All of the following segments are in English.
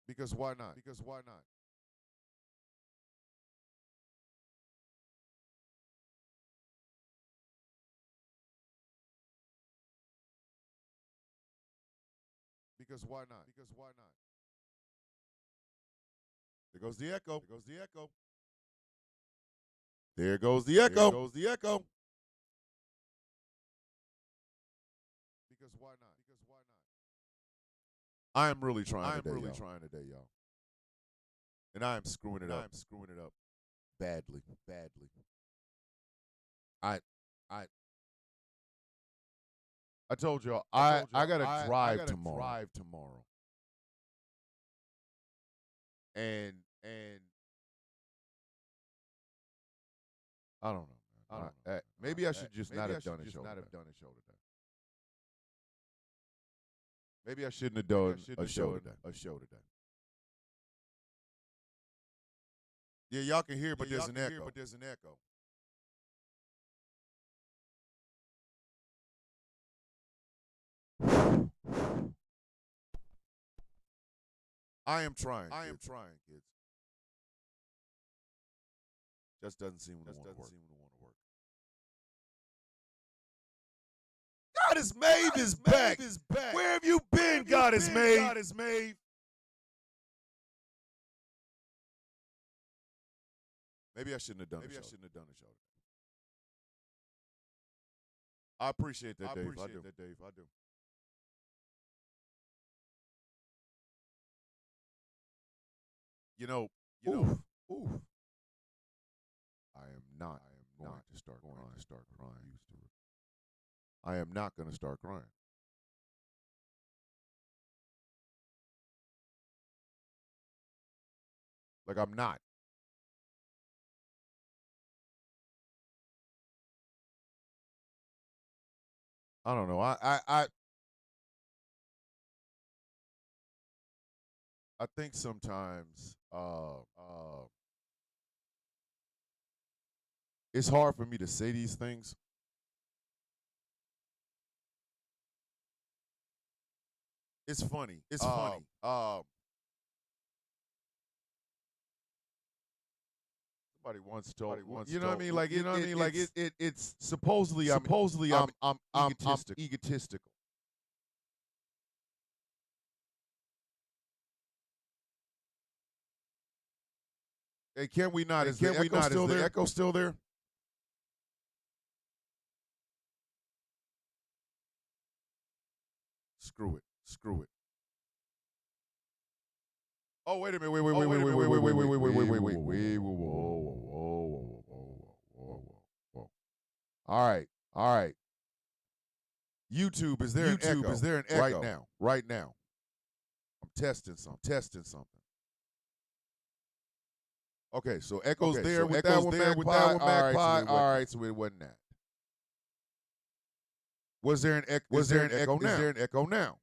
Because why not? Because why not? Because why not? Because why not? There goes the echo. There goes the echo. There goes the echo. There goes the echo. Because why not? Because why not? I am really trying today, I'm really trying today, y'all. And I am screwing it up. I'm screwing it up badly, badly. I I I told y'all I gotta drive tomorrow. Drive tomorrow. And I don't know, man. I don't know. Maybe I should just not have done a show. Not have done a show today. Maybe I shouldn't have done a show today. A show today. Yeah, y'all can hear, but there's an echo. But there's an echo. I am trying. I am trying, kids. Just doesn't seem to want to work. Goddess Maeve is back. Where have you been, Goddess Maeve? Goddess Maeve. Maybe I shouldn't have done a show. Maybe I shouldn't have done a show. I appreciate that, Dave. I do. Dave. I do. You know. Oof. I am not. I am going to start crying. I am not going to start crying. Like I'm not. I don't know. I think sometimes it's hard for me to say these things. It's funny. It's funny. Somebody once told. You know what I mean? Like you know what I mean? Like it's supposedly I'm egotistical. Hey, can we not? Is the echo still there? Screw it. Screw it. Oh, wait a minute. Wait. Whoa. All right. YouTube, is there an echo? Is there an echo? Right now. I'm testing something. Okay, so echoes there with that one, Magpie. All right, so it wasn't that. Was there an echo? Is there an echo now?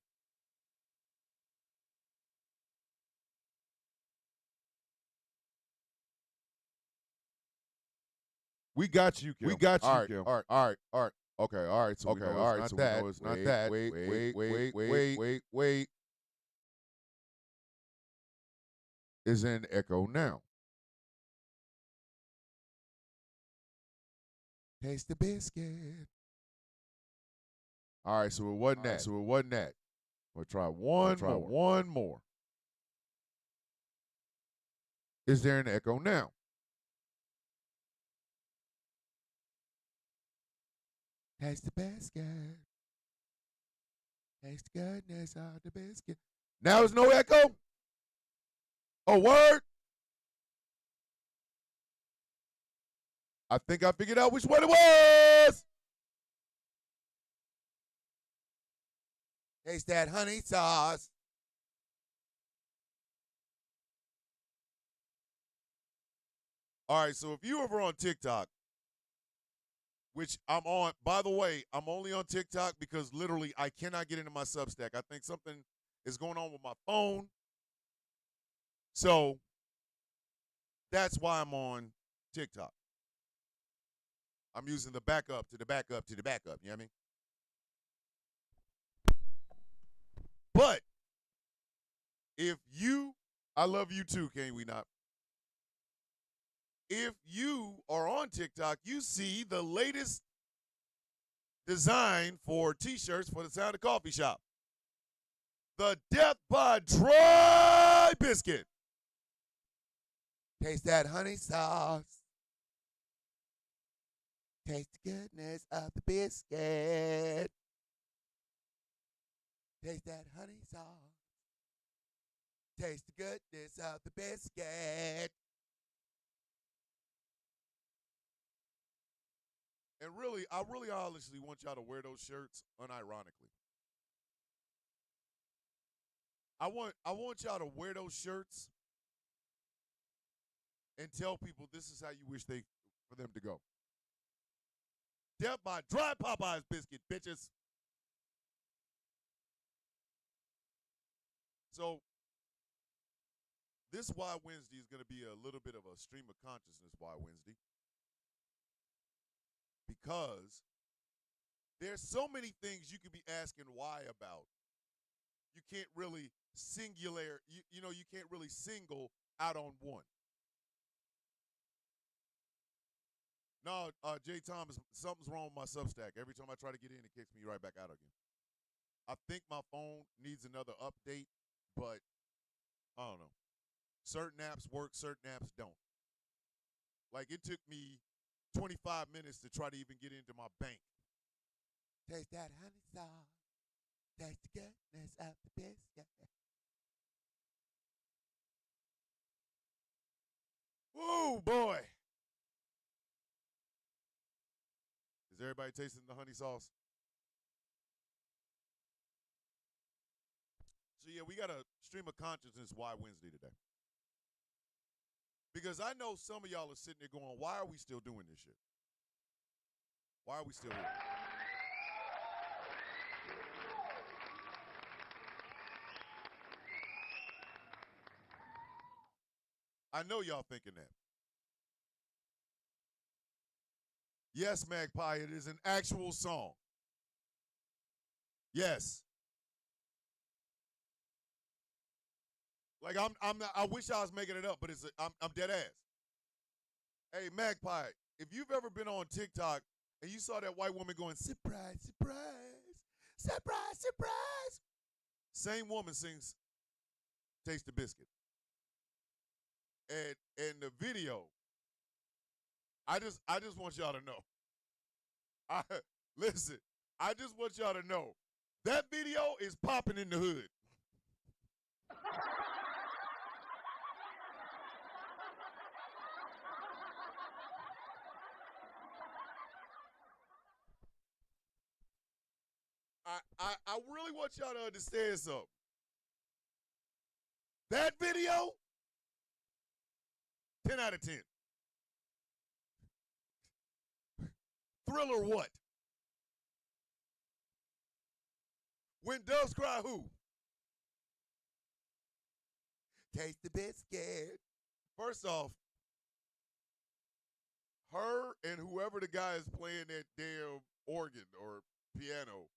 We got you, Kim. We got you, Kim. All right. Okay, all right. So it's not that. Wait. Is there an echo now? Taste the biscuit. All right, so it wasn't that. We'll try one more. Is there an echo now? Taste the biscuit. Taste the goodness of the biscuit. Now there's no echo? Oh, word? I think I figured out which one it was. Taste that honey sauce. All right, so if you ever on TikTok, which I'm on, by the way, I'm only on TikTok because literally I cannot get into my Substack. I think something is going on with my phone. So that's why I'm on TikTok. I'm using the backup to the backup to the backup. You know what I mean? But if you I love you too, can we not? If you are on TikTok, you see the latest design for T-shirts for the Sound of Coffee Shop. The Death by Dry Biscuit. Taste that honey sauce. Taste the goodness of the biscuit. Taste that honey sauce. Taste the goodness of the biscuit. And really, I really honestly want y'all to wear those shirts unironically. I want y'all to wear those shirts and tell people this is how you wish for them to go. Death by Dry Popeyes biscuit, bitches. So this Why Wednesday is going to be a little bit of a stream of consciousness Why Wednesday. Because there's so many things you could be asking why about. You can't really you can't really single out on one. No, Jay Thomas, something's wrong with my Substack. Every time I try to get in, it kicks me right back out again. I think my phone needs another update, but I don't know. Certain apps work, certain apps don't. Like it took me 25 minutes to try to even get into my bank. Taste that honey sauce. Taste the goodness of the biscuit. Woo, boy. Is everybody tasting the honey sauce? So, yeah, we got a stream of consciousness Why Wednesday today. Because I know some of y'all are sitting there going, why are we still doing this shit? Why are we still here? I know y'all thinking that. Yes, Magpie, it is an actual song. Yes. Like I'm not, I wish I was making it up, but I'm dead ass. Hey, Magpie, if you've ever been on TikTok and you saw that white woman going, surprise, surprise, surprise, surprise. Same woman sings Taste the Biscuit. And the video, I just want y'all to know. Listen, I just want y'all to know that video is popping in the hood. I really want y'all to understand something. That video, 10 out of 10. Thriller what? When Doves Cry who? Taste the biscuit. First off, her and whoever the guy is playing that damn organ or piano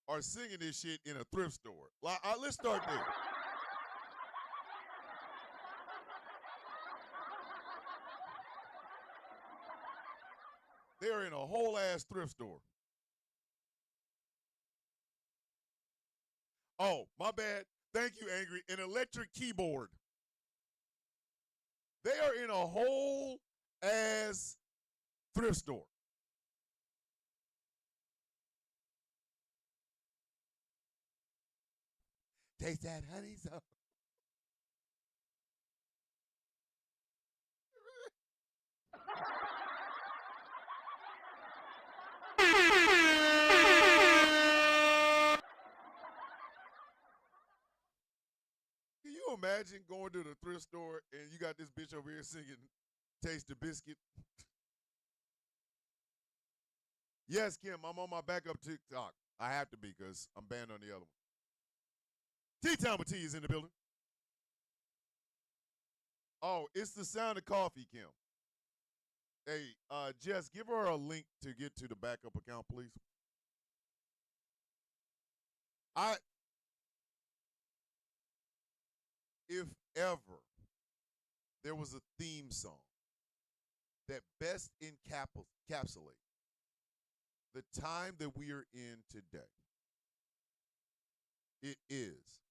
are singing this shit in a thrift store. Let's start there. They're in a whole ass thrift store. Oh, my bad. Thank you, Angry. An electric keyboard. They are in a whole ass thrift store. Taste that honey sauce. Can you imagine going to the thrift store and you got this bitch over here singing Taste the Biscuit? Yes, Kim, I'm on my backup TikTok. I have to be because I'm banned on the other one. T-Town with T is in the building. Oh, it's the Sound of Coffee, Kim. Hey, Jess, give her a link to get to the backup account, please. If ever there was a theme song that best encapsulate the time that we are in today. It is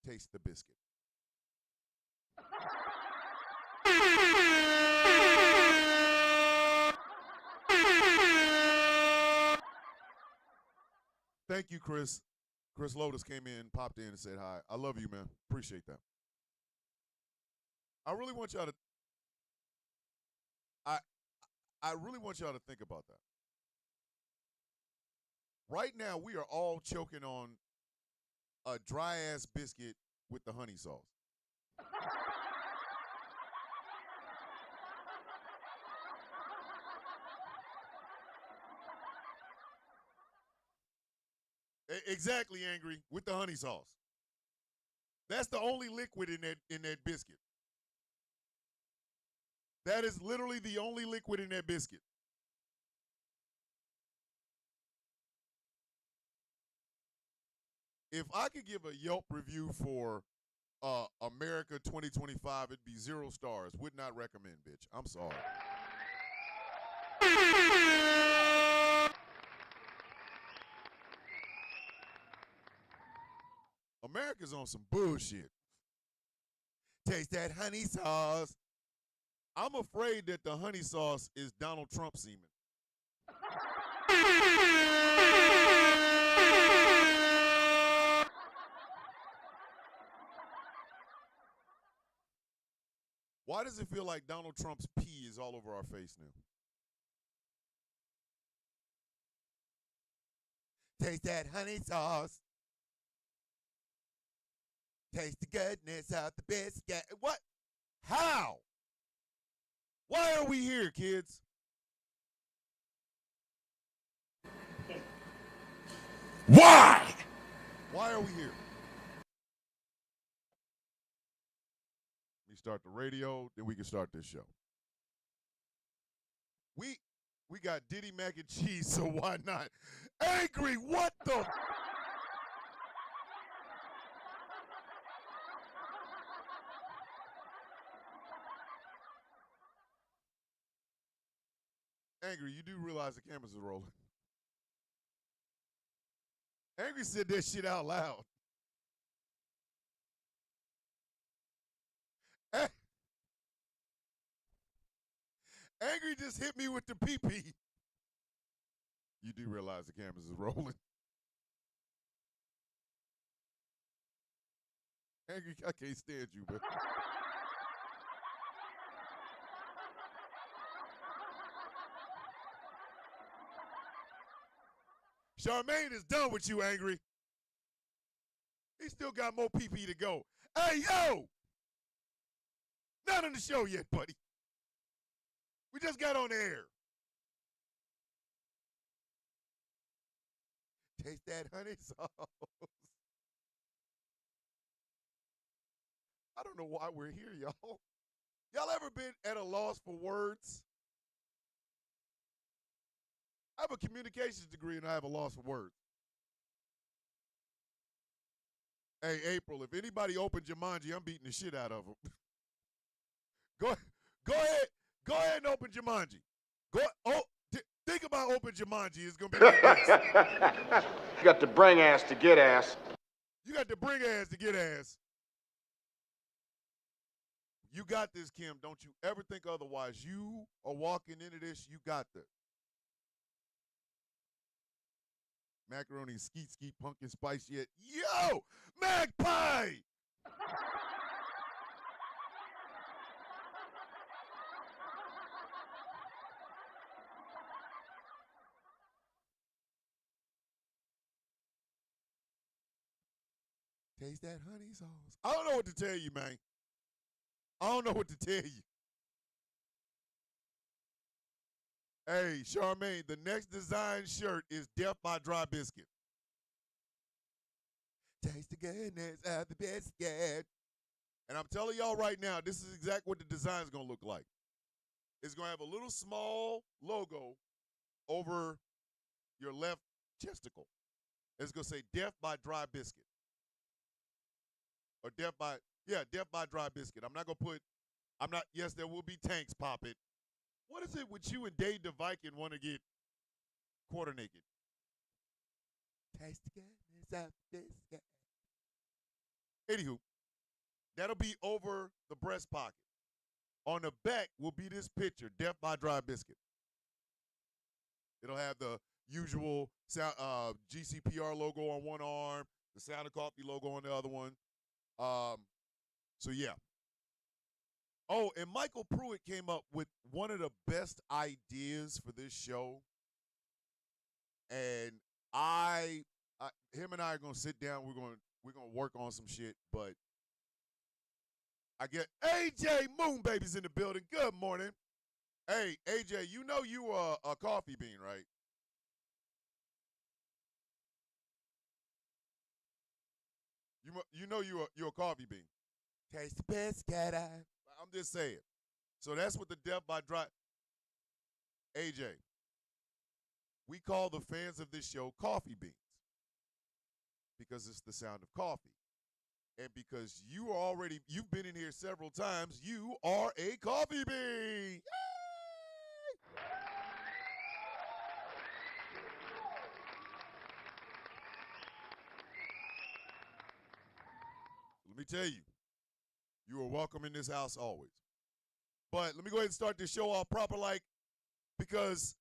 Taste the Biscuit. Thank you, Chris. Chris Lotus came in, popped in, and said hi. I love you, man. Appreciate that. I really want y'all to. I I really want y'all to think about that. Right now, we are all choking on a dry ass biscuit with the honey sauce. Exactly, Angry, with the honey sauce. That's the only liquid in that biscuit. That is literally the only liquid in that biscuit. If I could give a Yelp review for America 2025, it'd be 0 stars. Would not recommend, bitch. I'm sorry. America's on some bullshit. Taste that honey sauce. I'm afraid that the honey sauce is Donald Trump semen. Why does it feel like Donald Trump's pee is all over our face now? Taste that honey sauce. Taste the goodness of the biscuit. What? How? Why are we here, kids? Why? Why are we here? We start the radio, then we can start this show. We got Diddy mac and cheese, so why not? Angry, what the? Angry, you do realize the cameras are rolling. Angry said that shit out loud. Angry just hit me with the pee-pee. You do realize the cameras is rolling. Angry, I can't stand you, man. Charmaine is done with you, Angry. He still got more pee-pee to go. Hey, yo! Not on the show yet, buddy. We just got on the air. Taste that honey sauce. I don't know why we're here, y'all. Y'all ever been at a loss for words? I have a communications degree and I have a loss for words. Hey, April, if anybody opened Jumanji, I'm beating the shit out of them. Go ahead and open Jumanji. Think about open Jumanji. It's gonna be like this. You got to bring ass to get ass. You got to bring ass to get ass. You got this, Kim. Don't you ever think otherwise. You are walking into this. You got this. Macaroni, skeet, pumpkin spice yet. Yo, Magpie! Taste that honey sauce. I don't know what to tell you, man. I don't know what to tell you. Hey, Charmaine, the next design shirt is Death by Dry Biscuit. Taste the goodness of the biscuit. And I'm telling y'all right now, this is exactly what the design is going to look like. It's going to have a little small logo over your left chesticle. It's going to say Death by Dry Biscuit. Or Death by, Yeah, Death by Dry Biscuit. Yes, there will be tanks pop it. What is it with you and Dave the Viking want to get quarter naked? Taste the goodness of biscuit. Anywho, that'll be over the breast pocket. On the back will be this picture, Death by Dry Biscuit. It'll have the usual GCPR logo on one arm, the Sound of Coffee logo on the other one. So yeah. Oh, and Michael Pruitt came up with one of the best ideas for this show. And him and I are gonna sit down. We're gonna work on some shit. But I get AJ Moonbaby's in the building. Good morning. Hey, AJ, you know you are a coffee bean, right? You know you're a coffee bean. Taste the biscuit. I'm just saying. So that's what the Death by Dry. AJ, we call the fans of this show coffee beans because it's the sound of coffee. And because you've been in here several times, you are a coffee bean. Yay! Let me tell you, you are welcome in this house always. But let me go ahead and start this show off proper, because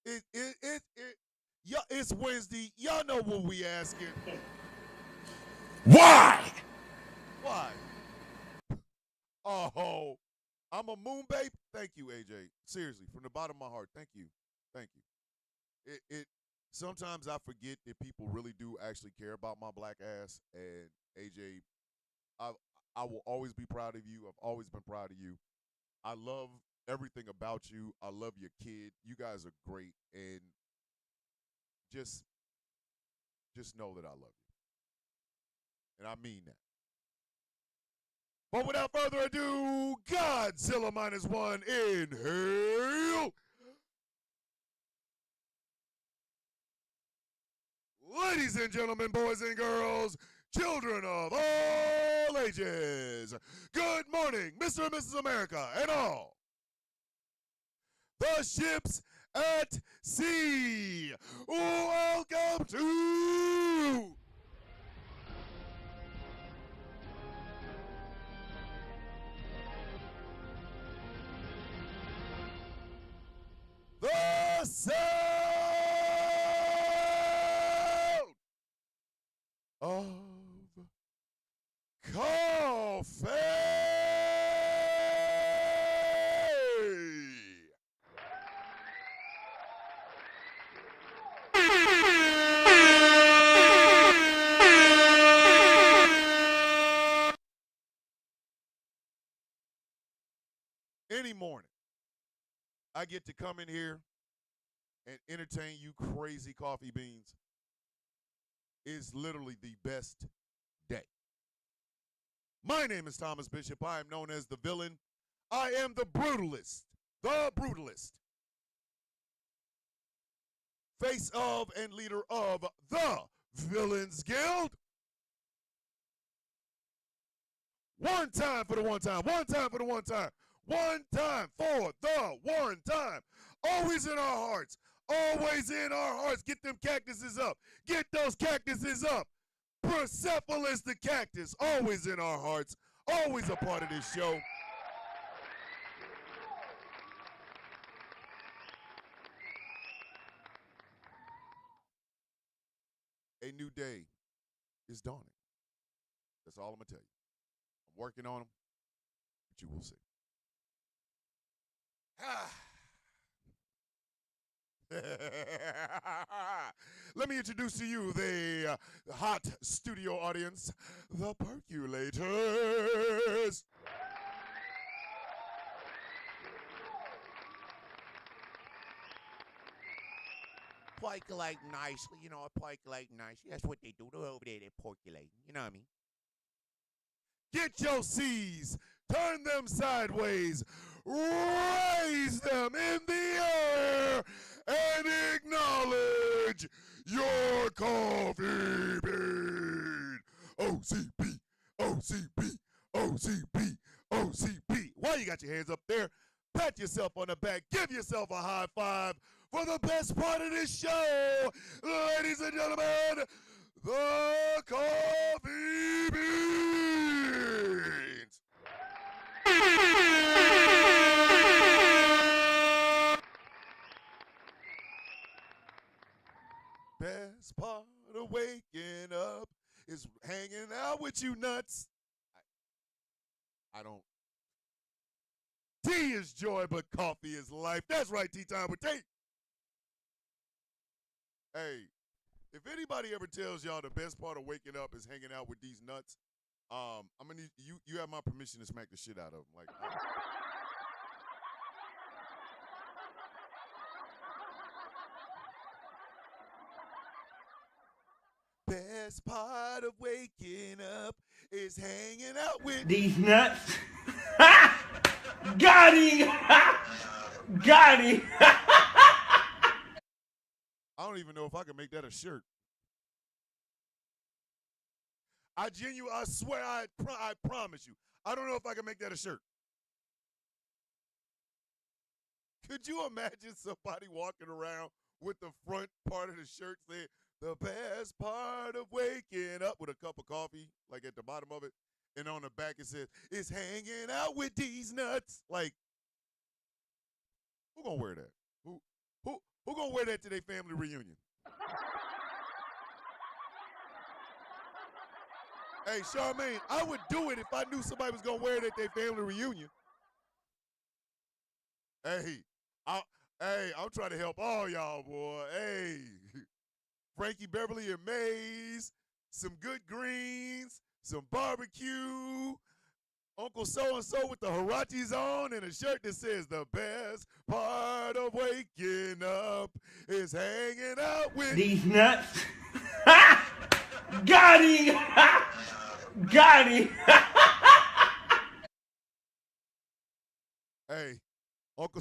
it's Wednesday. Y'all know what we asking. Why? Why? Oh, I'm a moon babe. Thank you, AJ. Seriously, from the bottom of my heart, thank you. Thank you. Sometimes I forget that people really do actually care about my black ass. And AJ, I will always be proud of you. I've always been proud of you. I love everything about you. I love your kid. You guys are great. And just know that I love you. And I mean that. But without further ado, Godzilla -1, inhale. Ladies and gentlemen, boys and girls, children of all ages, good morning, Mr. and Mrs. America, and all the ships at sea. Welcome to the sound of coffee. Any morning, I get to come in here and entertain you crazy coffee beans is literally the best day. My name is Thomas Bishop. I am known as the villain. I am the brutalist. Face of and leader of the Villains Guild. One time for the one time. One time for the one time. One time for the one time. Always in our hearts. Always in our hearts. Get them cactuses up. Get those cactuses up. Persepolis the cactus. Always in our hearts. Always a part of this show. A new day is dawning. That's all I'm going to tell you. I'm working on them, but you will see. Let me introduce to you the hot studio audience, the Percolators. Percolate nicely, percolate nicely. That's what they do. They're over there, they're percolating. You know what I mean? Get your C's, turn them sideways, raise them in the air, and acknowledge your coffee bean. Oh, OCB, OCB, OCB, OCB. Why you got your hands up there? Pat yourself on the back. Give yourself a high five for the best part of this show. Ladies and gentlemen, the Coffee Beans. Best part of waking up is hanging out with you nuts. I don't. Tea is joy, but coffee is life. That's right, Tea Time with Tate. Hey, if anybody ever tells y'all the best part of waking up is hanging out with these nuts, I'm gonna need you have my permission to smack the shit out of them. Like, best part of waking up is hanging out with these nuts. Got him! Got him! I don't even know if I can make that a shirt. I swear, I promise you, I don't know if I can make that a shirt. Could you imagine somebody walking around with the front part of the shirt saying, the best part of waking up, with a cup of coffee, like at the bottom of it, and on the back it says, it's hanging out with these nuts. Like, who gonna wear that? Who gonna wear that to their family reunion? Hey, Charmaine, I would do it if I knew somebody was gonna wear it at their family reunion. Hey, I'm trying to help all y'all, boy. Hey, Frankie Beverly and Mays, some good greens, some barbecue, Uncle So-and-so with the Huaraches on and a shirt that says the best part of waking up is hanging out with these nuts. Got him! Got him! Hey, Uncle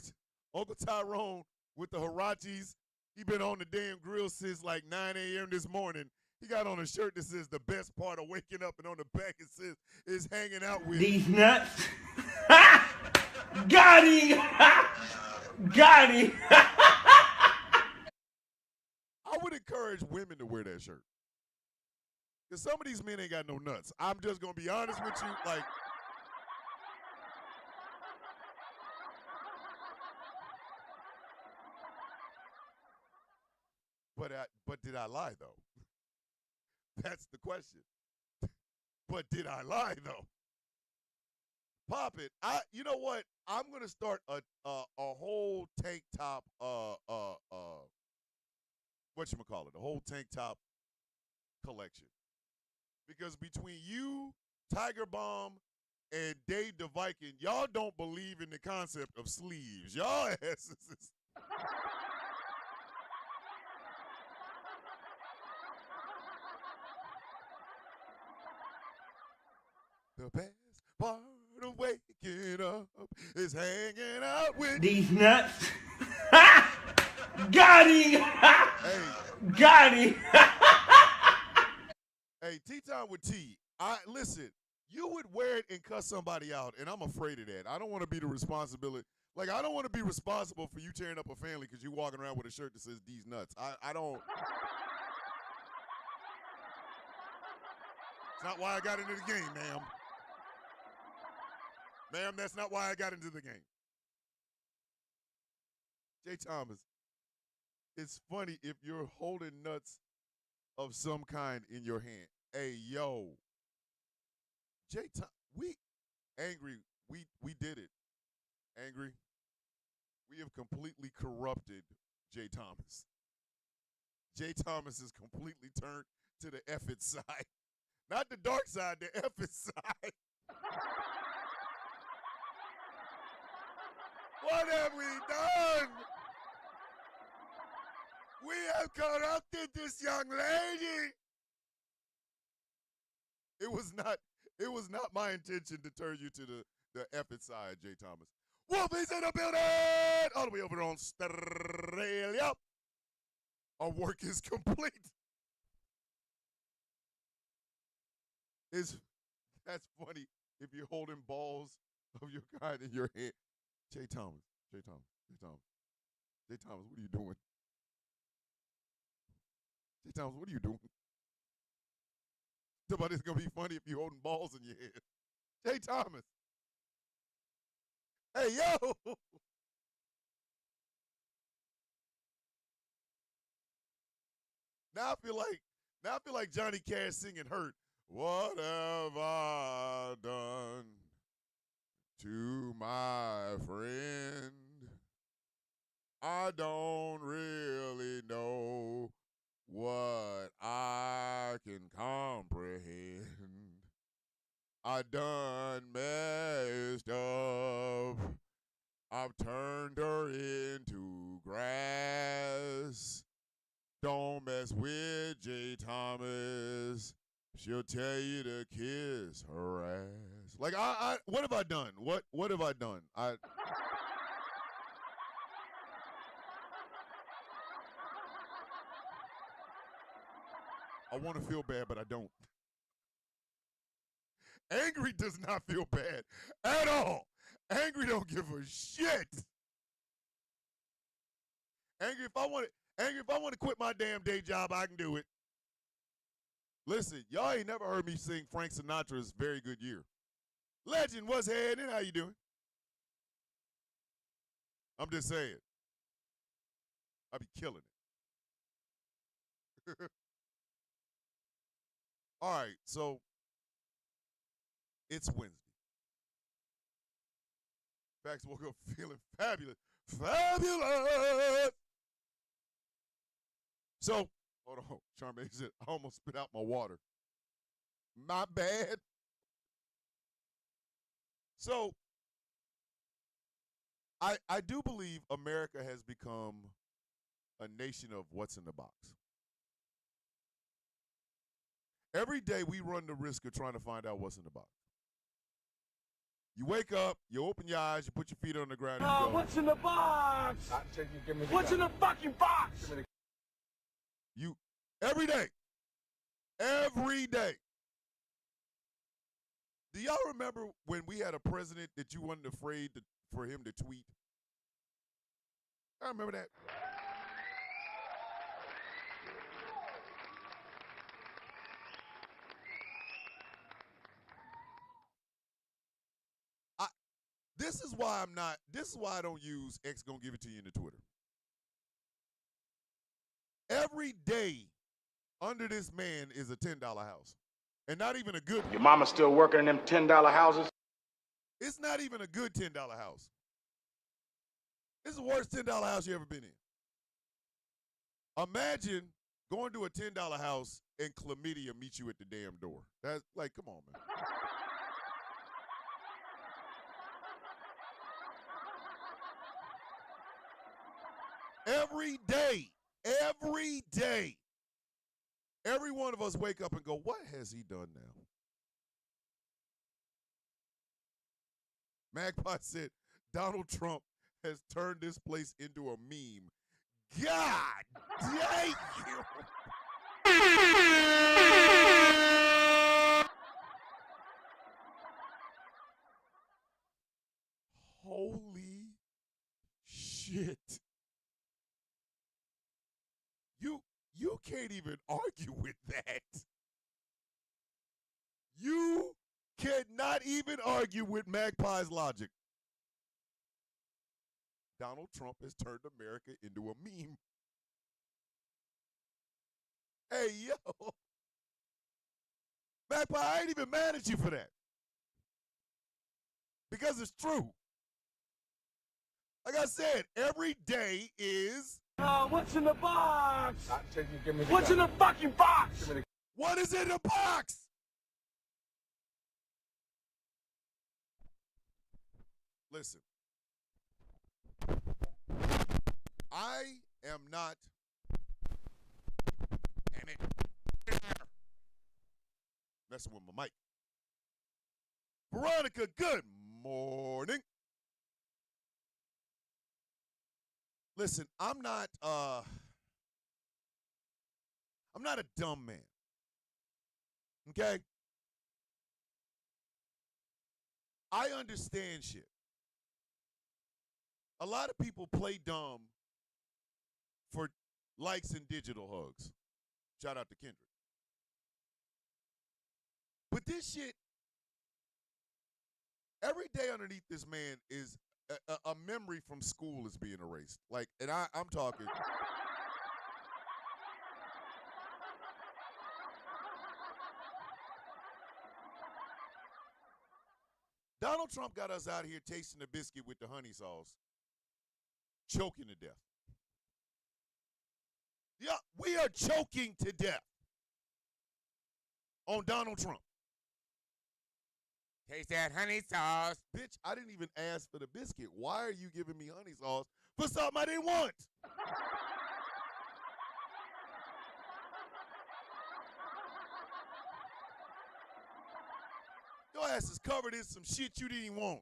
Tyrone with the Huaraches, he been on the damn grill since like 9 a.m. this morning. He got on a shirt that says the best part of waking up, and on the back it says is hanging out with these nuts. Got him! Got him! I would encourage women to wear that shirt. Because some of these men ain't got no nuts. I'm just going to be honest with you. Like, but did I lie, though? That's the question. But did I lie, though? Pop it. You know what? I'm going to start a whole tank top, whatchamacallit, a whole tank top collection. Because between you, Tiger Bomb, and Dave the Viking, y'all don't believe in the concept of sleeves. Y'all asses is... The best part of waking up is hanging out with these nuts. Got him! Hey. Got him! Hey, Tea Time with T. Listen, you would wear it and cuss somebody out, and I'm afraid of that. I don't want to be the responsibility. Like, I don't want to be responsible for you tearing up a family because you're walking around with a shirt that says these nuts. I don't. It's not why I got into the game, ma'am. Ma'am, that's not why I got into the game. Jay Thomas, it's funny if you're holding nuts of some kind in your hand. Hey, yo. Jay Thomas, we did it. Angry. We have completely corrupted Jay Thomas. Jay Thomas is completely turned to the effing side. Not the dark side, the effing side. What have we done? We have corrupted this young lady. It was not my intention to turn you to the effing side, Jay Thomas. Wolfie's in the building! All the way over on Australia. Our work is complete. Is that's funny if you're holding balls of your kind in your hand. Jay Thomas, Jay Thomas, Jay Thomas, Jay Thomas, what are you doing? Jay Thomas, what are you doing? Somebody's gonna be funny if you're holding balls in your head. Jay Thomas. Hey yo. Now I feel like Johnny Cash singing "Hurt." What have I done to my friend? I don't really know what I can comprehend. I done messed up. I've turned her into grass. Don't mess with Jay Thomas. She'll tell you to kiss her ass. Like what have I done? What have I done? I want to feel bad, but I don't. Angry does not feel bad at all. Angry don't give a shit. Angry if I want to quit my damn day job, I can do it. Listen, y'all ain't never heard me sing Frank Sinatra's "Very Good Year." Legend, what's happening? How you doing? I'm just saying. I be killing it. All right, so it's Wednesday. Fax woke up feeling fabulous. Fabulous! So, hold on. Charmaine said, I almost spit out my water. My bad. So, I do believe America has become a nation of what's in the box. Every day we run the risk of trying to find out what's in the box. You wake up, you open your eyes, you put your feet on the ground, and you go, What's in the box? What's in the fucking box? You every day. Every day. Do y'all remember when we had a president that you wasn't afraid for him to tweet? I remember that. This is why I don't use X gonna give it to you in the Twitter. Every day under this man is a $10 house. And not even a good one. Your mama still working in them $10 houses? It's not even a good $10 house. It's the worst $10 house you ever been in. Imagine going to a $10 house and chlamydia meet you at the damn door. That's like, come on, man. Every day, every one of us wake up and go, what has he done now? Magpie said, Donald Trump has turned this place into a meme. God dang you. Holy shit. You can't even argue with that. You cannot even argue with Magpie's logic. Donald Trump has turned America into a meme. Hey, yo. Magpie, I ain't even mad at you for that. Because it's true. Like I said, every day is... What's in the box? What's in the fucking box? What is in the box? Listen. I am not... Damn it. Messing with my mic. Veronica, good morning. Listen, I'm not a dumb man. Okay? I understand shit. A lot of people play dumb for likes and digital hugs. Shout out to Kendrick. But this shit, every day underneath this man is a memory from school is being erased. Like, and I'm talking. Donald Trump got us out here tasting the biscuit with the honey sauce, choking to death. Yeah, we are choking to death on Donald Trump. Taste that honey sauce. Bitch, I didn't even ask for the biscuit. Why are you giving me honey sauce for something I didn't want? Your ass is covered in some shit you didn't even want.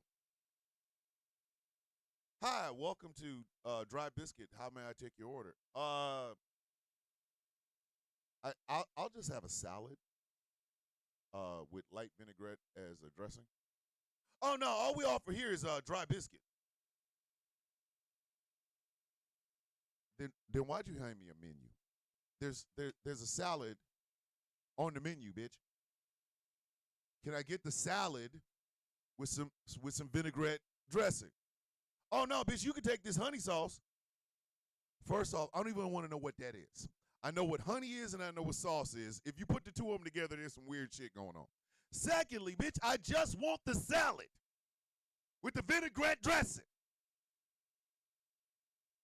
Hi, welcome to Dry Biscuit. How may I take your order? I'll just have a salad with light vinaigrette as a dressing. Oh no, all we offer here is dry biscuit. Then why'd you hand me a menu? There's a salad on the menu, bitch. Can I get the salad with some vinaigrette dressing? Oh no, bitch, you can take this honey sauce. First off, I don't even want to know what that is. I know what honey is and I know what sauce is. If you put the two of them together, there's some weird shit going on. Secondly, bitch, I just want the salad with the vinaigrette dressing.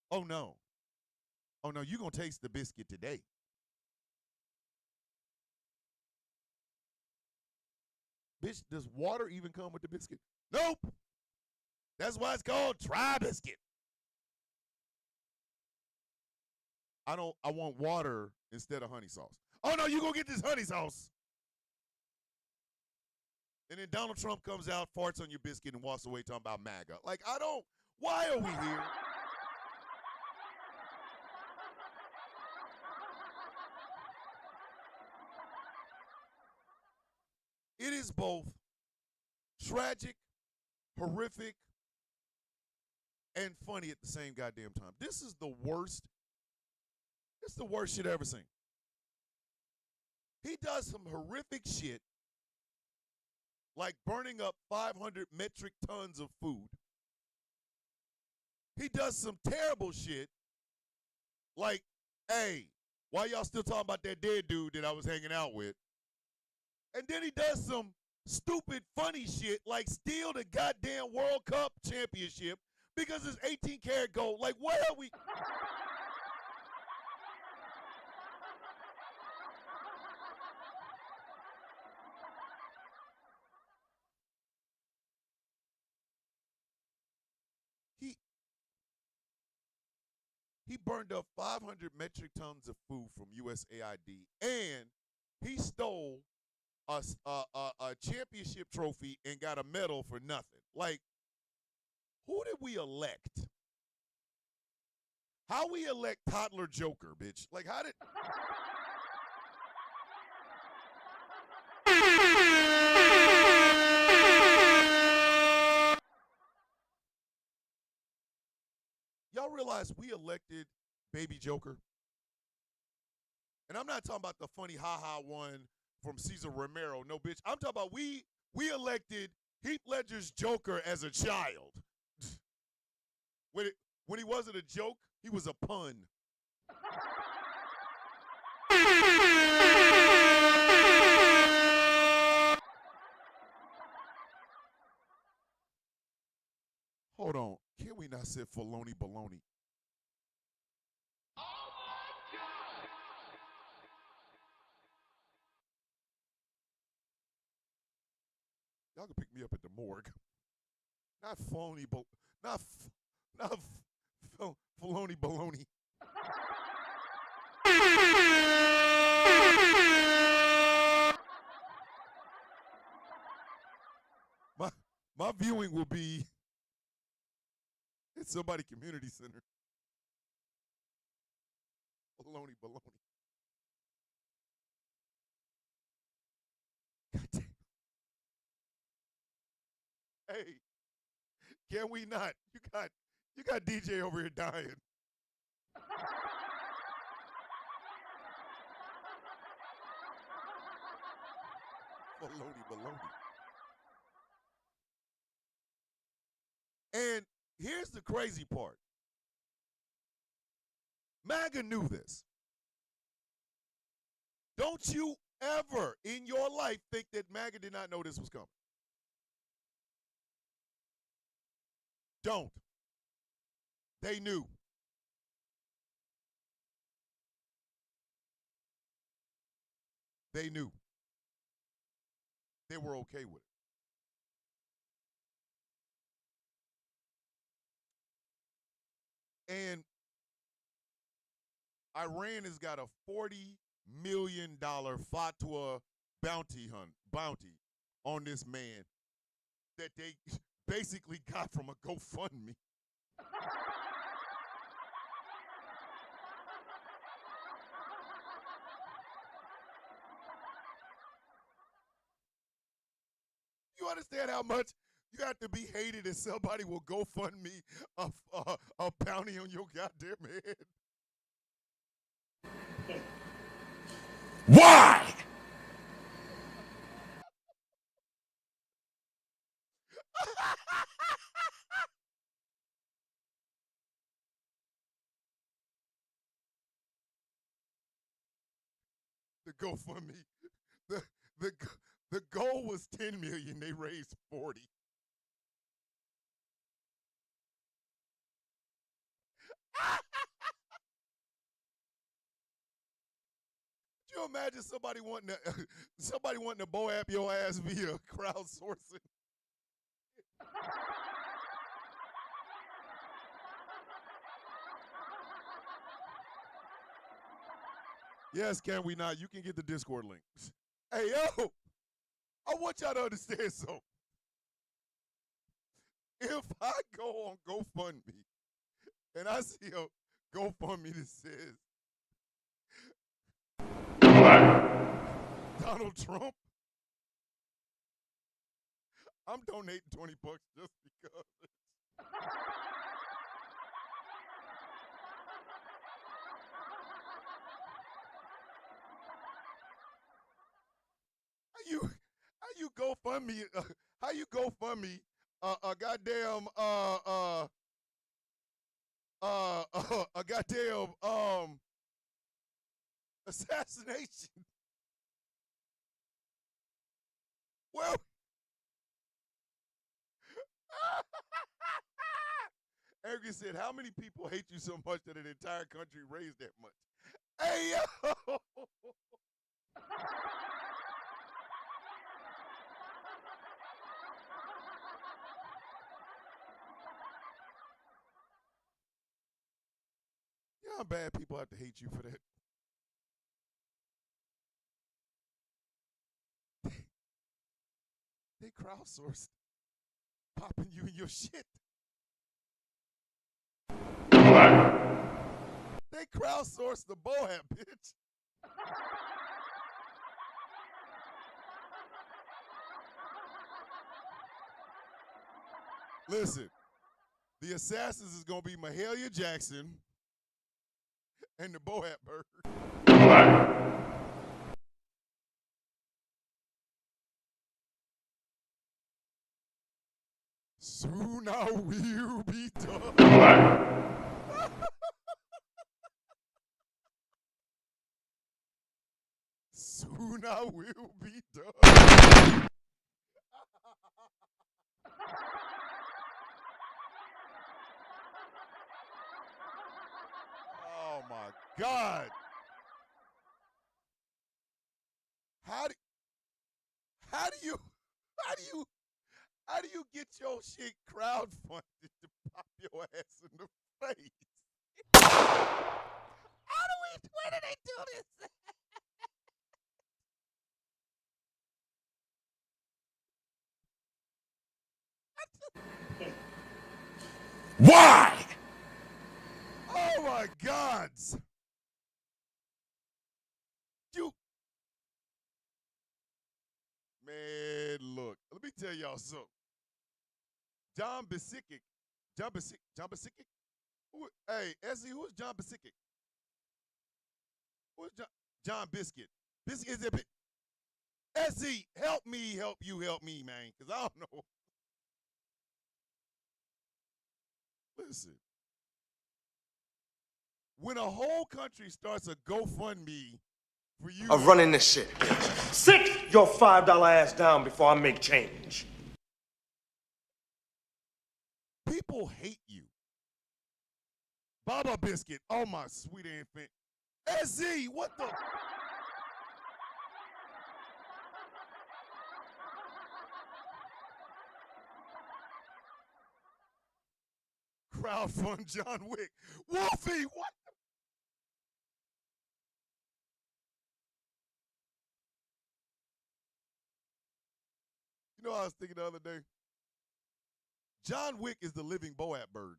Oh no, you're going to taste the biscuit today. Bitch, does water even come with the biscuit? Nope. That's why it's called Dry Biscuit. I want water instead of honey sauce. Oh no, you gonna get this honey sauce. And then Donald Trump comes out, farts on your biscuit, and walks away talking about MAGA. Like, why are we here? It is both tragic, horrific, and funny at the same goddamn time. This is the worst. It's the worst shit I ever seen. He does some horrific shit like burning up 500 metric tons of food. He does some terrible shit like, hey, why y'all still talking about that dead dude that I was hanging out with? And then he does some stupid, funny shit like steal the goddamn World Cup championship because it's 18 karat gold. Like, where are we? He burned up 500 metric tons of food from USAID, and he stole a championship trophy and got a medal for nothing. Like, who did we elect? How we elect toddler Joker, bitch? Like, how did? Y'all realize we elected Baby Joker? And I'm not talking about the funny ha-ha one from Cesar Romero. No, bitch. I'm talking about we elected Heath Ledger's Joker as a child. When he wasn't a joke, he was a pun. Hold on. Can we not say Filoni baloney? Y'all can pick me up at the morgue. Not phony, not Filoni baloney. My viewing will be at somebody community center. Baloney. God damn. Hey, can we not? You got DJ over here dying. Baloney. And here's the crazy part. MAGA knew this. Don't you ever in your life think that MAGA did not know this was coming. Don't. They knew. They knew. They were okay with it. And Iran has got a $40 million fatwa bounty on this man that they basically got from a GoFundMe. You understand how much you have to be hated that somebody will GoFundMe a bounty on your goddamn head? Why? The GoFundMe, the goal was 10 million. They raised 40. Could you imagine somebody wanting to Boab your ass via crowdsourcing? Yes, can we not? You can get the Discord link. Hey, yo, I want y'all to understand something. If I go on GoFundMe and I see a GoFundMe that says Donald Trump, I'm donating $20 just because. How you GoFundMe? How you GoFundMe a goddamn a goddamn assassination? Well, Eric said, "How many people hate you so much that an entire country raised that much?" Hey yo. You know how bad people have to hate you for that? They crowdsourced popping you in your shit. They crowdsourced the Boab, bitch. Listen, the assassins is gonna be Mahalia Jackson and the Boab bird. Soon I will be done. Soon I will be done. Oh my God. How do you get your shit crowdfunded to pop your ass in the face? Where do they do this? Why? Oh my God. Man, look, let me tell y'all something. John Basikic. John Basikic? Hey, Essie, who's John Basikic? Who's John Biscuit? Biscuit is it? Essie, help me, help me, man, because I don't know. Listen. When a whole country starts a GoFundMe for you Of running this shit. Sit your $5 ass down before I make change. people hate you. Baba Biscuit, oh my sweet infant. SZ, what the? Crowdfund John Wick. Wolfie, what the? You know what I was thinking the other day? John Wick is the living Boat bird.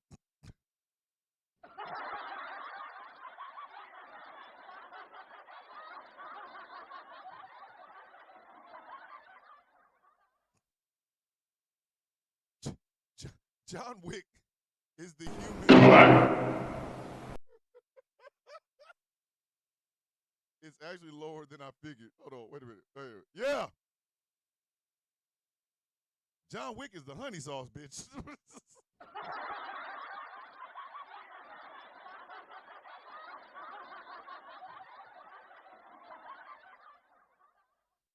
John Wick is the human. It's actually lower than I figured. Hold on, wait a minute. Yeah. John Wick is the honey sauce, bitch.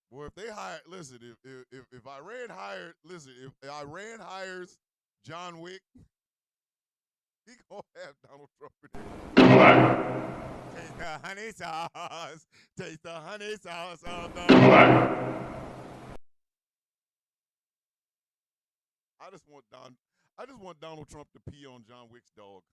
Boy, if they hire, listen, if Iran hired, listen, if Iran hires John Wick, he gonna have Donald Trump in there. Taste the honey sauce. Taste the honey sauce of the. I just want Donald Trump to pee on John Wick's dog.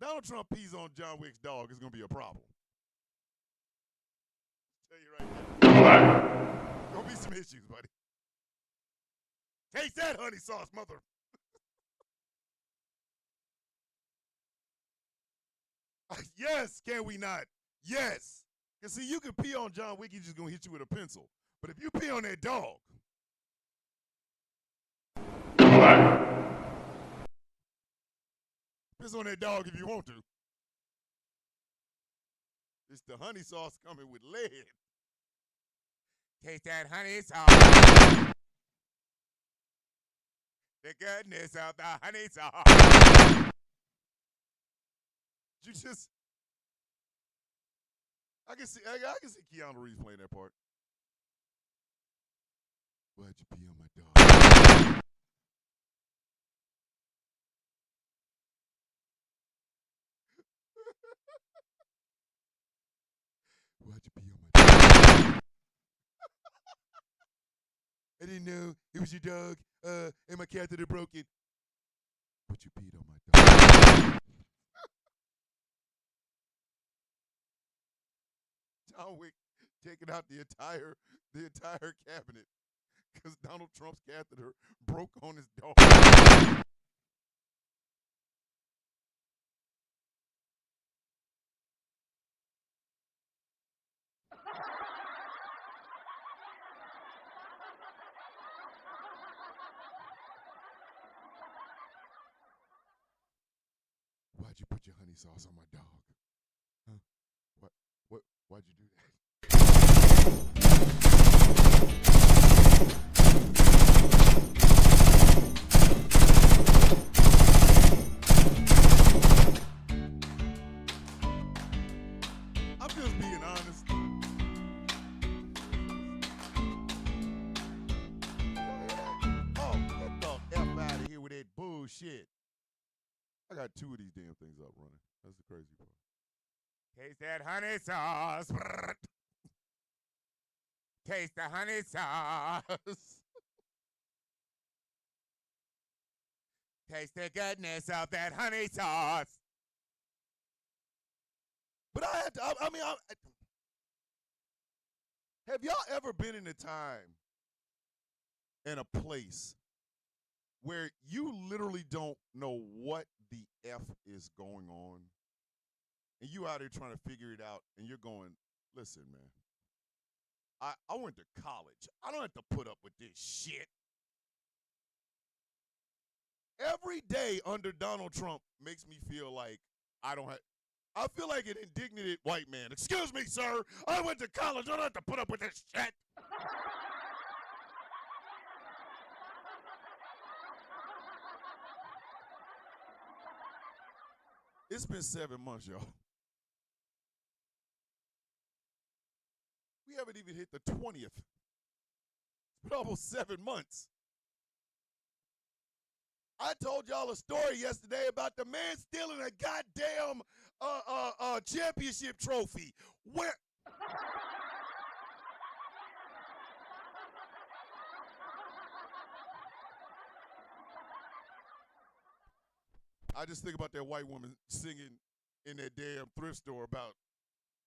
Donald Trump pees on John Wick's dog, it's gonna be a problem. I'll tell you right now. Gonna be some issues, buddy. Taste that honey sauce, mother. Yes, can we not? Yes. Because see, you can pee on John Wick, he's just gonna hit you with a pencil. But if you pee on that dog, piss on that dog if you want to. It's the honey sauce coming with lead. Taste that honey sauce. The goodness of the honey sauce. You just, I can see Keanu Reeves playing that part. Why'd you pee on my dog? Why'd you pee on my dog? I didn't know it was your dog, and my catheter broke it. But you peed on my dog. John Wick taking out the entire cabinet because Donald Trump's catheter broke on his dog. Why'd you put your honey sauce on my dog? Huh? Why'd you do that? I'm just being honest. Oh, get the F out of here with that bullshit. I got 2 of these damn things up running. That's the crazy part. Taste that honey sauce. Taste the honey sauce. Taste the goodness of that honey sauce. But I had to, have y'all ever been in a time in a place where you literally don't know what the F is going on? and you out here trying to figure it out, and you're going, listen, man, I went to college. I don't have to put up with this shit. Every day under Donald Trump makes me feel like I feel like an indignant white man. Excuse me, sir. I went to college. I don't have to put up with this shit. It's been 7 months, y'all. We haven't even hit the 20th. It's been almost 7 months. I told y'all a story yesterday about the man stealing a goddamn championship trophy. Where? I just think about that white woman singing in that damn thrift store about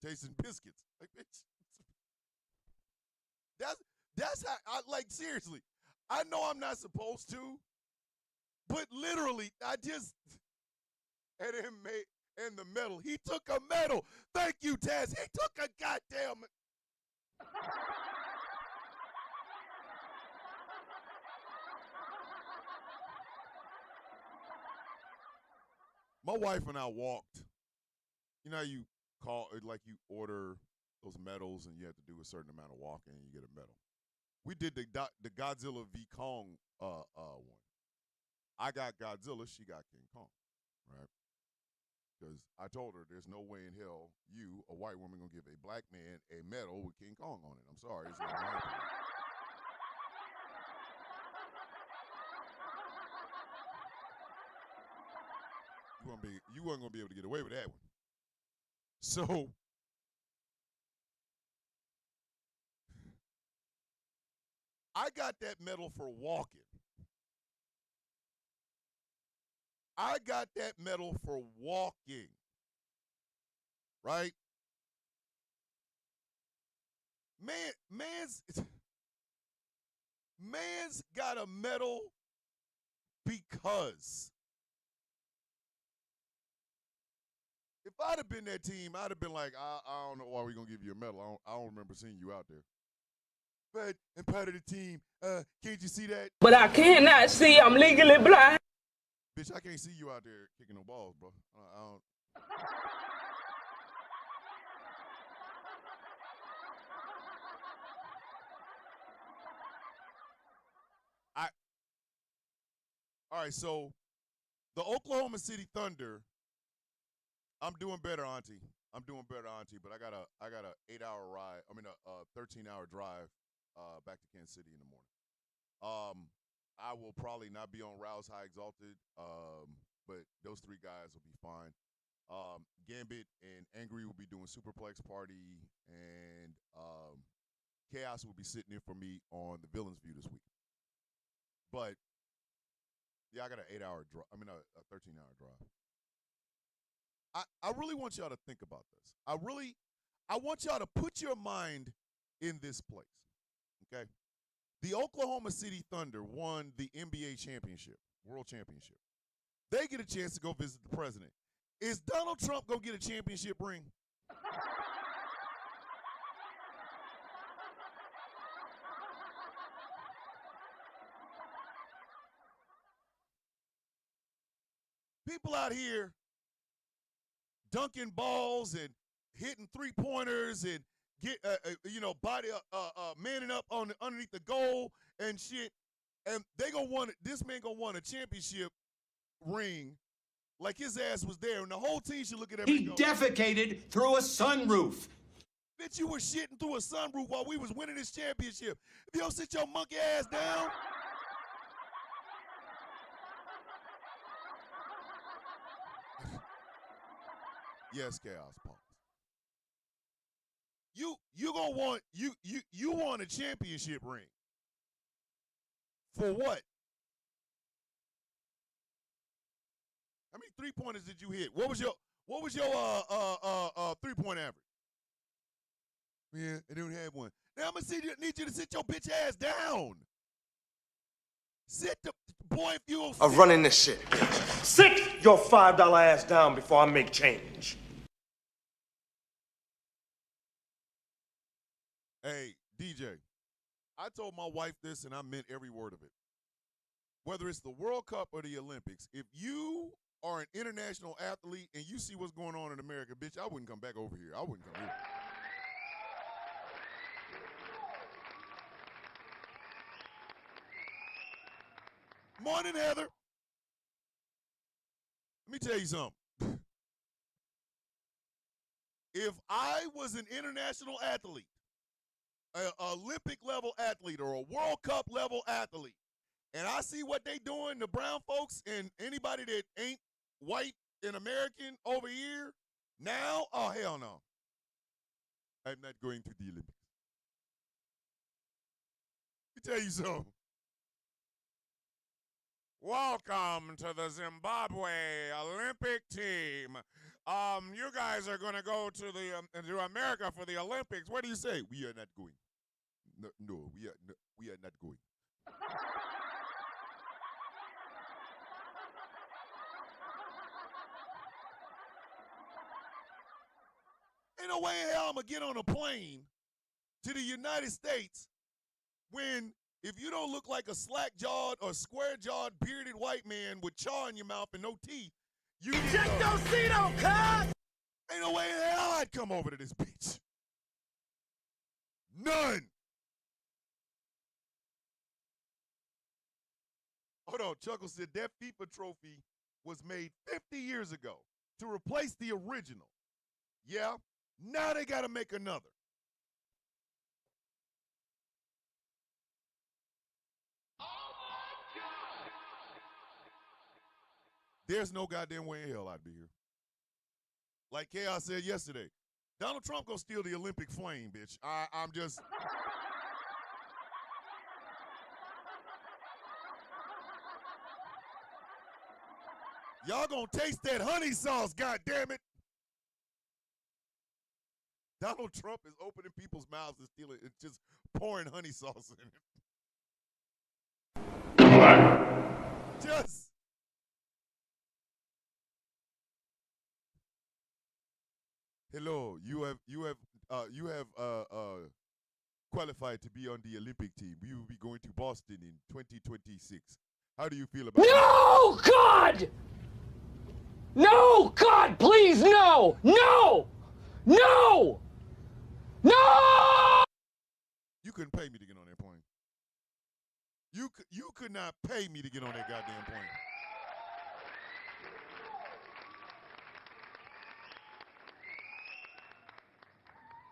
tasting biscuits. Like, bitch. That's how I like, seriously. I know I'm not supposed to, but literally, I just and the medal. He took a medal. Thank you, Taz. He took a goddamn. My wife and I walked. You know how you you order those medals and you have to do a certain amount of walking and you get a medal. We did the Godzilla v Kong one. I got Godzilla, she got King Kong, right? Because I told her there's no way in hell you, a white woman, gonna give a black man a medal with King Kong on it. I'm sorry, it's not gonna happen. You weren't gonna be able to get away with that one. So I got that medal for walking. I got that medal for walking. Right? Man's got a medal because if I'd have been that team, I'd have been like, I don't know why we're going to give you a medal. I don't remember seeing you out there. But I'm part of the team. Can't you see that? But I cannot see. I'm legally blind. Bitch, I can't see you out there kicking no balls, bro. I don't. All right, so the Oklahoma City Thunder. I'm doing better, Auntie. I'm doing better, Auntie. But I got a 8-hour ride. I mean, a 13-hour drive back to Kansas City in the morning. I will probably not be on Rouse High Exalted, but those three guys will be fine. Gambit and Angry will be doing Superplex Party, and Chaos will be sitting in for me on the Villains View this week. But yeah, I got an 8-hour drive. I mean, a 13-hour drive. I really want y'all to think about this. I want y'all to put your mind in this place, okay? The Oklahoma City Thunder won the NBA championship, world championship. They get a chance to go visit the president. Is Donald Trump going to get a championship ring? People out here dunking balls and hitting three-pointers and body manning up underneath the goal and shit, and this man gonna want a championship ring like his ass was there, and the whole team should look at him. He defecated through a sunroof. Bitch, you were shitting through a sunroof while we was winning this championship. If you don't sit your monkey ass down. Yes, Chaos Pause. You gonna want you want a championship ring. For what? How many 3-pointers did you hit? What was your 3-point average? Yeah, I don't have one. Now I'm gonna need you to sit your bitch ass down. Sit the boy if you don't I'm running this shit. Sit your $5 ass down before I make change. Hey, DJ, I told my wife this and I meant every word of it. Whether it's the World Cup or the Olympics, if you are an international athlete and you see what's going on in America, bitch, I wouldn't come back over here. I wouldn't come here. Morning, Heather. Let me tell you something. If I was an international athlete, an Olympic level athlete or a World Cup level athlete, and I see what they doing, the brown folks and anybody that ain't white and American over here, now, oh, hell no. I'm not going to the Olympics. Let me tell you something. Welcome to the Zimbabwe Olympic team. You guys are going to go to America for the Olympics. What do you say? We are not going. No, we are not going. Ain't no way in hell I'm going to get on a plane to the United States when, if you don't look like a slack-jawed or square-jawed bearded white man with chaw in your mouth and no teeth, you Ejectocito, cut! ain't no way in hell I'd come over to this bitch. None. Hold on, Chuckle said that FIFA trophy was made 50 years ago to replace the original. Yeah, now they got to make another. There's no goddamn way in hell I'd be here. Like Chaos said yesterday, Donald Trump gonna steal the Olympic flame, bitch. I'm just... Y'all gonna taste that honey sauce, goddammit. Donald Trump is opening people's mouths and stealing and just pouring honey sauce in it. Just... Hello, you have qualified to be on the Olympic team. We will be going to Boston in 2026. How do you feel about No, God! No, God, please, no! No! No! No! You couldn't pay me to get on that plane. You could not pay me to get on that goddamn plane.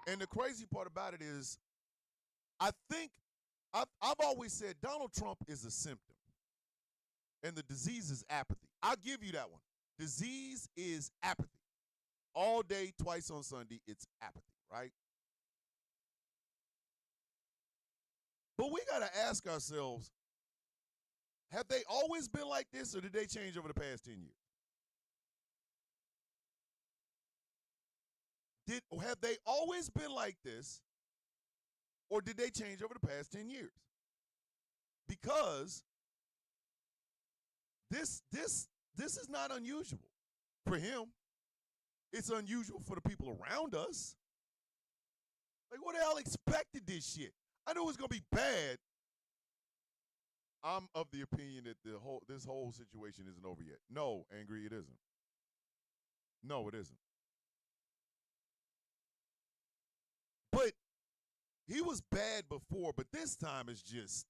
And the crazy part about it is, I think I've always said Donald Trump is a symptom, and the disease is apathy. I'll give you that one. Disease is apathy. All day, twice on Sunday, it's apathy, right? But we got to ask ourselves, have they always been like this, or did they change over the past 10 years? Have they always been like this, or did they change over the past 10 years? Because this is not unusual for him. It's unusual for the people around us. Like, what the hell expected this shit? I knew it was gonna be bad. I'm of the opinion that this whole situation isn't over yet. No, Angry, it isn't. No, it isn't. But he was bad before, but this time it's just...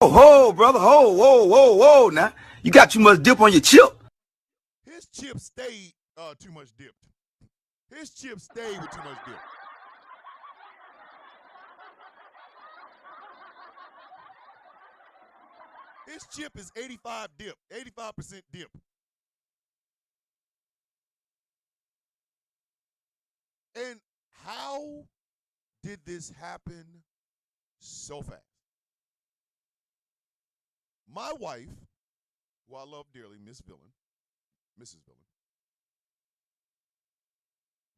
Oh, brother, whoa, now. You got too much dip on your chip. His chip stayed too much dipped. His chip stayed with too much dip. His chip is 85% dip. And how did this happen so fast? My wife, who I love dearly, Mrs. Villain,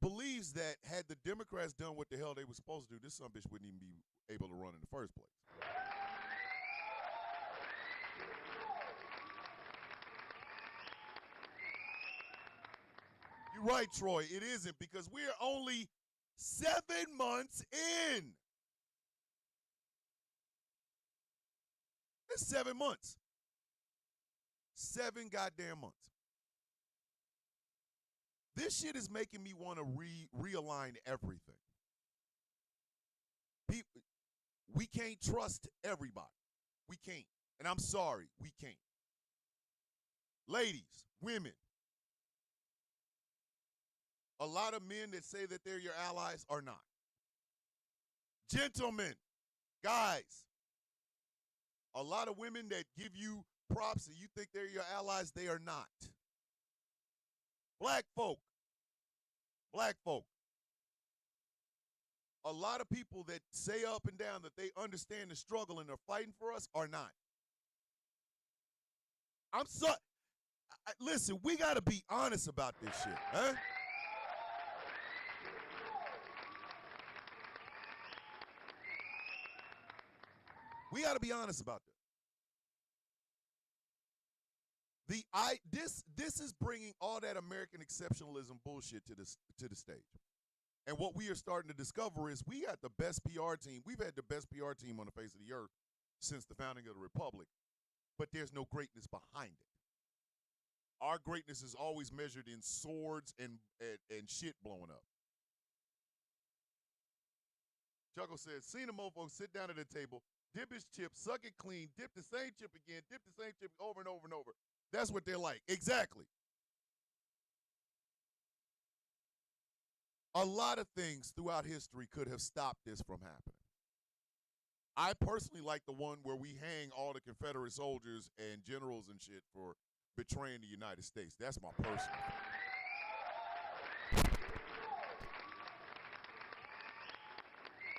believes that had the Democrats done what the hell they were supposed to do, this sumbitch wouldn't even be able to run in the first place. You're right, Troy. It isn't, because we're only 7 months in. It's 7 months. 7 goddamn months. This shit is making me want to realign everything. We can't trust everybody. We can't. And I'm sorry, we can't. Ladies, women, a lot of men that say that they're your allies are not. Gentlemen, guys, a lot of women that give you props and you think they're your allies, they are not. Black folk, a lot of people that say up and down that they understand the struggle and are fighting for us are not. I'm sorry. Listen, we got to be honest about this shit, huh? We got to be honest about this. This is bringing all that American exceptionalism bullshit to the stage. And what we are starting to discover is we got the best PR team. We've had the best PR team on the face of the earth since the founding of the Republic, but there's no greatness behind it. Our greatness is always measured in swords and shit blowing up. Chuckle says, seen a mofo sit down at a table, dip his chip, suck it clean, dip the same chip again, dip the same chip over and over and over. That's what they're like. Exactly. A lot of things throughout history could have stopped this from happening. I personally like the one where we hang all the Confederate soldiers and generals and shit for betraying the United States. That's my personal favorite.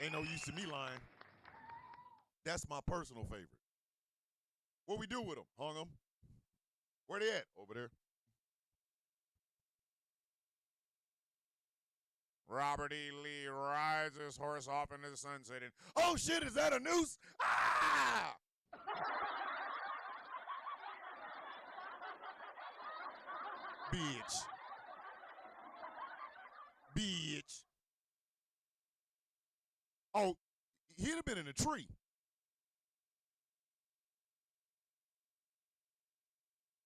Ain't no use to me lying. That's my personal favorite. What we do with them? Hung them. Where they at? Over there. Robert E. Lee rides his horse off into the sunset and, oh shit, is that a noose? Ah! Bitch. Oh, he'd have been in a tree.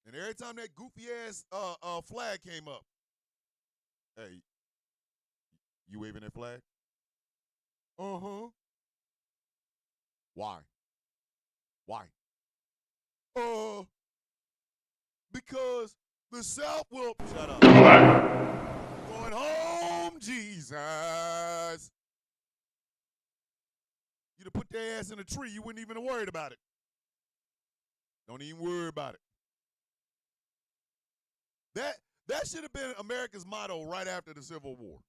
And every time that goofy ass flag came up, hey, you waving that flag? Uh-huh. Why? Because the South will shut up. Going home, Jesus. You'd have put their ass in a tree, you wouldn't even have worried about it. Don't even worry about it. That should have been America's motto right after the Civil War.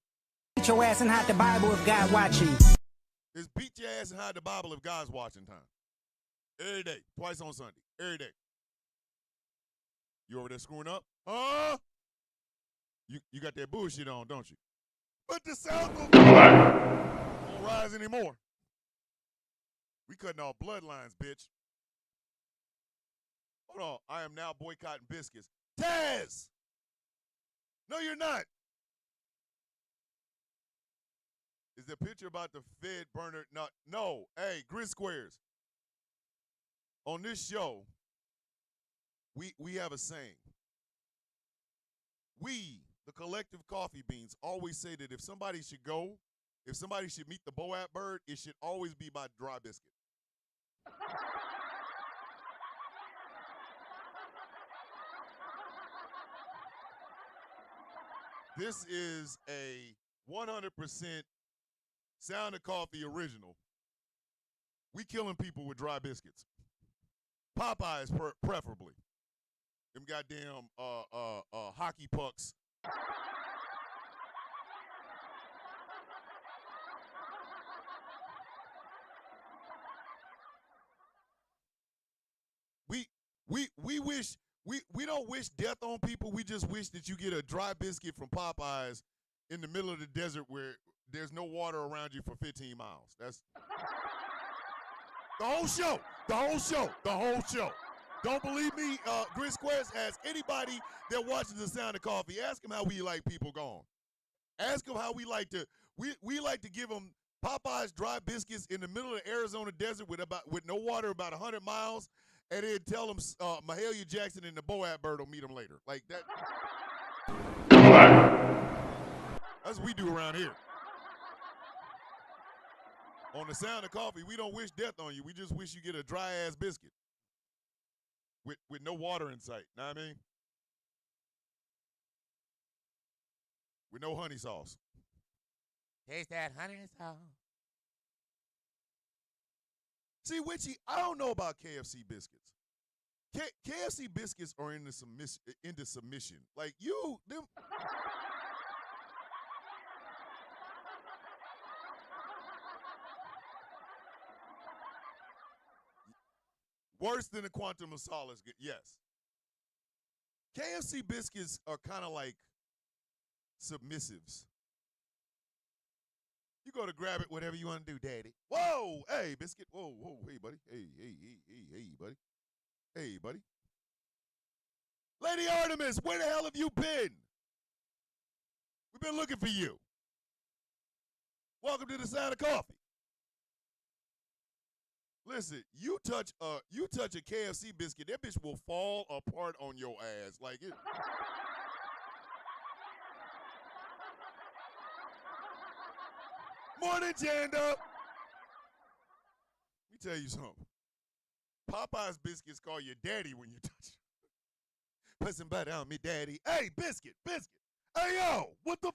Beat your ass and hide the Bible if God watching. Is beat your ass and hide the Bible if God's watching time. Every day, twice on Sunday, every day. You over there screwing up? Huh? You got that bullshit on, don't you? But the South won't rise anymore. We cutting off bloodlines, bitch. Hold on, I am now boycotting biscuits. Taz! No, you're not. Is the picture about the Fed burner? No. Hey, Grid Squares. On this show, we have a saying. We, the collective coffee beans, always say that if somebody should meet the Boat bird, it should always be by dry biscuit. This is a 100% Sound of Coffee original. We killing people with dry biscuits. Popeyes preferably. Them goddamn hockey pucks. We don't wish death on people. We just wish that you get a dry biscuit from Popeyes in the middle of the desert where there's no water around you for 15 miles. That's the whole show. The whole show. Don't believe me? Grid Squares, ask anybody that watches The Sound of Coffee. Ask them how we like people gone. Ask them how we like to. We like to give them Popeyes dry biscuits in the middle of the Arizona desert with no water, about 100 miles. and then tell them Mahalia Jackson and the Boab Bird will meet them later. Like that. That's what we do around here. On the Sound of Coffee, we don't wish death on you. We just wish you get a dry ass biscuit with no water in sight. Know what I mean? With no honey sauce. Taste that honey sauce. See, Witchy, I don't know about KFC biscuits. KFC biscuits are into submission. Like them. Worse than the Quantum of Solace. Yes. KFC biscuits are kind of like submissives. You go to grab it, whatever you want to do, daddy. Whoa, hey, biscuit. Whoa, hey, buddy. Hey, buddy. Hey, buddy. Lady Artemis, where the hell have you been? We've been looking for you. Welcome to the Sound of Coffee. Listen, you touch a KFC biscuit, that bitch will fall apart on your ass. Like it. Morning, Janda. Let me tell you something. Popeye's biscuits call you daddy when you touch it. Put some butter on me, daddy. Hey, biscuit. Hey, yo, what the?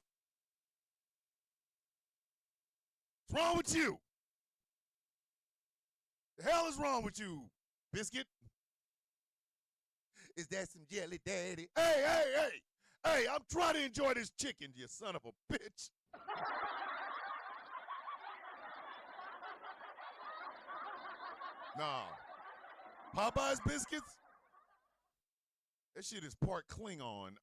What's wrong with you? The hell is wrong with you, biscuit? Is that some jelly, daddy? Hey, I'm trying to enjoy this chicken, you son of a bitch. Nah. Popeye's biscuits? That shit is part Klingon.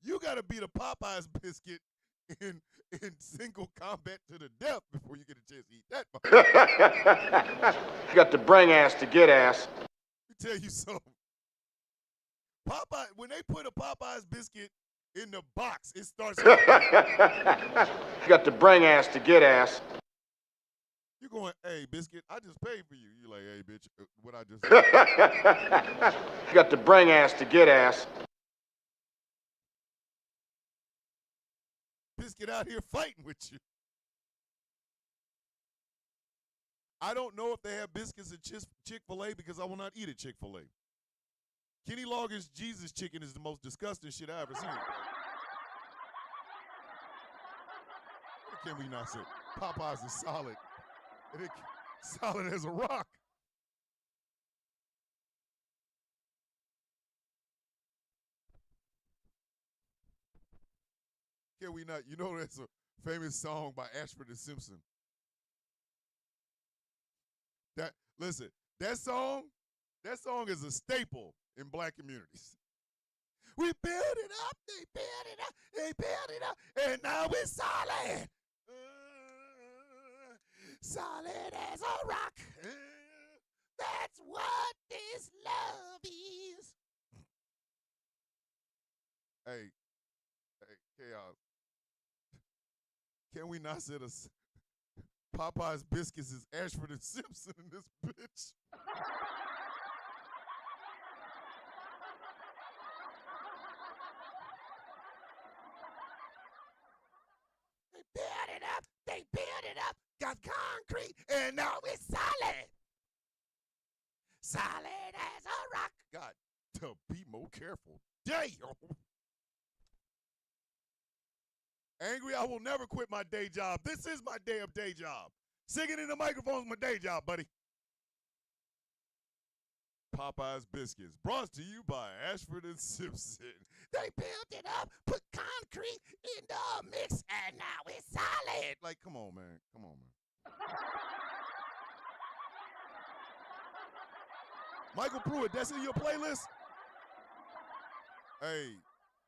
You gotta beat a Popeye's biscuit in single combat to the death before you get a chance to eat that. You got to bring ass to get ass. Let me tell you something. Popeye, when they put a Popeye's biscuit in the box, it starts. You got to bring ass to get ass. You're going, hey, biscuit, I just paid for you. You're like, hey, bitch, what I just You got to bring ass to get ass. Biscuit out here fighting with you. I don't know if they have biscuits at Chick-fil-A because I will not eat at Chick-fil-A. Kenny Loggins' Jesus chicken is the most disgusting shit I ever seen. What can we not say? Popeyes is solid. And it's solid as a rock. Can we not? You know that's a famous song by Ashford and Simpson. Listen, that song is a staple in black communities. We build it up, they build it up, and now it's solid. Solid as a rock. That's what this love is. Hey, Chaos. Can we not set us Popeye's biscuits is Ashford and Simpson in this bitch? They build it up, got concrete, and now it's solid. Solid as a rock. God, to be more careful. Damn. Angry, I will never quit my day job. This is my damn day job. Singing in the microphone is my day job, buddy. Popeye's Biscuits, brought to you by Ashford and Simpson. They built it up, put concrete in the mix, and now it's solid. Like, come on, man. Michael Pruitt, that's in your playlist? Hey,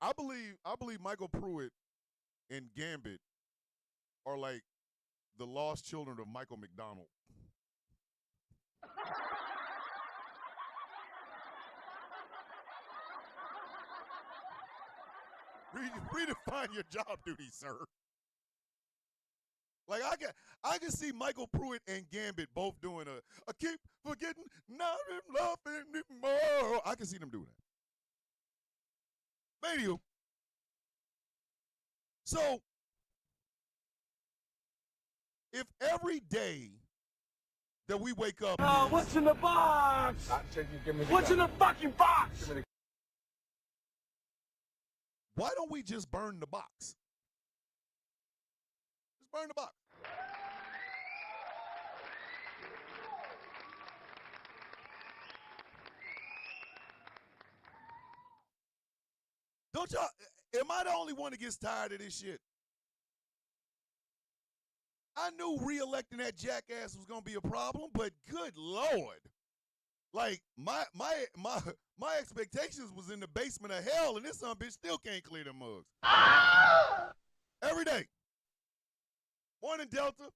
I believe Michael Pruitt and Gambit are like the lost children of Michael McDonald. Redefine your job duties, sir. Like I can see Michael Pruitt and Gambit both doing I keep forgetting not in love anymore. I can see them doing that. Anywho, so if every day that we wake up, What's in the box? What's in the fucking box? why don't we just burn the box? Just burn the box. Don't y'all, am I the only one that gets tired of this shit? I knew re-electing that jackass was gonna be a problem, but good Lord. Like my expectations was in the basement of hell, and this son bitch still can't clear them mugs. Every day. Morning, Delta.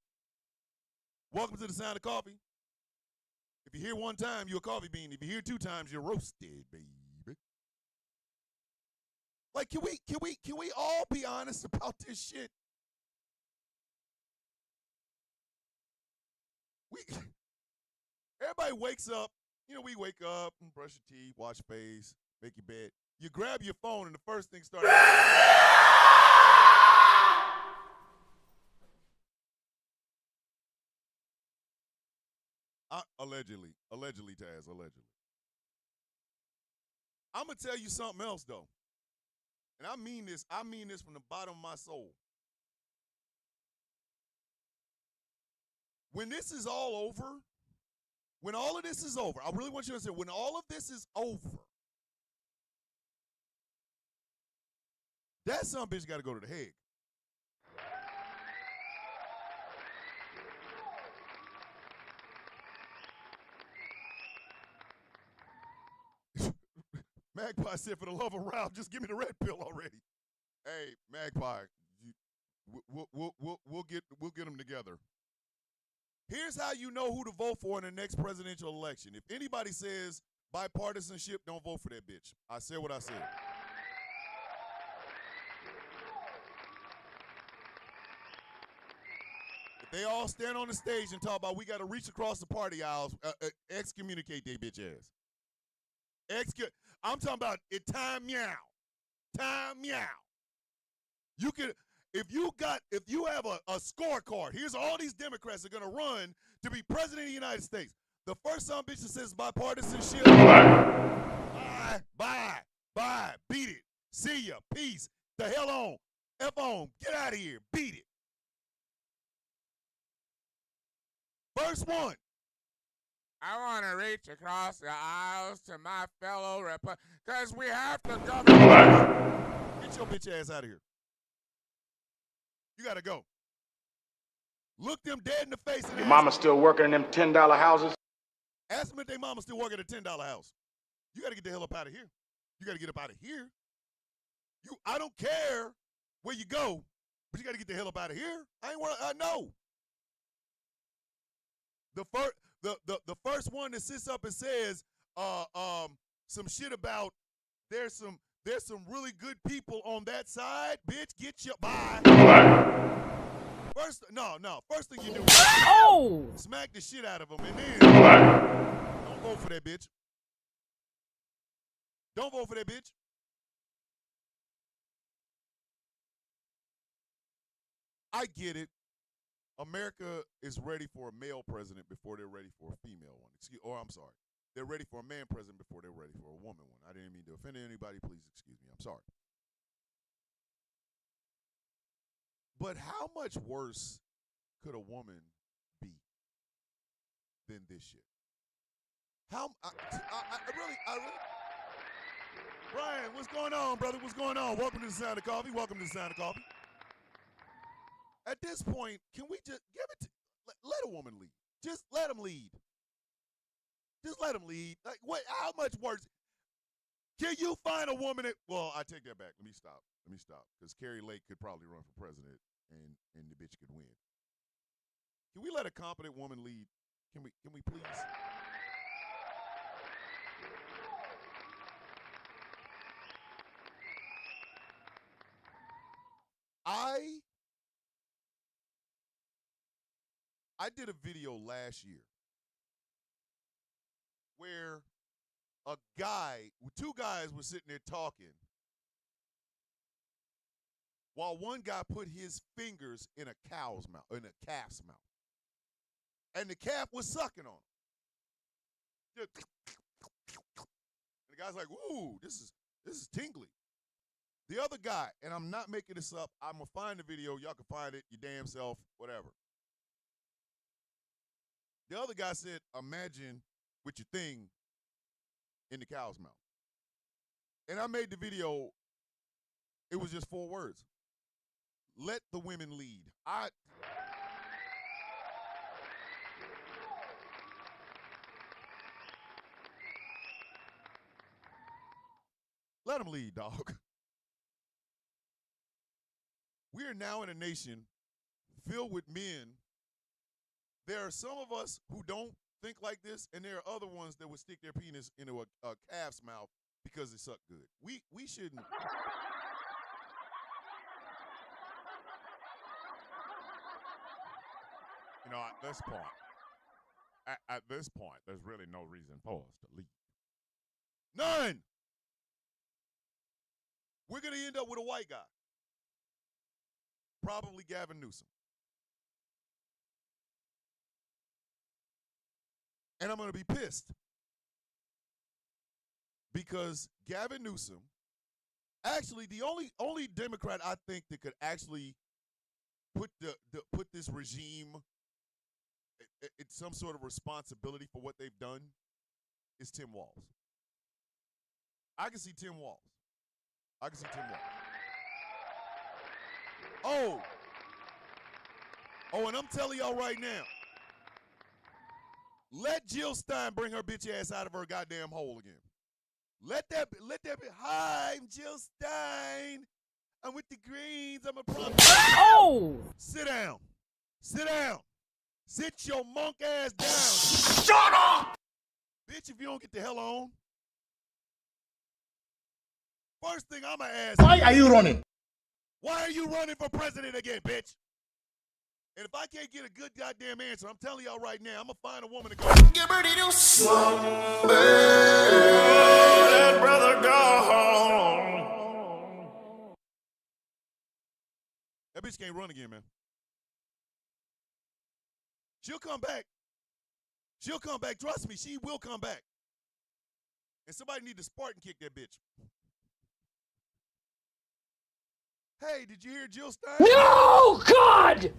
Welcome to the Sound of Coffee. If you hear one time, you're a coffee bean. If you hear two times, you're roasted, baby. Like, can we all be honest about this shit? Everybody wakes up. You know, we wake up and brush your teeth, wash your face, make your bed. You grab your phone, and the first thing starts. Allegedly, Taz, allegedly. I'm gonna tell you something else though, and I mean this from the bottom of my soul. When this is all over, when all of this is over, I really want you to understand, when all of this is over, that son of a bitch got to go to the Hague. Magpie said, for the love of Ralph, just give me the red pill already. Hey, Magpie, we'll get them together. Here's how you know who to vote for in the next presidential election. If anybody says bipartisanship, don't vote for that bitch. I said what I said. If they all stand on the stage and talk about we got to reach across the party aisles, excommunicate their bitch ass. I'm talking about it. Time meow. You can, if you have a scorecard, here's all these Democrats are gonna run to be president of the United States. The first son of a bitch that says bipartisanship, bye, beat it. See ya, peace. The hell on, F on, get out of here, beat it. First one. I want to reach across the aisles to my fellow because we have to go. Get your bitch ass out of here. You got to go. Look them dead in the face. And Your mama still working in them $10 houses? Ask them if their mama still working at a $10 house. You got to get the hell up out of here. You got to get up out of here. I don't care where you go, but you got to get the hell up out of here. I know. The first one that sits up and says some shit about there's some really good people on that side, bitch, get your bye. First thing you do is smack the shit out of them, and then don't vote for that bitch. Don't vote for that bitch. I get it. America is ready for a male president before they're ready for a female one. I'm sorry. They're ready for a man president before they're ready for a woman one. I didn't mean to offend anybody. Please excuse me. I'm sorry. But how much worse could a woman be than this shit? I really. Brian, what's going on, brother? What's going on? Welcome to the Sound of Coffee. At this point, can we just give it to, let a woman lead. Just let them lead. Just let them lead. Like, what? How much worse? Can you find a woman that, well, I take that back. Let me stop. Because Carrie Lake could probably run for president and the bitch could win. Can we let a competent woman lead? Can we please? I did a video last year where two guys were sitting there talking while one guy put his fingers in a calf's mouth. And the calf was sucking on him. And the guy's like, ooh, this is tingly. The other guy, and I'm not making this up, I'm going to find the video. Y'all can find it, your damn self, whatever. The other guy said, imagine with your thing in the cow's mouth. And I made the video, it was just 4 words. Let the women lead. Let them lead, dog. We are now in a nation filled with men. There are some of us who don't think like this, and there are other ones that would stick their penis into a calf's mouth because it sucked good. We shouldn't. You know, at this point, there's really no reason for us to leave. None. We're going to end up with a white guy. Probably Gavin Newsom. And I'm going to be pissed because Gavin Newsom, actually the only Democrat I think that could actually put this regime it's some sort of responsibility for what they've done is Tim Walz. I can see Tim Walz. Oh, and I'm telling y'all right now, let Jill Stein bring her bitch ass out of her goddamn hole again. Let that be. Hi, I'm Jill Stein. I'm with the Greens. I'm a problem. Oh! Sit down. Sit your monk ass down. Shut up! Bitch, if you don't get the hell on. First thing I'm going to ask. Why are you running? Why are you running for president again, bitch? And if I can't get a good goddamn answer, I'm telling y'all right now, I'm going to find a woman to go. Get ready to slumber. Let brother go home. That bitch can't run again, man. She'll come back. Trust me, she will come back. And somebody need to Spartan kick that bitch. Hey, did you hear Jill Stein? No, God!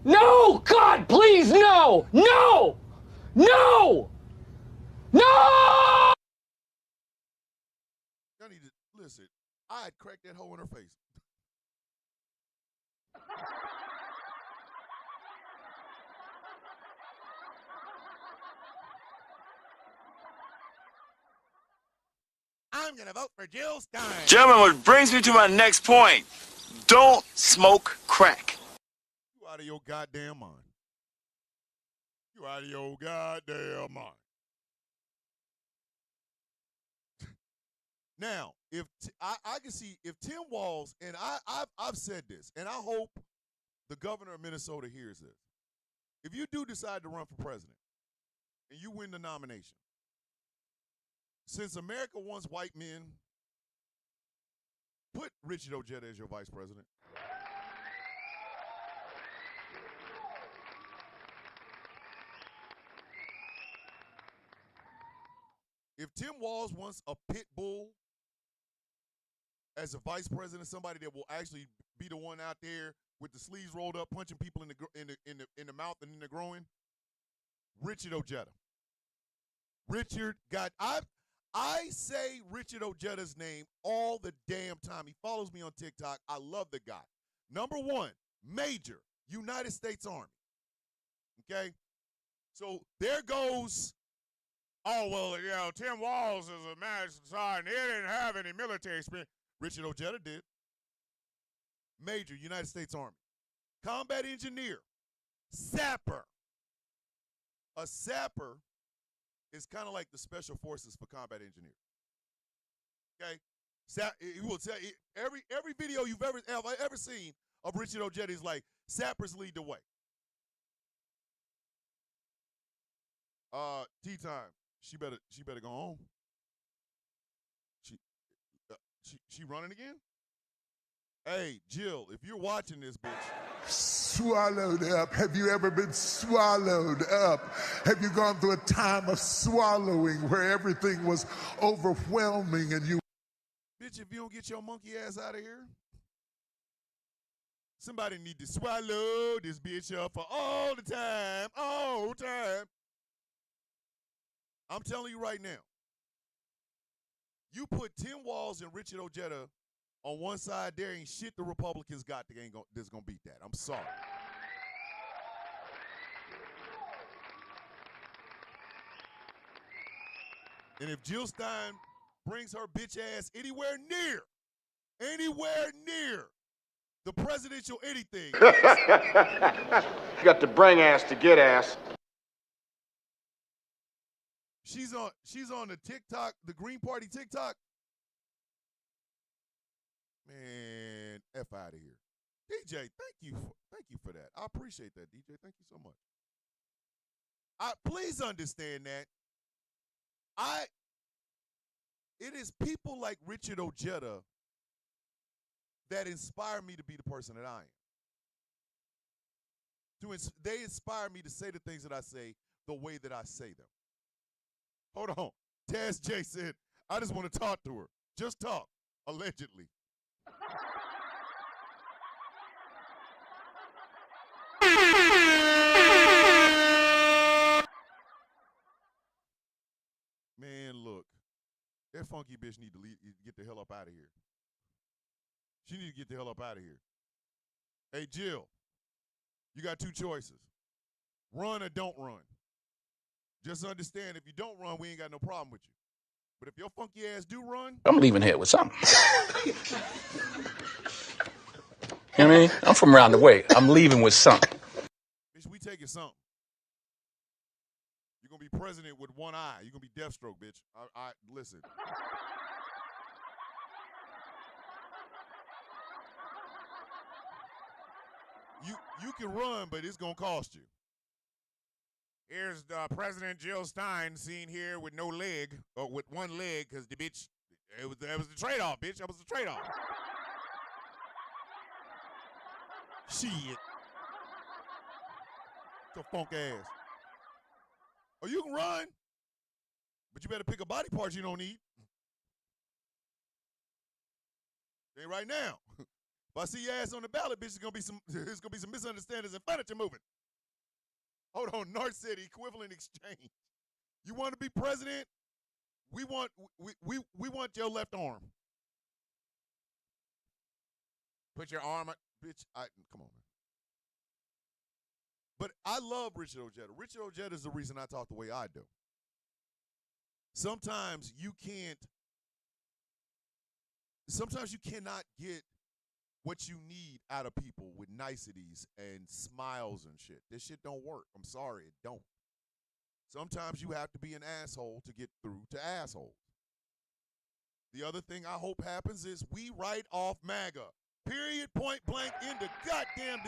No, God, please, no! No! No! No! Y'all need to listen. I'd crack that hole in her face. I'm going to vote for Jill Stein. Gentlemen, which brings me to my next point. Don't smoke crack. You out of your goddamn mind. Now, if I can see if Tim Walz, and I've said this, and I hope the governor of Minnesota hears this. If you do decide to run for president and you win the nomination, since America wants white men, put Richard Ojeda as your vice president. If Tim Walz wants a pit bull as a vice president, somebody that will actually be the one out there with the sleeves rolled up, punching people in the mouth and in the groin, Richard Ojeda. I say Richard Ojeda's name all the damn time. He follows me on TikTok. I love the guy. Number 1, Major, United States Army. Okay? So there goes, oh, well, you know, Tim Walz is a master sergeant. He didn't have any military experience. Richard Ojeda did. Major, United States Army. Combat engineer. Sapper. A sapper is kind of like the special forces for combat engineers. Okay? He will tell you, every video you've ever seen of Richard Ojeda is like, sappers lead the way. Tea time. She better go home. She running again? Hey, Jill, if you're watching this, bitch. Swallowed up. Have you ever been swallowed up? Have you gone through a time of swallowing where everything was overwhelming and you... Bitch, if you don't get your monkey ass out of here, somebody need to swallow this bitch up for all the time. I'm telling you right now, you put Tim Walz and Richard Ojeda on one side, there ain't shit the Republicans got that's gonna beat that. I'm sorry. And if Jill Stein brings her bitch ass anywhere near the presidential anything. You got to bring ass to get ass. She's on the TikTok, the Green Party TikTok. Man, F out of here. DJ, thank you for that. I appreciate that, DJ. Thank you so much. Please understand that. It is people like Richard Ojeda that inspire me to be the person that I am. They inspire me to say the things that I say the way that I say them. Hold on. Taz J said, I just want to talk to her. Just talk, allegedly. Man, look. That funky bitch need to get the hell up out of here. She need to get the hell up out of here. Hey, Jill, you got two choices. Run or don't run. Just understand, if you don't run, we ain't got no problem with you. But if your funky ass do run... I'm leaving here with something. You know what I mean? I'm from around the way. I'm leaving with something. Bitch, we taking something. You're going to be president with one eye. You're going to be Deathstroke, bitch. Listen. You can run, but it's going to cost you. Here's President Jill Stein seen here with no leg, or with one leg, because the bitch, that was the trade-off, bitch. That was the trade-off. Shit. Your funk ass. Oh, you can run, but you better pick a body part you don't need. Ain't right now. If I see your ass on the ballot, bitch, there's gonna be some misunderstandings and furniture moving. Hold on, Nart said equivalent exchange. You want to be president? We want your left arm. Put your arm up, bitch. Come on, man. But I love Richard Ojeda. Richard Ojeda is the reason I talk the way I do. Sometimes you cannot get what you need out of people with niceties and smiles and shit. This shit don't work. I'm sorry, it don't. Sometimes you have to be an asshole to get through to assholes. The other thing I hope happens is we write off MAGA. Period, point blank, in the goddamn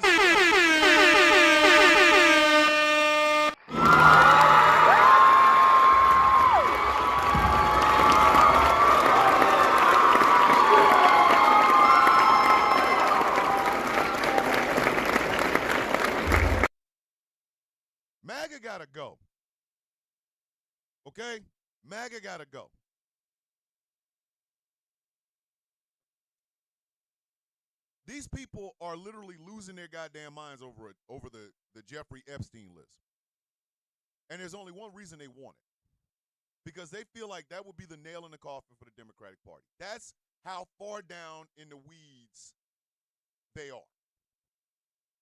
MAGA gotta go. Okay? MAGA gotta go. These people are literally losing their goddamn minds over the Jeffrey Epstein list. And there's only one reason they want it. Because they feel like that would be the nail in the coffin for the Democratic Party. That's how far down in the weeds they are.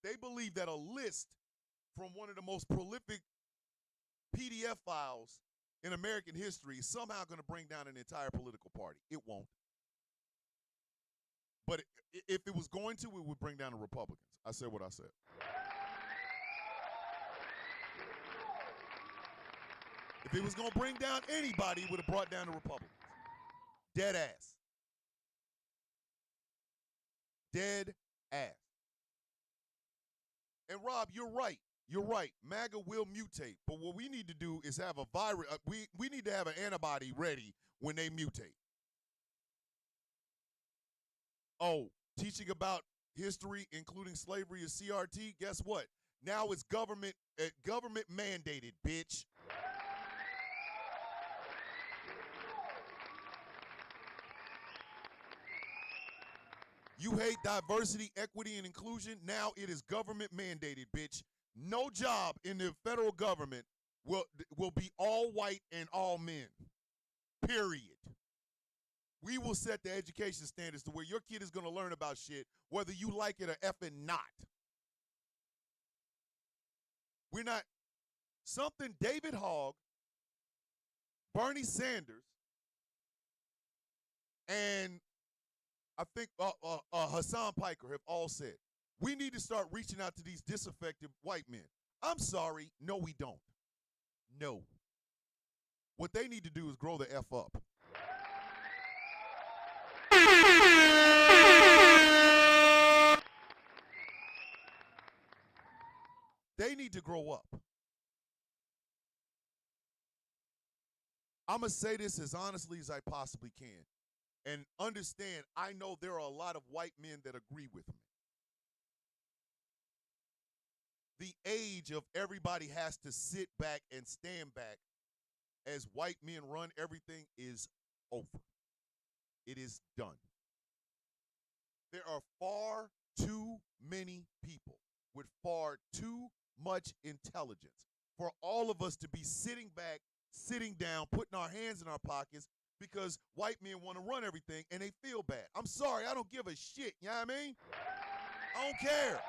They believe that a list from one of the most prolific PDF files in American history is somehow going to bring down an entire political party. It won't. But if it was going to, it would bring down the Republicans. I said what I said. If it was going to bring down anybody, it would have brought down the Republicans. Dead ass. Dead ass. And Rob, you're right. You're right. MAGA will mutate, but what we need to do is have a virus. We need to have an antibody ready when they mutate. Oh, teaching about history, including slavery, is CRT. Guess what? Now it's government mandated, bitch. You hate diversity, equity, and inclusion. Now it is government mandated, bitch. No job in the federal government will be all white and all men. Period. We will set the education standards to where your kid is going to learn about shit whether you like it or effing not. We're not something David Hogg, Bernie Sanders, and I think Hassan Piker have all said, we need to start reaching out to these disaffected white men. I'm sorry, no, we don't. No. What they need to do is grow the F up. They need to grow up. I'm going to say this as honestly as I possibly can. And understand, I know there are a lot of white men that agree with me. The age of everybody has to sit back and stand back as white men run everything is over. It is done. There are far too many people with far too much intelligence for all of us to be sitting back, sitting down, putting our hands in our pockets because white men want to run everything and they feel bad. I'm sorry, I don't give a shit, you know what I mean? I don't care.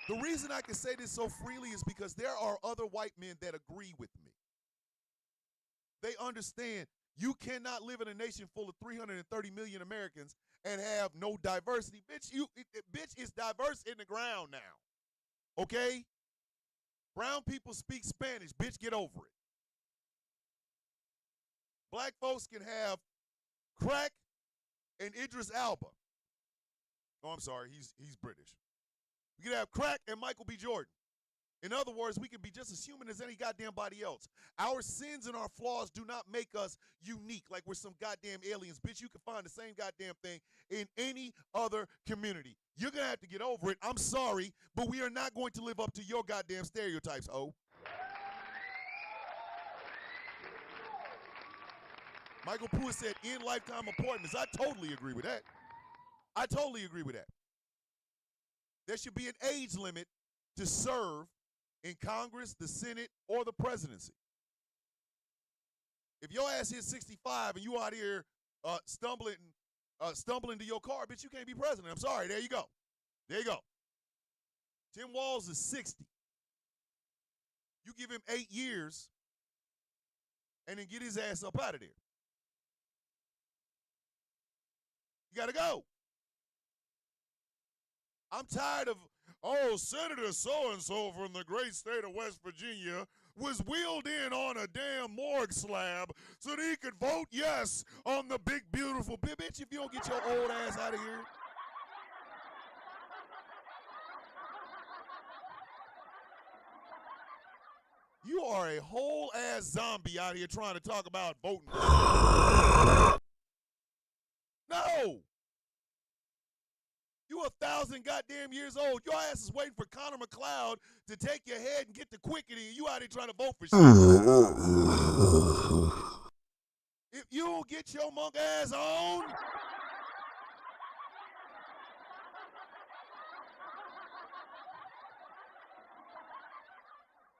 The reason I can say this so freely is because there are other white men that agree with me. They understand you cannot live in a nation full of 330 million Americans and have no diversity. Bitch, it's diverse in the ground now. Okay? Brown people speak Spanish. Bitch, get over it. Black folks can have crack and Idris Elba. Oh, I'm sorry. He's British. We can have crack and Michael B. Jordan. In other words, we can be just as human as any goddamn body else. Our sins and our flaws do not make us unique like we're some goddamn aliens. Bitch, you can find the same goddamn thing in any other community. You're going to have to get over it. I'm sorry, but we are not going to live up to your goddamn stereotypes, oh. Michael Pruitt said in lifetime appointments. I totally agree with that. I totally agree with that. There should be an age limit to serve in Congress, the Senate, or the presidency. If your ass hits 65 and you out here stumbling to your car, bitch, you can't be president. I'm sorry. There you go. There you go. Tim Walz is 60. You give him 8 years and then get his ass up out of there. You got to go. I'm tired of, Senator so-and-so from the great state of West Virginia was wheeled in on a damn morgue slab so that he could vote yes on the big, beautiful bitch. If you don't get your old ass out of here. You are a whole ass zombie out here trying to talk about voting. No. You 1,000 goddamn years old. Your ass is waiting for Connor McLeod to take your head and get the quickening, and you out here trying to vote for shit. If you don't get your monk ass on,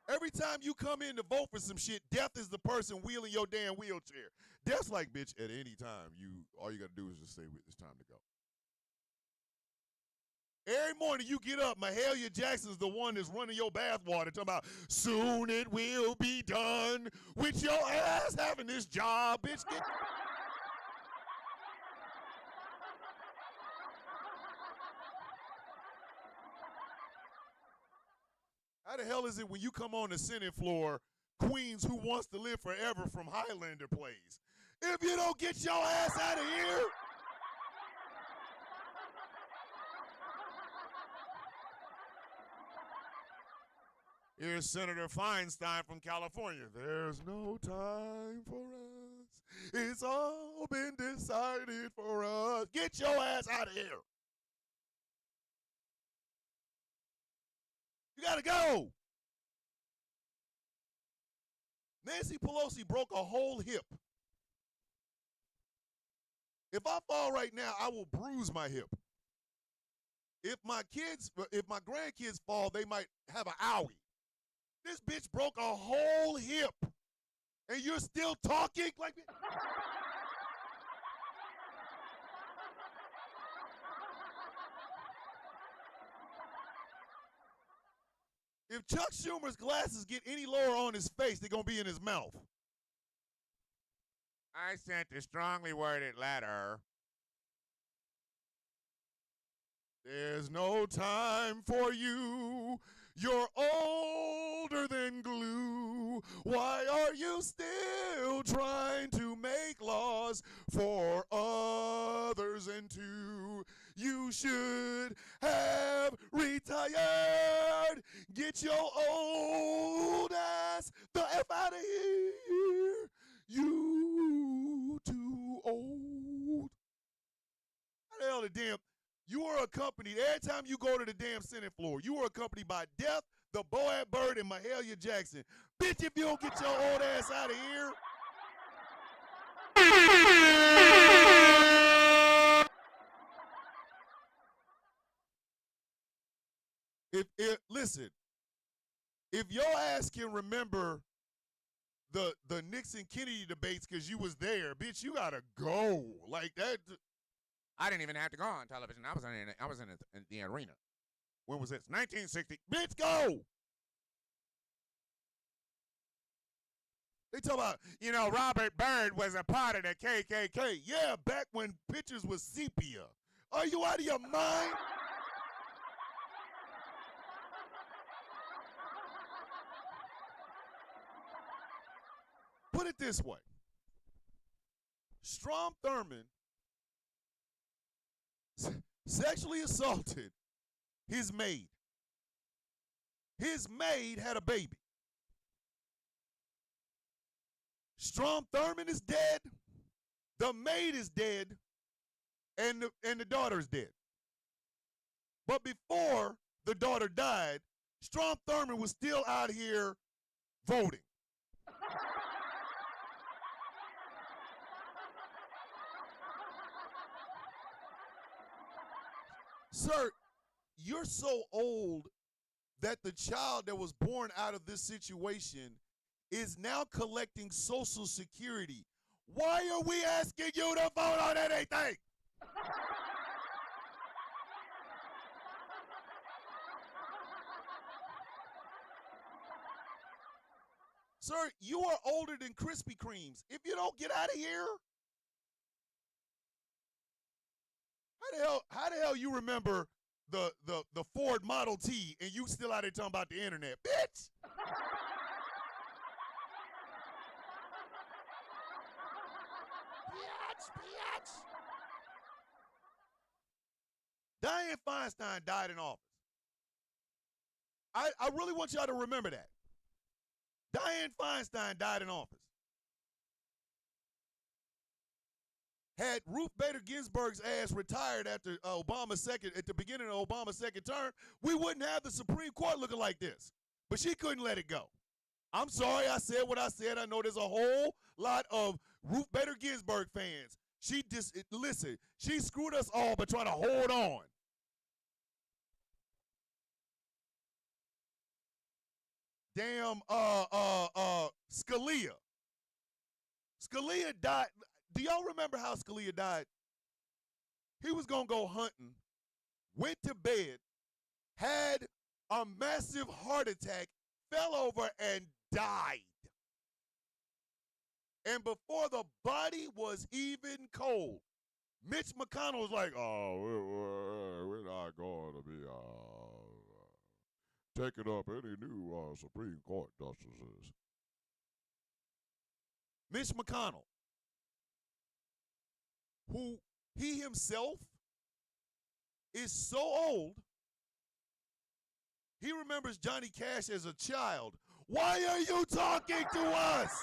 every time you come in to vote for some shit, death is the person wheeling your damn wheelchair. Death's like, bitch, at any time, all you got to do is just say, it's time to go. Every morning you get up, Mahalia Jackson's the one that's running your bathwater, talking about, soon it will be done with your ass having this job, bitch. How the hell is it when you come on the Senate floor, Queens Who Wants to Live Forever from Highlander plays? If you don't get your ass out of here, Here's Senator Feinstein from California. There's no time for us. It's all been decided for us. Get your ass out of here. You gotta go. Nancy Pelosi broke a whole hip. If I fall right now, I will bruise my hip. If my grandkids fall, they might have an owie. This bitch broke a whole hip, and you're still talking like this? If Chuck Schumer's glasses get any lower on his face, they're going to be in his mouth. I sent a strongly worded letter. There's no time for you. You're older than glue. Why are you still trying to make laws for others and to? You should have retired. Get your old ass the F out of here. You too old. How the hell the damn... You are accompanied, every time you go to the damn Senate floor, you are accompanied by Death, the Boyd Bird, and Mahalia Jackson. Bitch, if you don't get your old ass out of here. Listen, if your ass can remember the Nixon-Kennedy debates because you was there, bitch, you gotta go. Like that... I didn't even have to go on television. I was in the arena. When was this? 1960. Bitch, go! They talk about, Robert Byrd was a part of the KKK. Yeah, back when pictures was sepia. Are you out of your mind? Put it this way. Strom Thurmond sexually assaulted his maid. His maid had a baby. Strom Thurmond is dead. The maid is dead. And the daughter is dead. But before the daughter died, Strom Thurmond was still out here voting. Sir, you're so old that the child that was born out of this situation is now collecting Social Security. Why are we asking you to vote on anything? Sir, you are older than Krispy Kremes. If you don't get out of here, how the hell you remember the Ford Model T and you still out there talking about the internet, bitch? Bitch. Dianne Feinstein died in office. I really want y'all to remember that. Dianne Feinstein died in office. Had Ruth Bader Ginsburg's ass retired after at the beginning of Obama's second term, we wouldn't have the Supreme Court looking like this. But she couldn't let it go. I'm sorry I said what I said. I know there's a whole lot of Ruth Bader Ginsburg fans. Listen, she screwed us all by trying to hold on. Damn, Scalia. Scalia died. Do y'all remember how Scalia died? He was going to go hunting, went to bed, had a massive heart attack, fell over, and died. And before the body was even cold, Mitch McConnell was like, oh, we're not going to be taking up any new Supreme Court justices. Mitch McConnell, who he himself is so old, He remembers Johnny Cash as a child. Why are you talking to us?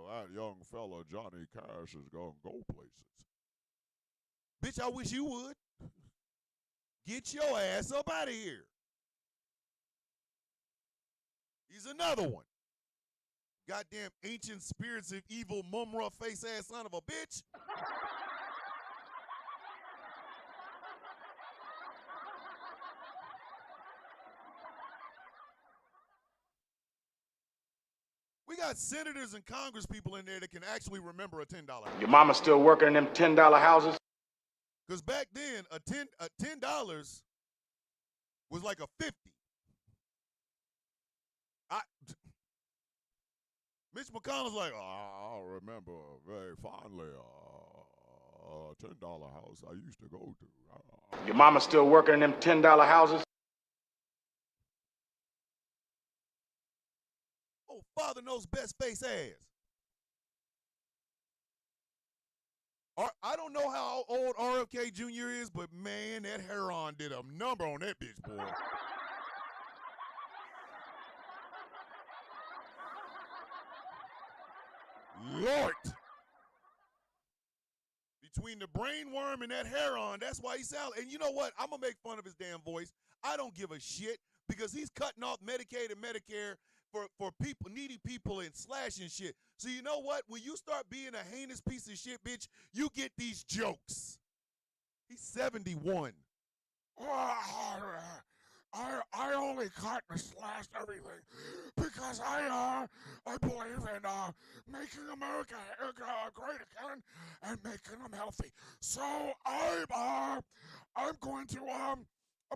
That young fella, Johnny Cash, is going to go places. Bitch, I wish you would. Get your ass up out of here. He's another one. Goddamn ancient spirits of evil, mumra face ass son of a bitch. We got senators and Congress people in there that can actually remember a $10. Your mama still working in them $10 houses? Because back then, a $10 was like a 50. Mitch McConnell's like, I remember very fondly a $10 house I used to go to. Your mama still working in them $10 houses? Oh, father knows best face ass. I don't know how old RFK Jr. is, but man, that Heron did a number on that bitch, boy. Lord. Between the brainworm and that Heron, that's why he sounds. And you know what? I'm going to make fun of his damn voice. I don't give a shit because he's cutting off Medicaid and Medicare for people, needy people, and slashing shit. So you know what? When you start being a heinous piece of shit, bitch, you get these jokes. He's 71. I only cut and slashed everything because I believe in making America great again and making them healthy. So I'm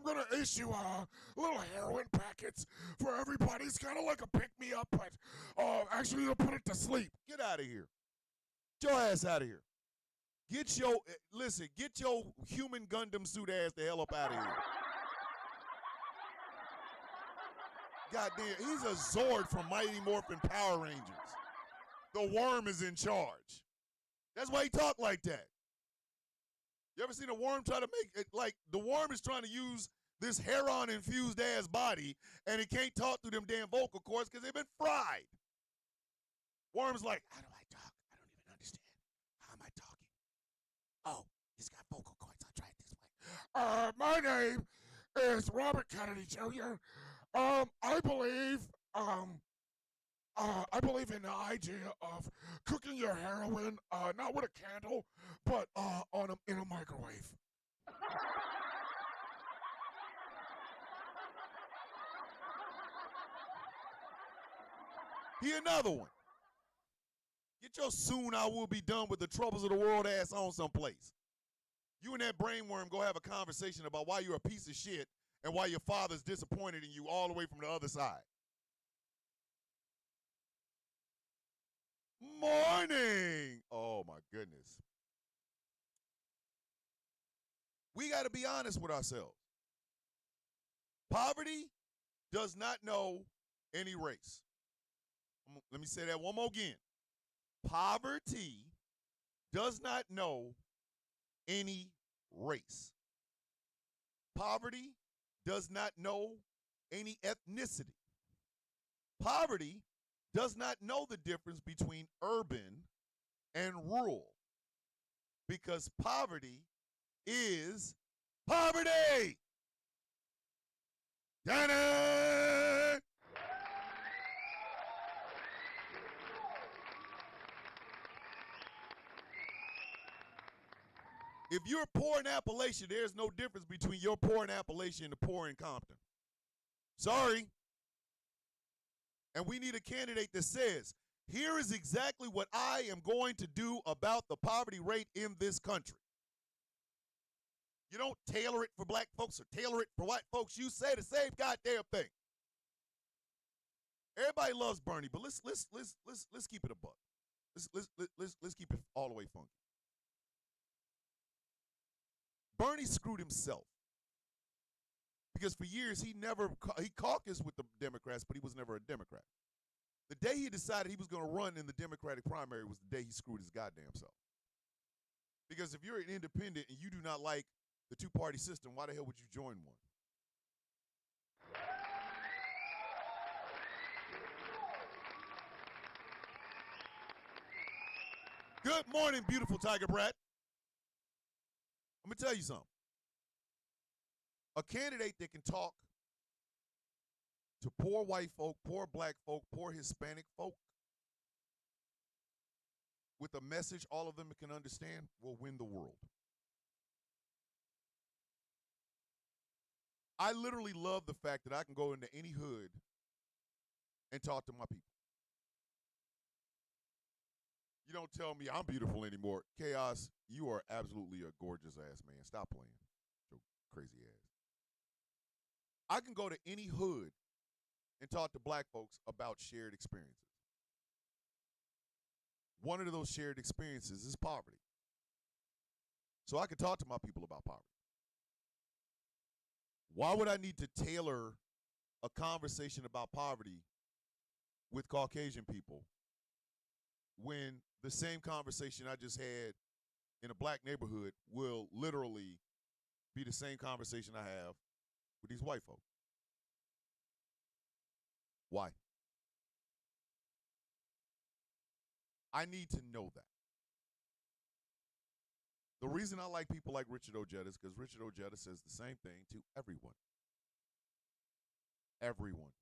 going to issue little heroin packets for everybody. It's kind of like a pick-me-up, but actually you'll put it to sleep. Get out of here. Get your ass out of here. Get your human Gundam suit ass the hell up out of here. Goddamn, he's a Zord from Mighty Morphin Power Rangers. The worm is in charge. That's why he talk like that. You ever seen a worm try to make it like the worm is trying to use this Heron-infused ass body and it can't talk through them damn vocal cords because they've been fried. Worm's like, how do I talk? I don't even understand. How am I talking? Oh, he's got vocal cords. I'll try it this way. My name is Robert Kennedy Jr. I believe in the idea of cooking your heroin, not with a candle, but in a microwave. He another one. Get your soon I will be done with the troubles of the world ass on someplace. You and that brainworm go have a conversation about why you're a piece of shit and why your father's disappointed in you all the way from the other side. Morning. Oh, my goodness. We got to be honest with ourselves. Poverty does not know any race. Let me say that one more again. Poverty does not know any race. Poverty does not know any ethnicity. Poverty does not know the difference between urban and rural because poverty is poverty. Ta-da! If you're poor in Appalachia, there's no difference between your poor in Appalachia and the poor in Compton. Sorry. And we need a candidate that says, here is exactly what I am going to do about the poverty rate in this country. You don't tailor it for black folks or tailor it for white folks. You say the same goddamn thing. Everybody loves Bernie, but let's keep it a buck. Let's keep it all the way funky. Bernie screwed himself because for years he caucused with the Democrats, but he was never a Democrat. The day he decided he was going to run in the Democratic primary was the day he screwed his goddamn self. Because if you're an independent and you do not like the two-party system, why the hell would you join one? Good morning, beautiful Tiger Brat. I'm going to tell you something. A candidate that can talk to poor white folk, poor black folk, poor Hispanic folk with a message all of them can understand will win the world. I literally love the fact that I can go into any hood and talk to my people. You don't tell me I'm beautiful anymore. Chaos, you are absolutely a gorgeous ass man. Stop playing. Your crazy ass. I can go to any hood and talk to black folks about shared experiences. One of those shared experiences is poverty. So I can talk to my people about poverty. Why would I need to tailor a conversation about poverty with Caucasian people when the same conversation I just had in a black neighborhood will literally be the same conversation I have with these white folks? Why? I need to know that. The reason I like people like Richard Ojeda is because Richard Ojeda says the same thing to everyone. Everyone.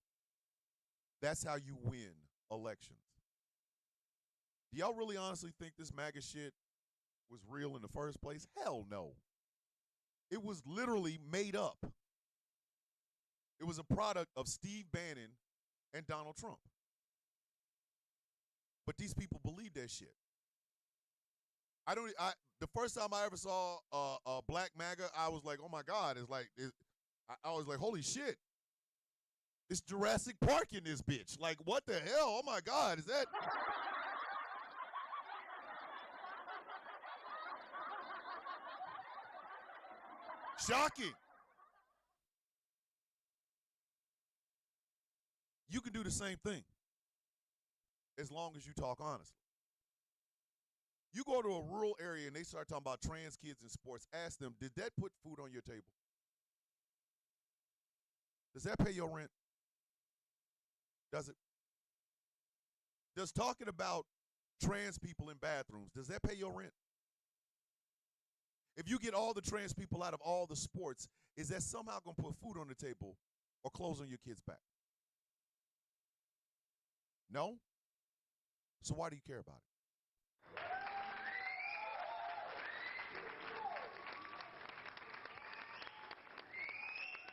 That's how you win elections. Do y'all really honestly think this MAGA shit was real in the first place? Hell no. It was literally made up. It was a product of Steve Bannon and Donald Trump. But these people believe that shit. The first time I ever saw a black MAGA, I was like, oh my God, I was like, holy shit. It's Jurassic Park in this bitch. Like, what the hell? Oh my God, is that? Shocking. You can do the same thing as long as you talk honestly. You go to a rural area and they start talking about trans kids in sports. Ask them, did that put food on your table? Does that pay your rent? Does it? Does talking about trans people in bathrooms, does that pay your rent? If you get all the trans people out of all the sports, is that somehow going to put food on the table or clothes on your kids' back? No? So why do you care about it?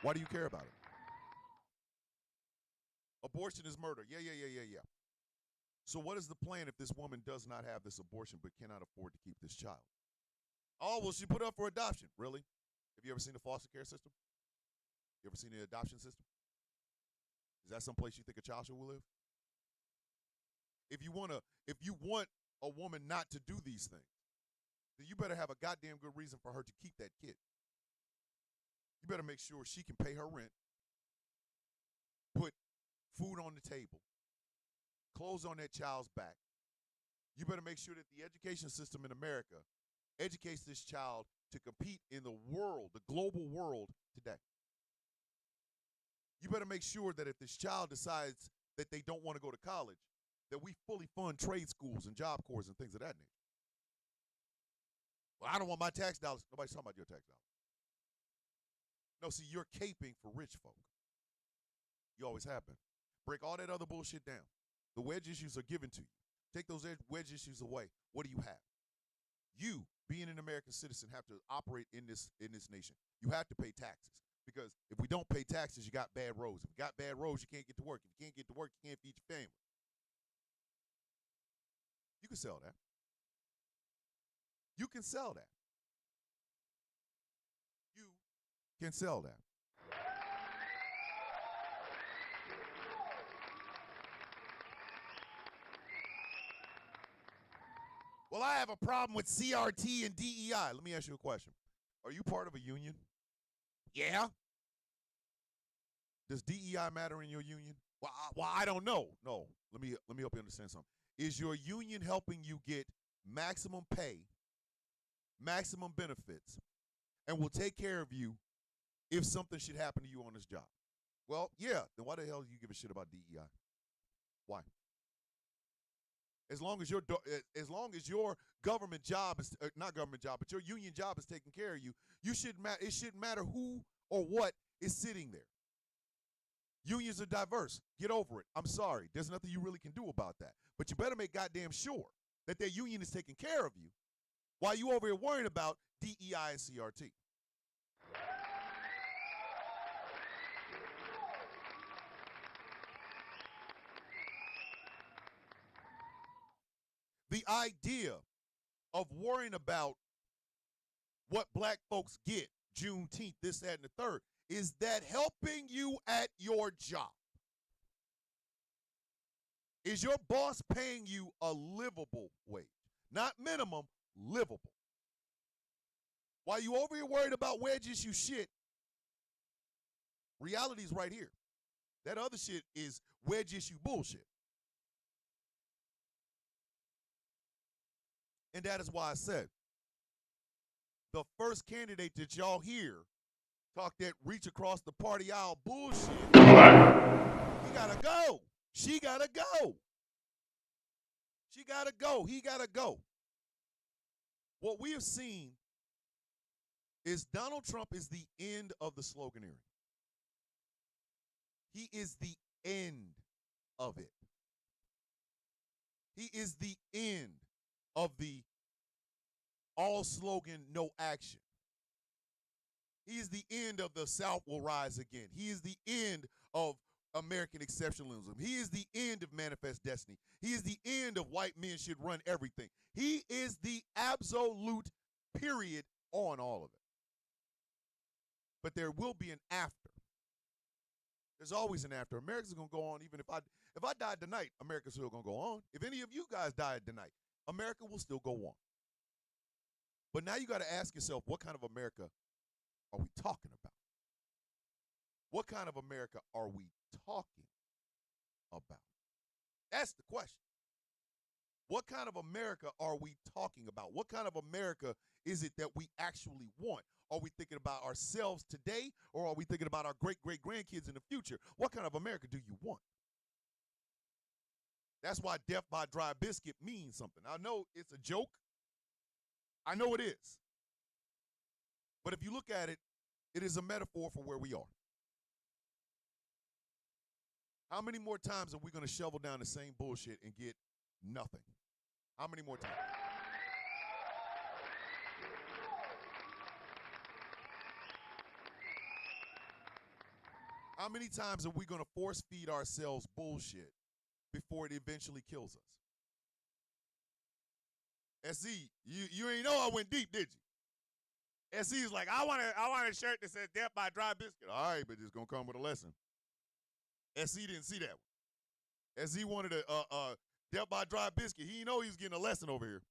Why do you care about it? Abortion is murder. Yeah. So what is the plan if this woman does not have this abortion but cannot afford to keep this child? Oh, well, she put up for adoption. Really? Have you ever seen the foster care system? You ever seen the adoption system? Is that someplace you think a child should live? If you want a woman not to do these things, then you better have a goddamn good reason for her to keep that kid. You better make sure she can pay her rent, put food on the table, clothes on that child's back. You better make sure that the education system in America educates this child to compete in the world, the global world today. You better make sure that if this child decides that they don't want to go to college, that we fully fund trade schools and job corps and things of that nature. Well, I don't want my tax dollars. Nobody's talking about your tax dollars. No, see, you're caping for rich folk. You always have been. Break all that other bullshit down. The wedge issues are given to you. Take those wedge issues away. What do you have? You, being an American citizen, have to operate in this nation. You have to pay taxes. Because if we don't pay taxes, you got bad roads. If you got bad roads, you can't get to work. If you can't get to work, you can't feed your family. You can sell that. You can sell that. You can sell that. Well, I have a problem with CRT and DEI. Let me ask you a question. Are you part of a union? Yeah. Does DEI matter in your union? Well, I don't know. No. Let me help you understand something. Is your union helping you get maximum pay, maximum benefits, and will take care of you if something should happen to you on this job. Well, yeah, then why the hell do you give a shit about DEI? Why? As long as your government job is not government job, but your union job is taking care of you, it shouldn't matter who or what is sitting there. Unions are diverse. Get over it. I'm sorry. There's nothing you really can do about that. But you better make goddamn sure that their union is taking care of you while you over here worrying about DEI and CRT. The idea of worrying about what black folks get, Juneteenth, this, that, and the third, is that helping you at your job? Is your boss paying you a livable wage? Not minimum, livable. While you over here worried about wedge issue shit, reality's right here. That other shit is wedge issue bullshit. And that is why I said the first candidate that y'all hear talk that reach across the party aisle bullshit, he gotta go. She gotta go. She gotta go. He gotta go. What we have seen is Donald Trump is the end of the sloganeering. He is the end of it. He is the end of the all slogan, no action. He is the end of the South will rise again. He is the end of American exceptionalism. He is the end of manifest destiny. He is the end of white men should run everything. He is the absolute period on all of it. But there will be an after. There's always an after. America's going to go on even if I died tonight, America's still going to go on. If any of you guys died tonight, America will still go on. But now you got to ask yourself, what kind of America are we talking about? What kind of America are we talking about? That's the question. What kind of America are we talking about? What kind of America is it that we actually want? Are we thinking about ourselves today, or are we thinking about our great-great-grandkids in the future? What kind of America do you want? That's why death by dry biscuit means something. I know it's a joke. I know it is. But if you look at it, it is a metaphor for where we are. How many more times are we going to shovel down the same bullshit and get nothing? How many more times? How many times are we going to force feed ourselves bullshit before it eventually kills us? SC, you ain't know I went deep, did you? SC is like, I want a shirt that says death by dry biscuit. All right, but it's going to come with a lesson. SC didn't see that one. SC wanted a death by dry biscuit. He didn't know he was getting a lesson over here.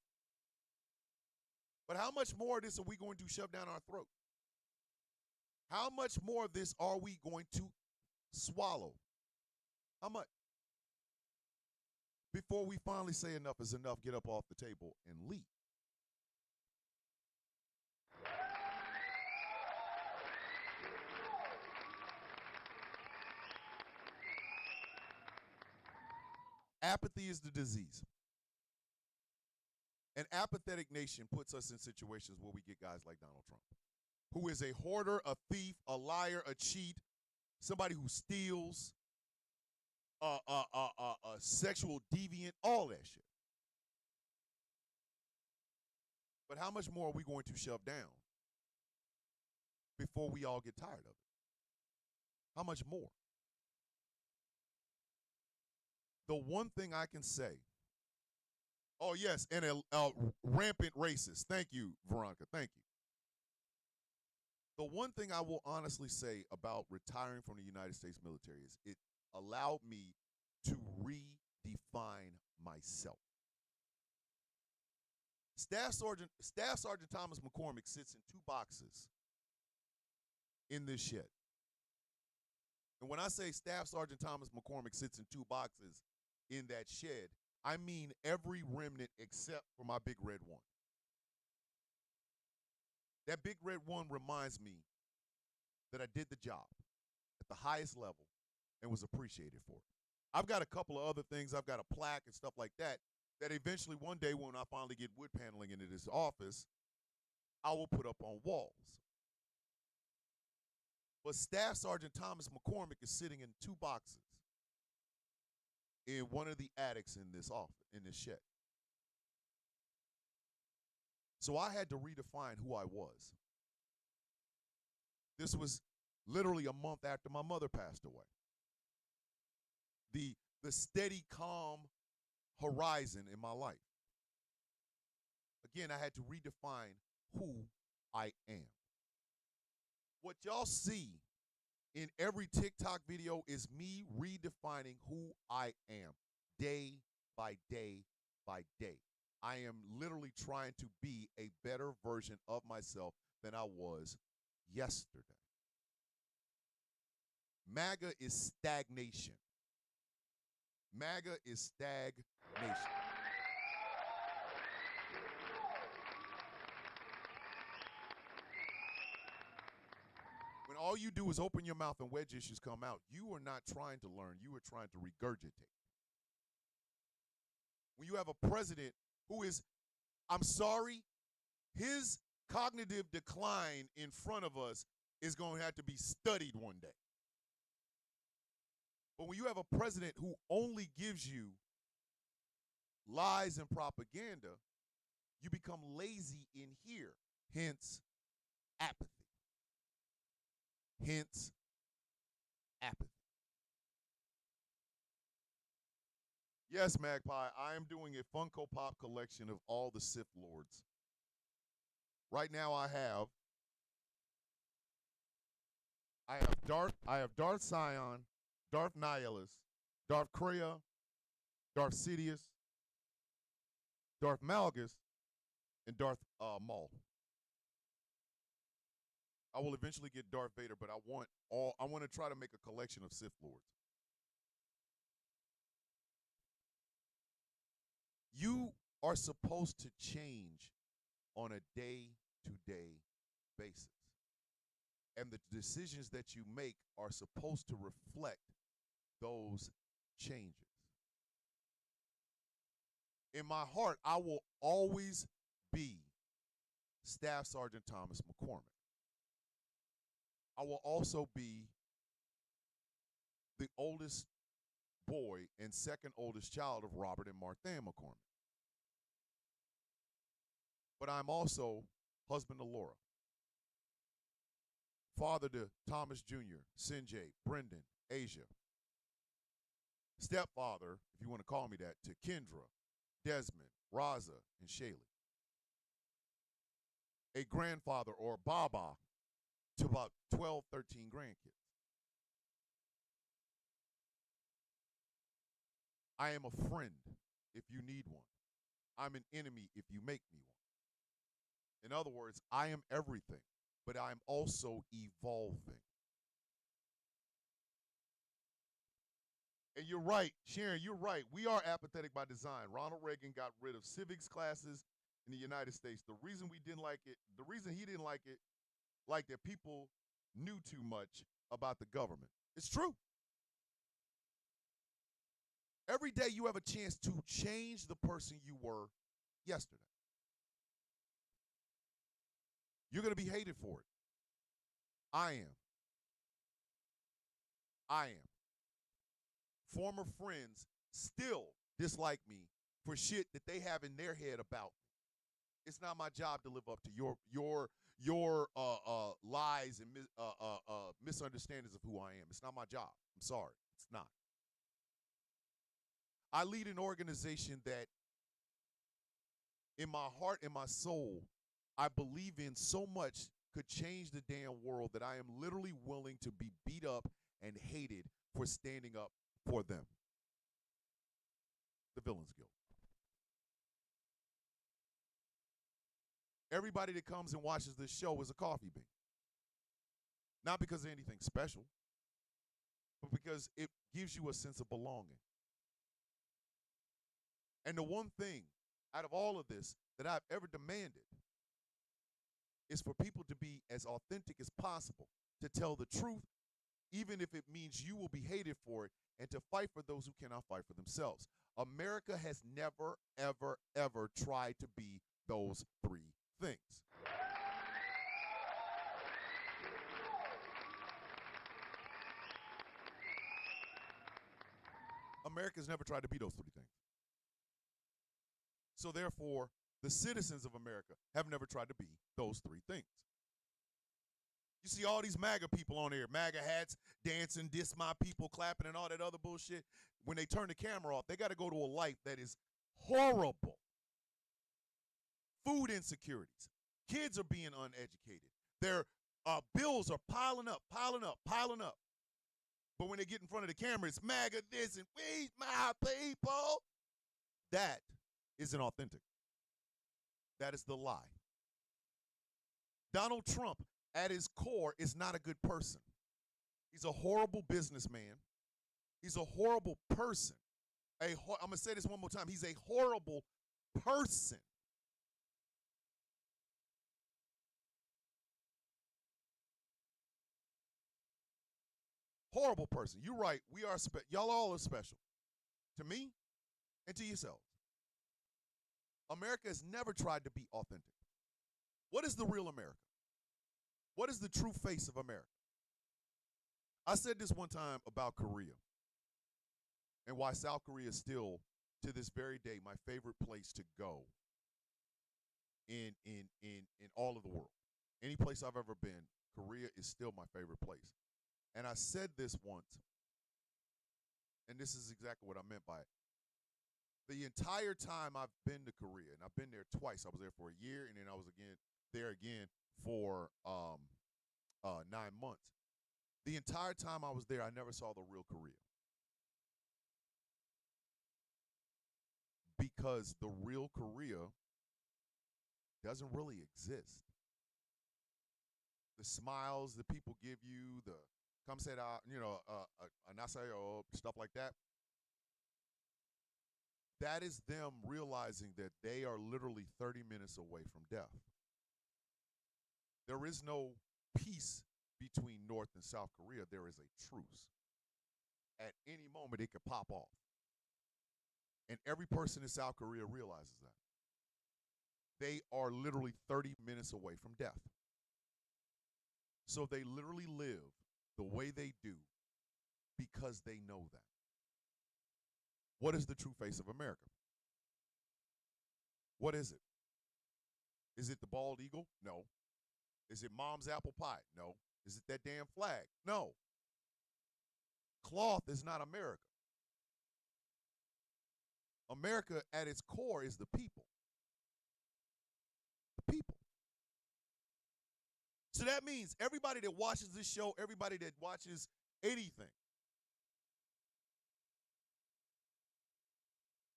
But how much more of this are we going to shove down our throat? How much more of this are we going to swallow? How much? Before we finally say enough is enough, get up off the table and leave. Apathy is the disease. An apathetic nation puts us in situations where we get guys like Donald Trump, who is a hoarder, a thief, a liar, a cheat, somebody who steals, a sexual deviant, all that shit. But how much more are we going to shove down before we all get tired of it? How much more? The one thing I can say, oh yes, and a rampant racist. Thank you, Veronica. Thank you. The one thing I will honestly say about retiring from the United States military is it allowed me to redefine myself. Staff Sergeant Thomas McCormick sits in 2 boxes in this shed. And when I say Staff Sergeant Thomas McCormick sits in 2 boxes in that shed, I mean every remnant except for my big red one. That big red one reminds me that I did the job at the highest level and was appreciated for it. I've got a couple of other things. I've got a plaque and stuff like that eventually one day when I finally get wood paneling into this office, I will put up on walls. But Staff Sergeant Thomas McCormick is sitting in 2 boxes in one of the attics in this office, in this shed. So I had to redefine who I was. This was literally a month after my mother passed away. The steady, calm horizon in my life. Again, I had to redefine who I am. What y'all see in every TikTok video is me redefining who I am day by day by day. I am literally trying to be a better version of myself than I was yesterday. MAGA is stagnation. MAGA is stagnation. When all you do is open your mouth and wedge issues come out, you are not trying to learn, you are trying to regurgitate. When you have a president who is, I'm sorry, his cognitive decline in front of us is going to have to be studied one day. But when you have a president who only gives you lies and propaganda, you become lazy in here, hence apathy. Hence apathy. Yes, Magpie, I am doing a Funko Pop collection of all the Sith Lords. Right now I have Darth Sion, Darth Nihilus, Darth Krayt, Darth Sidious, Darth Malgus, and Darth Maul. I will eventually get Darth Vader, but I want to try to make a collection of Sith Lords. You are supposed to change on a day-to-day basis. And the decisions that you make are supposed to reflect those changes. In my heart, I will always be Staff Sergeant Thomas McCormick. I will also be the oldest boy and second oldest child of Robert and Martha McCormick. But I'm also husband to Laura, father to Thomas Jr., Sinjay, Brendan, Asia, stepfather, if you want to call me that, to Kendra, Desmond, Raza, and Shaylee. A grandfather or Baba to about 12, 13 grandkids. I am a friend if you need one. I'm an enemy if you make me one. In other words, I am everything, but I'm also evolving. And you're right, Sharon, you're right. We are apathetic by design. Ronald Reagan got rid of civics classes in the United States. The reason we didn't like it, the reason he didn't like it, like that people knew too much about the government. It's true. Every day you have a chance to change the person you were yesterday. You're going to be hated for it. I am. Former friends still dislike me for shit that they have in their head about me. It's not my job to live up to your lies and misunderstandings of who I am. It's not my job. I'm sorry. It's not. I lead an organization that in my heart and my soul, I believe in so much could change the damn world that I am literally willing to be beat up and hated for standing up for them. The Villains Guild. Everybody that comes and watches this show is a coffee bean. Not because of anything special, but because it gives you a sense of belonging. And the one thing out of all of this that I've ever demanded is for people to be as authentic as possible, to tell the truth, even if it means you will be hated for it, and to fight for those who cannot fight for themselves. America has never, ever, ever tried to be those three things. America's never tried to be those three things. So therefore, the citizens of America have never tried to be those three things. You see all these MAGA people on there, MAGA hats, dancing, diss my people, clapping, and all that other bullshit. When they turn the camera off, they got to go to a life that is horrible. Food insecurities. Kids are being uneducated. Their bills are piling up. But when they get in front of the camera, it's MAGA this and we my people. That isn't authentic. That is the lie. Donald Trump, at his core, is not a good person. He's a horrible businessman. He's a horrible person. I'm going to say this one more time. He's a horrible person. Horrible person. You're right. We are y'all all are special. To me and to yourselves. America has never tried to be authentic. What is the real America? What is the true face of America? I said this one time about Korea and why South Korea is still, to this very day, my favorite place to go in all of the world. Any place I've ever been, Korea is still my favorite place. And I said this once, and this is exactly what I meant by it. The entire time I've been to Korea, and I've been there twice. I was there for a year, and then I was there again for 9 months. The entire time I was there, I never saw the real Korea. Because the real Korea doesn't really exist. The smiles that people give you, the kamsahamnida, anaseo, stuff like that. That is them realizing that they are literally 30 minutes away from death. There is no peace between North and South Korea. There is a truce. At any moment, it could pop off. And every person in South Korea realizes that. They are literally 30 minutes away from death. So they literally live the way they do because they know that. What is the true face of America? What is it? Is it the bald eagle? No. Is it mom's apple pie? No. Is it that damn flag? No. Cloth is not America. America at its core is the people. The people. So that means everybody that watches this show, everybody that watches anything,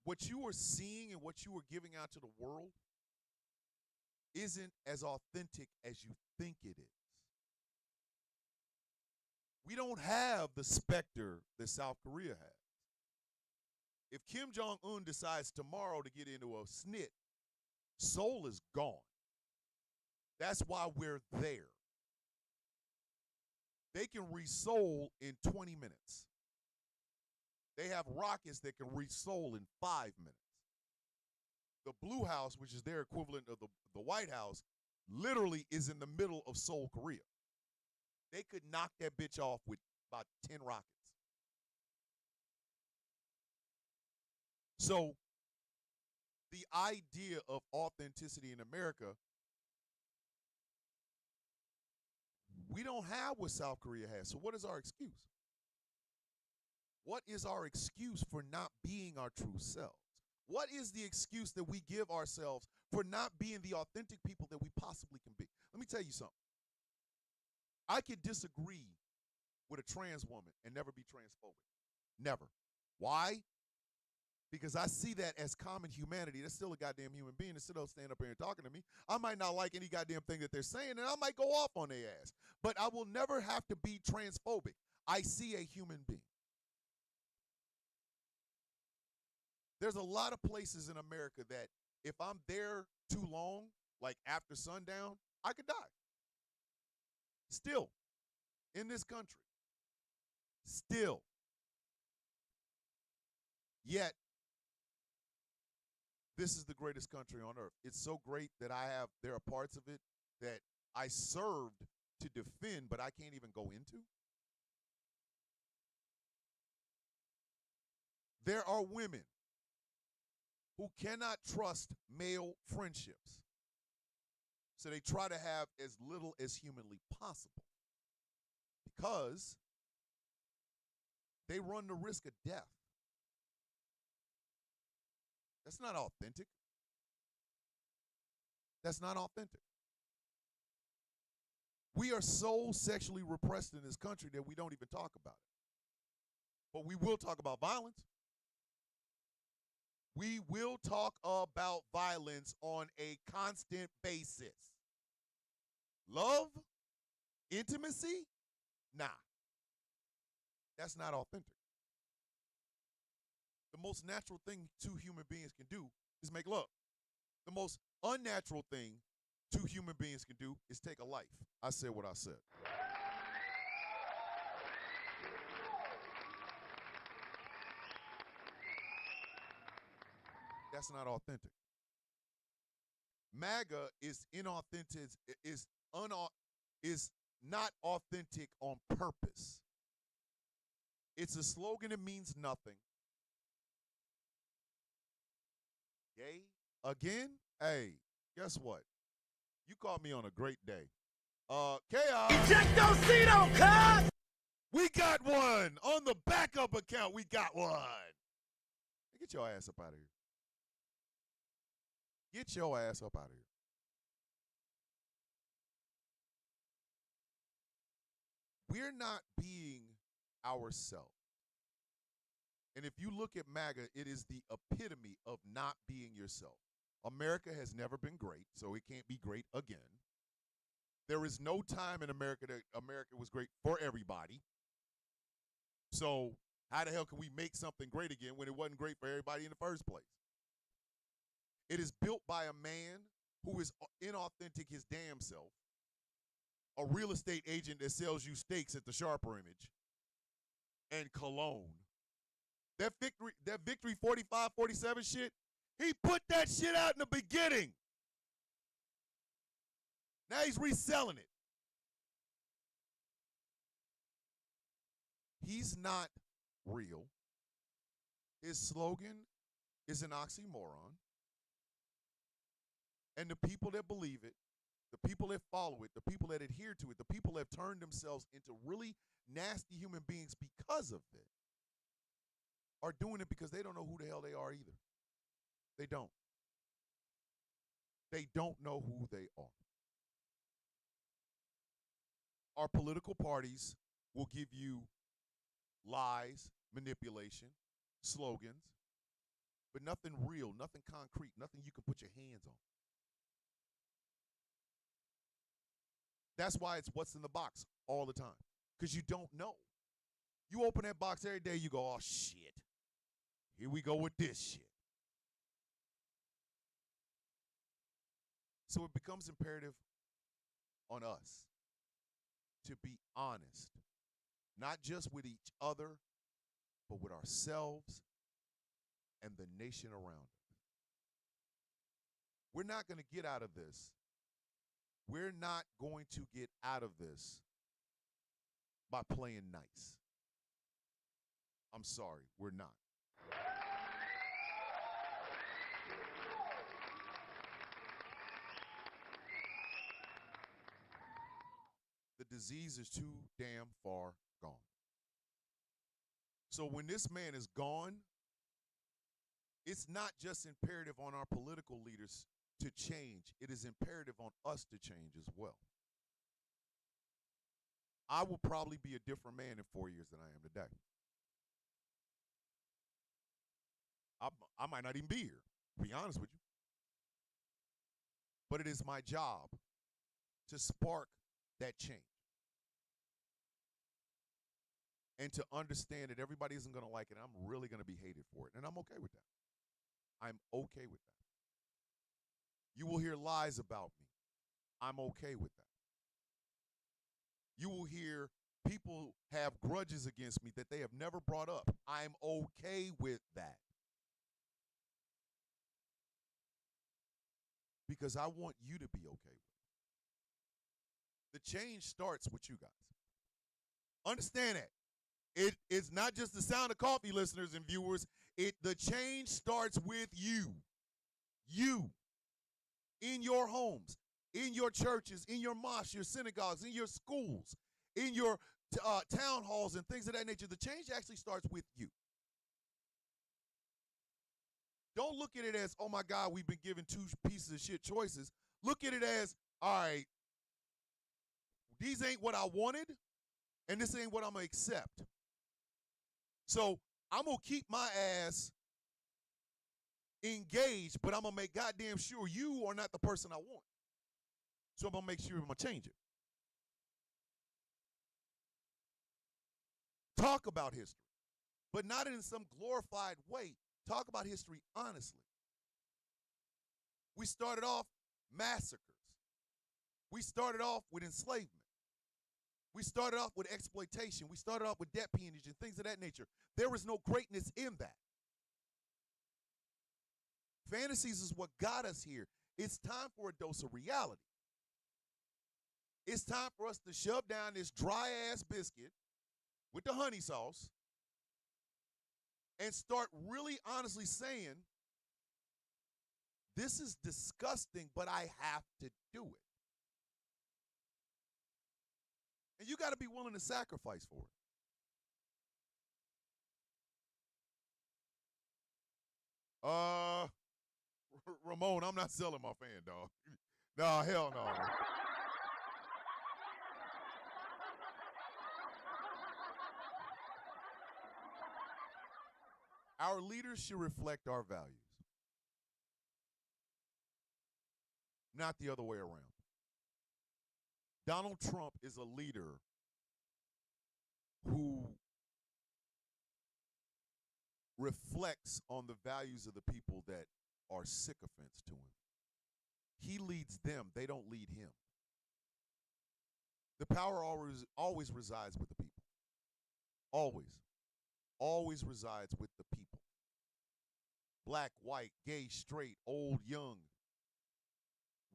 what you are seeing and what you are giving out to the world isn't as authentic as you think it is. We don't have the specter that South Korea has. If Kim Jong-un decides tomorrow to get into a snit, Seoul is gone. That's why we're there. They can reach Seoul in 20 minutes. They have rockets that can reach Seoul in 5 minutes. The Blue House, which is their equivalent of the White House, literally is in the middle of Seoul, Korea. They could knock that bitch off with about 10 rockets. So the idea of authenticity in America, we don't have what South Korea has. So what is our excuse? What is our excuse for not being our true selves? What is the excuse that we give ourselves for not being the authentic people that we possibly can be? Let me tell you something. I could disagree with a trans woman and never be transphobic. Never. Why? Because I see that as common humanity. That's still a goddamn human being that's still stand up here and talking to me. I might not like any goddamn thing that they're saying, and I might go off on their ass. But I will never have to be transphobic. I see a human being. There's a lot of places in America that if I'm there too long, like after sundown, I could die. Still, in this country. Still. Yet, this is the greatest country on earth. It's so great that there are parts of it that I served to defend, but I can't even go into. There are women who cannot trust male friendships. So they try to have as little as humanly possible because they run the risk of death. That's not authentic. That's not authentic. We are so sexually repressed in this country that we don't even talk about it. But we will talk about violence. We will talk about violence on a constant basis. Love? Intimacy? Nah. That's not authentic. The most natural thing two human beings can do is make love. The most unnatural thing two human beings can do is take a life. I said what I said. That's not authentic. MAGA is inauthentic, is not authentic on purpose. It's a slogan that means nothing. Gay again? Hey, guess what? You caught me on a great day. Chaos. Ejectocito, cuz! We got one on the backup account. We got one. Get your ass up out of here. Get your ass up out of here. We're not being ourselves. And if you look at MAGA, it is the epitome of not being yourself. America has never been great, so it can't be great again. There is no time in America that America was great for everybody. So how the hell can we make something great again when it wasn't great for everybody in the first place? It is built by a man who is inauthentic his damn self, a real estate agent that sells you steaks at the Sharper Image, and cologne. That victory 45-47 shit, he put that shit out in the beginning. Now he's reselling it. He's not real. His slogan is an oxymoron. And the people that believe it, the people that follow it, the people that adhere to it, the people that have turned themselves into really nasty human beings because of it, are doing it because they don't know who the hell they are either. They don't. They don't know who they are. Our political parties will give you lies, manipulation, slogans, but nothing real, nothing concrete, nothing you can put your hands on. That's why it's what's in the box all the time, because you don't know. You open that box every day, you go, oh, shit. Here we go with this shit. So it becomes imperative on us to be honest, not just with each other, but with ourselves and the nation around us. We're not going to get out of this. We're not going to get out of this by playing nice. I'm sorry, we're not. The disease is too damn far gone. So when this man is gone, it's not just imperative on our political leaders to change. It is imperative on us to change as well. I will probably be a different man in 4 years than I am today. I might not even be here, to be honest with you. But it is my job to spark that change. And to understand that everybody isn't going to like it. I'm really going to be hated for it. And I'm okay with that. I'm okay with that. You will hear lies about me. I'm okay with that. You will hear people have grudges against me that they have never brought up. I'm okay with that. Because I want you to be okay with it. The change starts with you guys. Understand that. It is not just the Sound of Coffee listeners and viewers. The change starts with you. You. In your homes, in your churches, in your mosques, your synagogues, in your schools, in your town halls and things of that nature. The change actually starts with you. Don't look at it as, oh my God, we've been given two pieces of shit choices. Look at it as, all right, these ain't what I wanted, and this ain't what I'm going to accept. So I'm going to keep my ass engaged, but I'm going to make goddamn sure you are not the person I want. So I'm going to make sure I'm going to change it. Talk about history, but not in some glorified way. Talk about history honestly. We started off massacres. We started off with enslavement. We started off with exploitation. We started off with debt peonage and things of that nature. There is no greatness in that. Fantasies is what got us here. It's time for a dose of reality. It's time for us to shove down this dry-ass biscuit with the honey sauce and start really honestly saying, this is disgusting, but I have to do it. And you got to be willing to sacrifice for it. Ramon, I'm not selling my fan, dog. Nah, hell no. Our leaders should reflect our values, not the other way around. Donald Trump is a leader who reflects on the values of the people that are sycophants to him. He leads them. They don't lead him. The power always resides with the people. Always resides with the people. Black, white, gay, straight, old, young,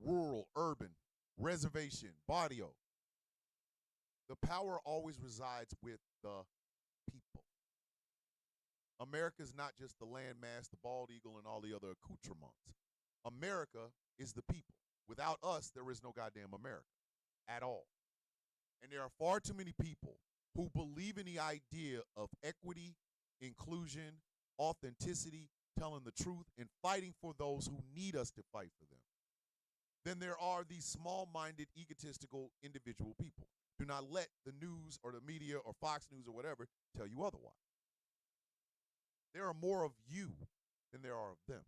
rural, urban, reservation, barrio. The power always resides with the people. America is not just the landmass, the bald eagle, and all the other accoutrements. America is the people. Without us, there is no goddamn America at all. And there are far too many people who believe in the idea of equity, inclusion, authenticity, telling the truth, and fighting for those who need us to fight for them. Then there are these small-minded, egotistical, individual people. Do not let the news or the media or Fox News or whatever tell you otherwise. There are more of you than there are of them.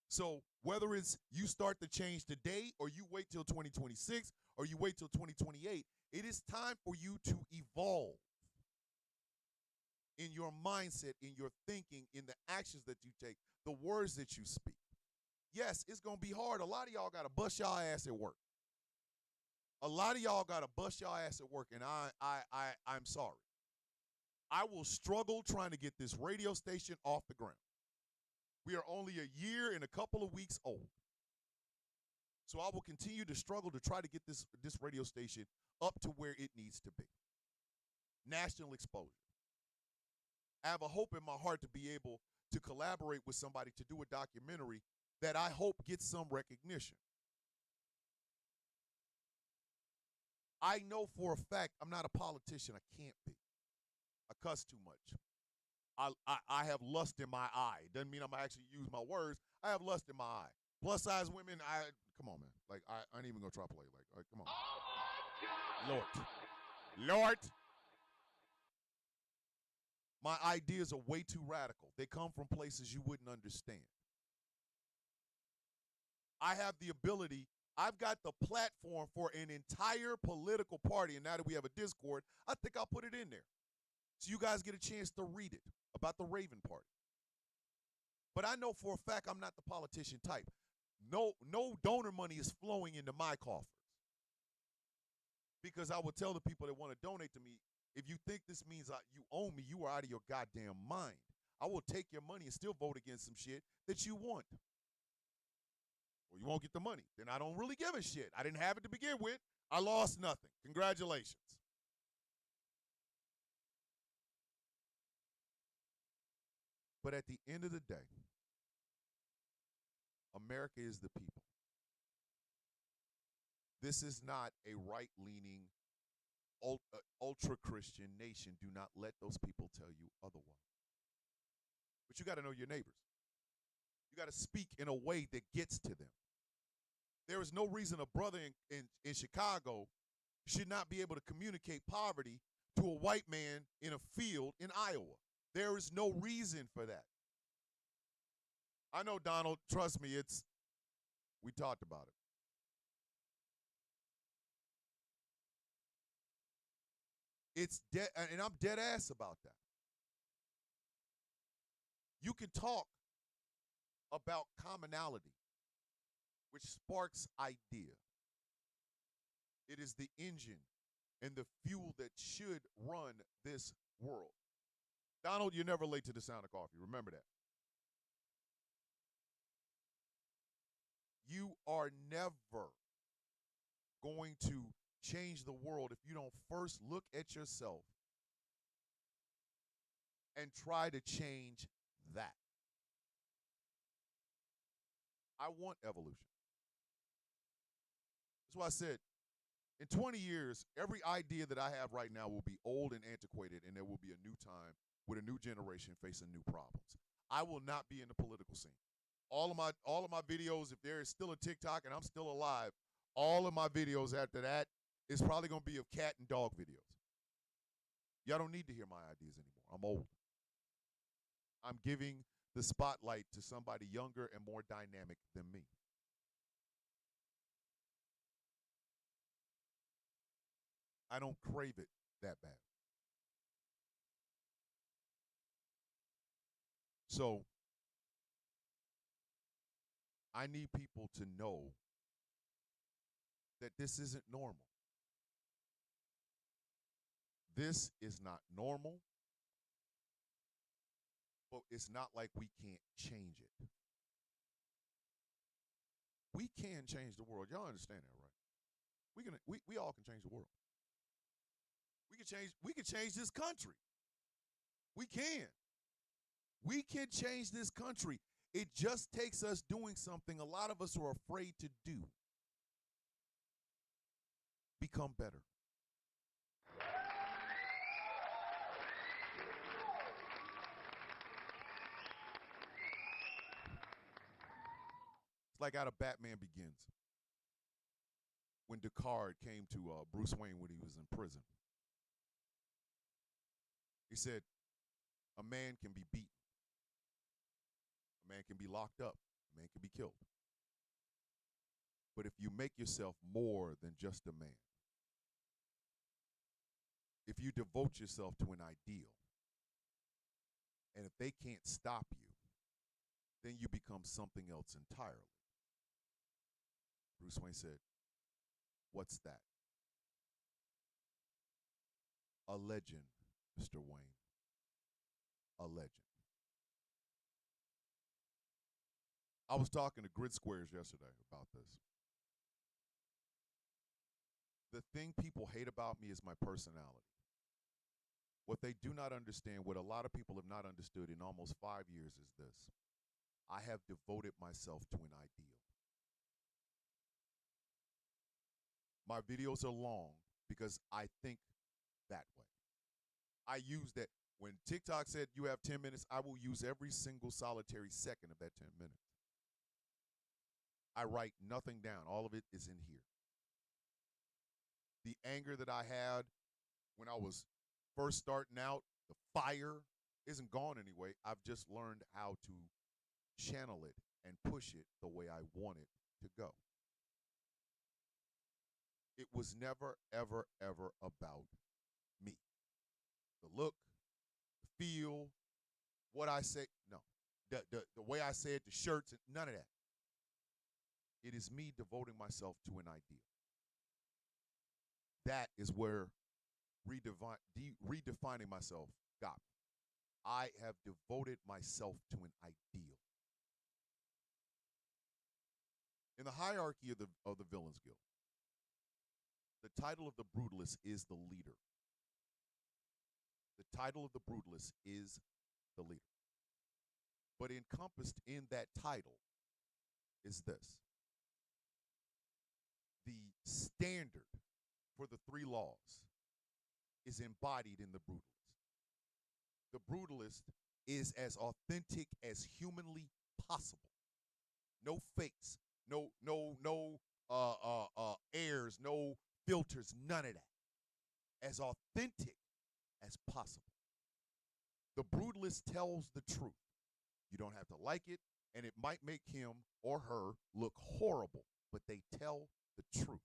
So whether it's you start the change today or you wait till 2026 or you wait till 2028, it is time for you to evolve in your mindset, in your thinking, in the actions that you take, the words that you speak. Yes, it's going to be hard. A lot of y'all got to bust y'all ass at work. A lot of y'all got to bust y'all ass at work, and I'm sorry. I will struggle trying to get this radio station off the ground. We are only a year and a couple of weeks old. So I will continue to struggle to try to get this radio station up to where it needs to be. National exposure. I have a hope in my heart to be able to collaborate with somebody to do a documentary that I hope gets some recognition. I know for a fact I'm not a politician. I can't be. I cuss too much. I have lust in my eye. Doesn't mean I'm going to actually use my words. I have lust in my eye. Plus size women, come on, man. Like, I ain't even going to try to play. Like, come on. Oh my God. Lord. My ideas are way too radical. They come from places you wouldn't understand. I have the ability, I've got the platform for an entire political party, and now that we have a Discord, I think I'll put it in there. So you guys get a chance to read it about the Raven Party. But I know for a fact I'm not the politician type. no donor money is flowing into my coffers. Because I will tell the people that want to donate to me, if you think this means you own me, you are out of your goddamn mind. I will take your money and still vote against some shit that you want. Or you won't get the money. Then I don't really give a shit. I didn't have it to begin with. I lost nothing. Congratulations. But at the end of the day, America is the people. This is not a right-leaning, ultra-Christian nation. Do not let those people tell you otherwise. But you got to know your neighbors. You got to speak in a way that gets to them. There is no reason a brother in Chicago should not be able to communicate poverty to a white man in a field in Iowa. There is no reason for that. I know, Donald, trust me, we talked about it. It's dead, and I'm dead ass about that. You can talk about commonality, which sparks idea. It is the engine and the fuel that should run this world. Donald, you're never late to the sound of coffee. Remember that. You are never going to change the world if you don't first look at yourself and try to change that. I want evolution. That's why I said, in 20 years, every idea that I have right now will be old and antiquated, and there will be a new time with a new generation facing new problems. I will not be in the political scene. All of my videos, if there is still a TikTok and I'm still alive, all of my videos after that is probably going to be of cat and dog videos. Y'all don't need to hear my ideas anymore. I'm old. I'm giving the spotlight to somebody younger and more dynamic than me. I don't crave it that bad. So I need people to know that this isn't normal. This is not normal, but it's not like we can't change it. We can change the world. Y'all understand that, right? We all can change the world. We can change this country. We can. We can change this country. It just takes us doing something a lot of us are afraid to do. Become better. It's like out of Batman Begins. When Deckard came to Bruce Wayne when he was in prison. He said, a man can be beaten. A man can be locked up. A man can be killed. But if you make yourself more than just a man, if you devote yourself to an ideal, and if they can't stop you, then you become something else entirely. Bruce Wayne said, what's that? A legend, Mr. Wayne. A legend. I was talking to Grid Squares yesterday about this. The thing people hate about me is my personality. What they do not understand, what a lot of people have not understood in almost 5 years is this. I have devoted myself to an ideal. My videos are long because I think that way. I use that. When TikTok said you have 10 minutes, I will use every single solitary second of that 10 minutes. I write nothing down. All of it is in here. The anger that I had when I was first starting out, the fire isn't gone anyway. I've just learned how to channel it and push it the way I want it to go. It was never, ever, ever about me. The look, the feel, what I say, no. The way I say it, the shirts, none of that. It is me devoting myself to an ideal. That is where redefining myself got me. I have devoted myself to an ideal. In the hierarchy of the Villains Guild, the title of the Brutalist is the leader. The title of the Brutalist is the leader. But encompassed in that title is this: the standard for the 3 laws is embodied in the Brutalist. The Brutalist is as authentic as humanly possible. No fakes, no airs, no filters, none of that. As authentic as possible. The Brutalist tells the truth. You don't have to like it, and it might make him or her look horrible, but they tell the truth.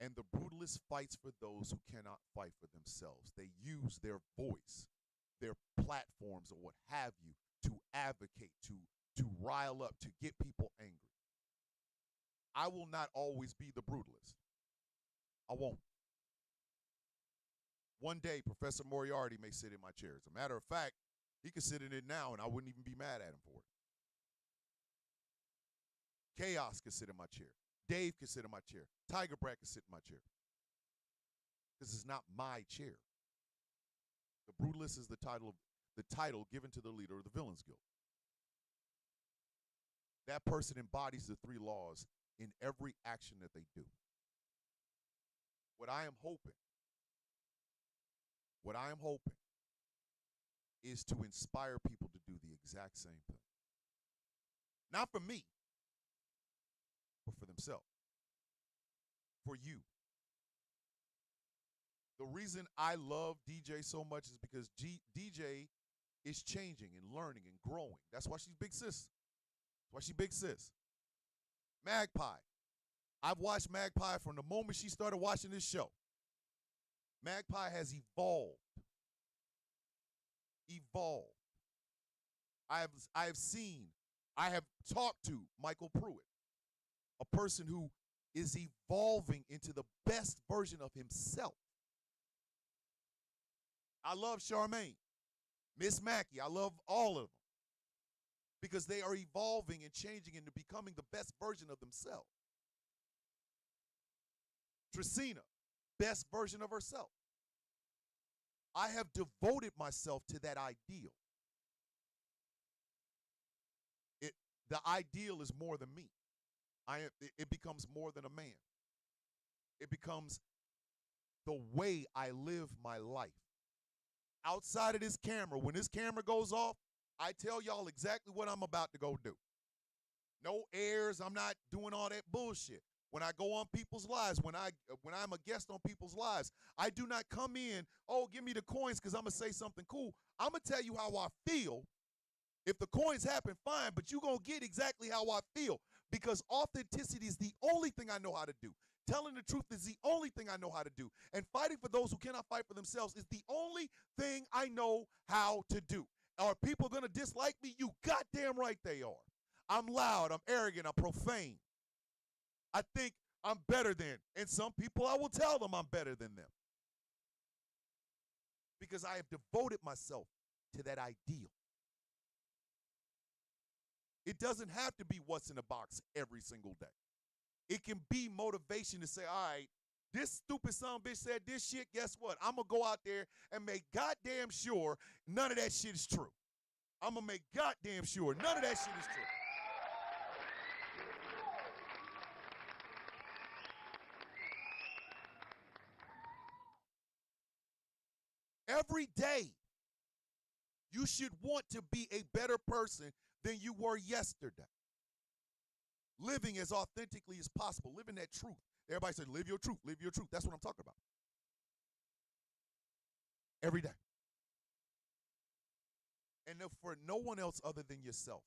And the Brutalist fights for those who cannot fight for themselves. They use their voice, their platforms, or what have you, to advocate, to rile up, to get people angry. I will not always be the Brutalist. I won't. One day, Professor Moriarty may sit in my chair. As a matter of fact, he could sit in it now, and I wouldn't even be mad at him for it. Chaos could sit in my chair. Dave could sit in my chair. Tiger Brad could sit in my chair. This is not my chair. The Brutalist is the title given to the leader of the Villains Guild. That person embodies the 3 laws in every action that they do. What I am hoping is to inspire people to do the exact same thing. Not for me, but for themselves. For you. The reason I love DJ so much is because DJ is changing and learning and growing. That's why she's big sis. That's why she's big sis. Magpie. I've watched Magpie from the moment she started watching this show. Magpie has evolved. I have talked to Michael Pruitt, a person who is evolving into the best version of himself. I love Charmaine, Miss Mackey. I love all of them because they are evolving and changing into becoming the best version of themselves. Tracina, best version of herself. I have devoted myself to that ideal. The ideal is more than me. It becomes more than a man. It becomes the way I live my life. Outside of this camera, when this camera goes off, I tell y'all exactly what I'm about to go do. No airs. I'm not doing all that bullshit. When I go on people's lives, when I'm a guest on people's lives, I do not come in, oh, give me the coins because I'm going to say something cool. I'm going to tell you how I feel. If the coins happen, fine, but you're going to get exactly how I feel because authenticity is the only thing I know how to do. Telling the truth is the only thing I know how to do. And fighting for those who cannot fight for themselves is the only thing I know how to do. Are people going to dislike me? You goddamn right they are. I'm loud, I'm arrogant, I'm profane. I think I'm better than. And some people, I will tell them I'm better than them. Because I have devoted myself to that ideal. It doesn't have to be what's in the box every single day. It can be motivation to say, all right, this stupid son of a bitch said this shit, guess what? I'm going to go out there and make goddamn sure none of that shit is true. I'm going to make goddamn sure none of that shit is true. Every day, you should want to be a better person than you were yesterday. Living as authentically as possible, living that truth. Everybody says, live your truth, live your truth. That's what I'm talking about. Every day. And for no one else other than yourself.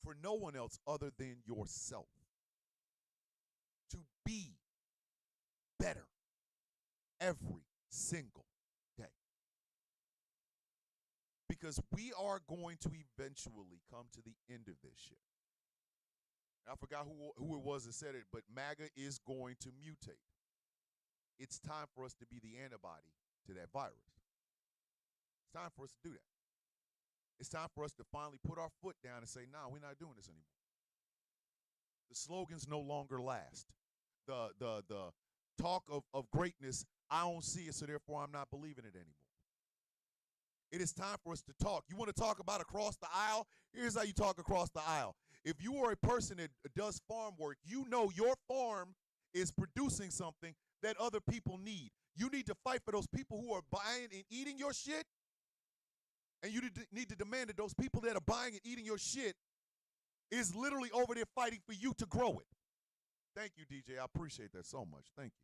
For no one else other than yourself. To be better every single day. Because we are going to eventually come to the end of this shit. I forgot who it was that said it, but MAGA is going to mutate. It's time for us to be the antibody to that virus. It's time for us to do that. It's time for us to finally put our foot down and say, nah, we're not doing this anymore. The slogans no longer last. The talk of greatness, I don't see it, so therefore I'm not believing it anymore. It is time for us to talk. You want to talk about across the aisle? Here's how you talk across the aisle. If you are a person that does farm work, you know your farm is producing something that other people need. You need to fight for those people who are buying and eating your shit. And you need to demand that those people that are buying and eating your shit is literally over there fighting for you to grow it. Thank you, DJ. I appreciate that so much. Thank you.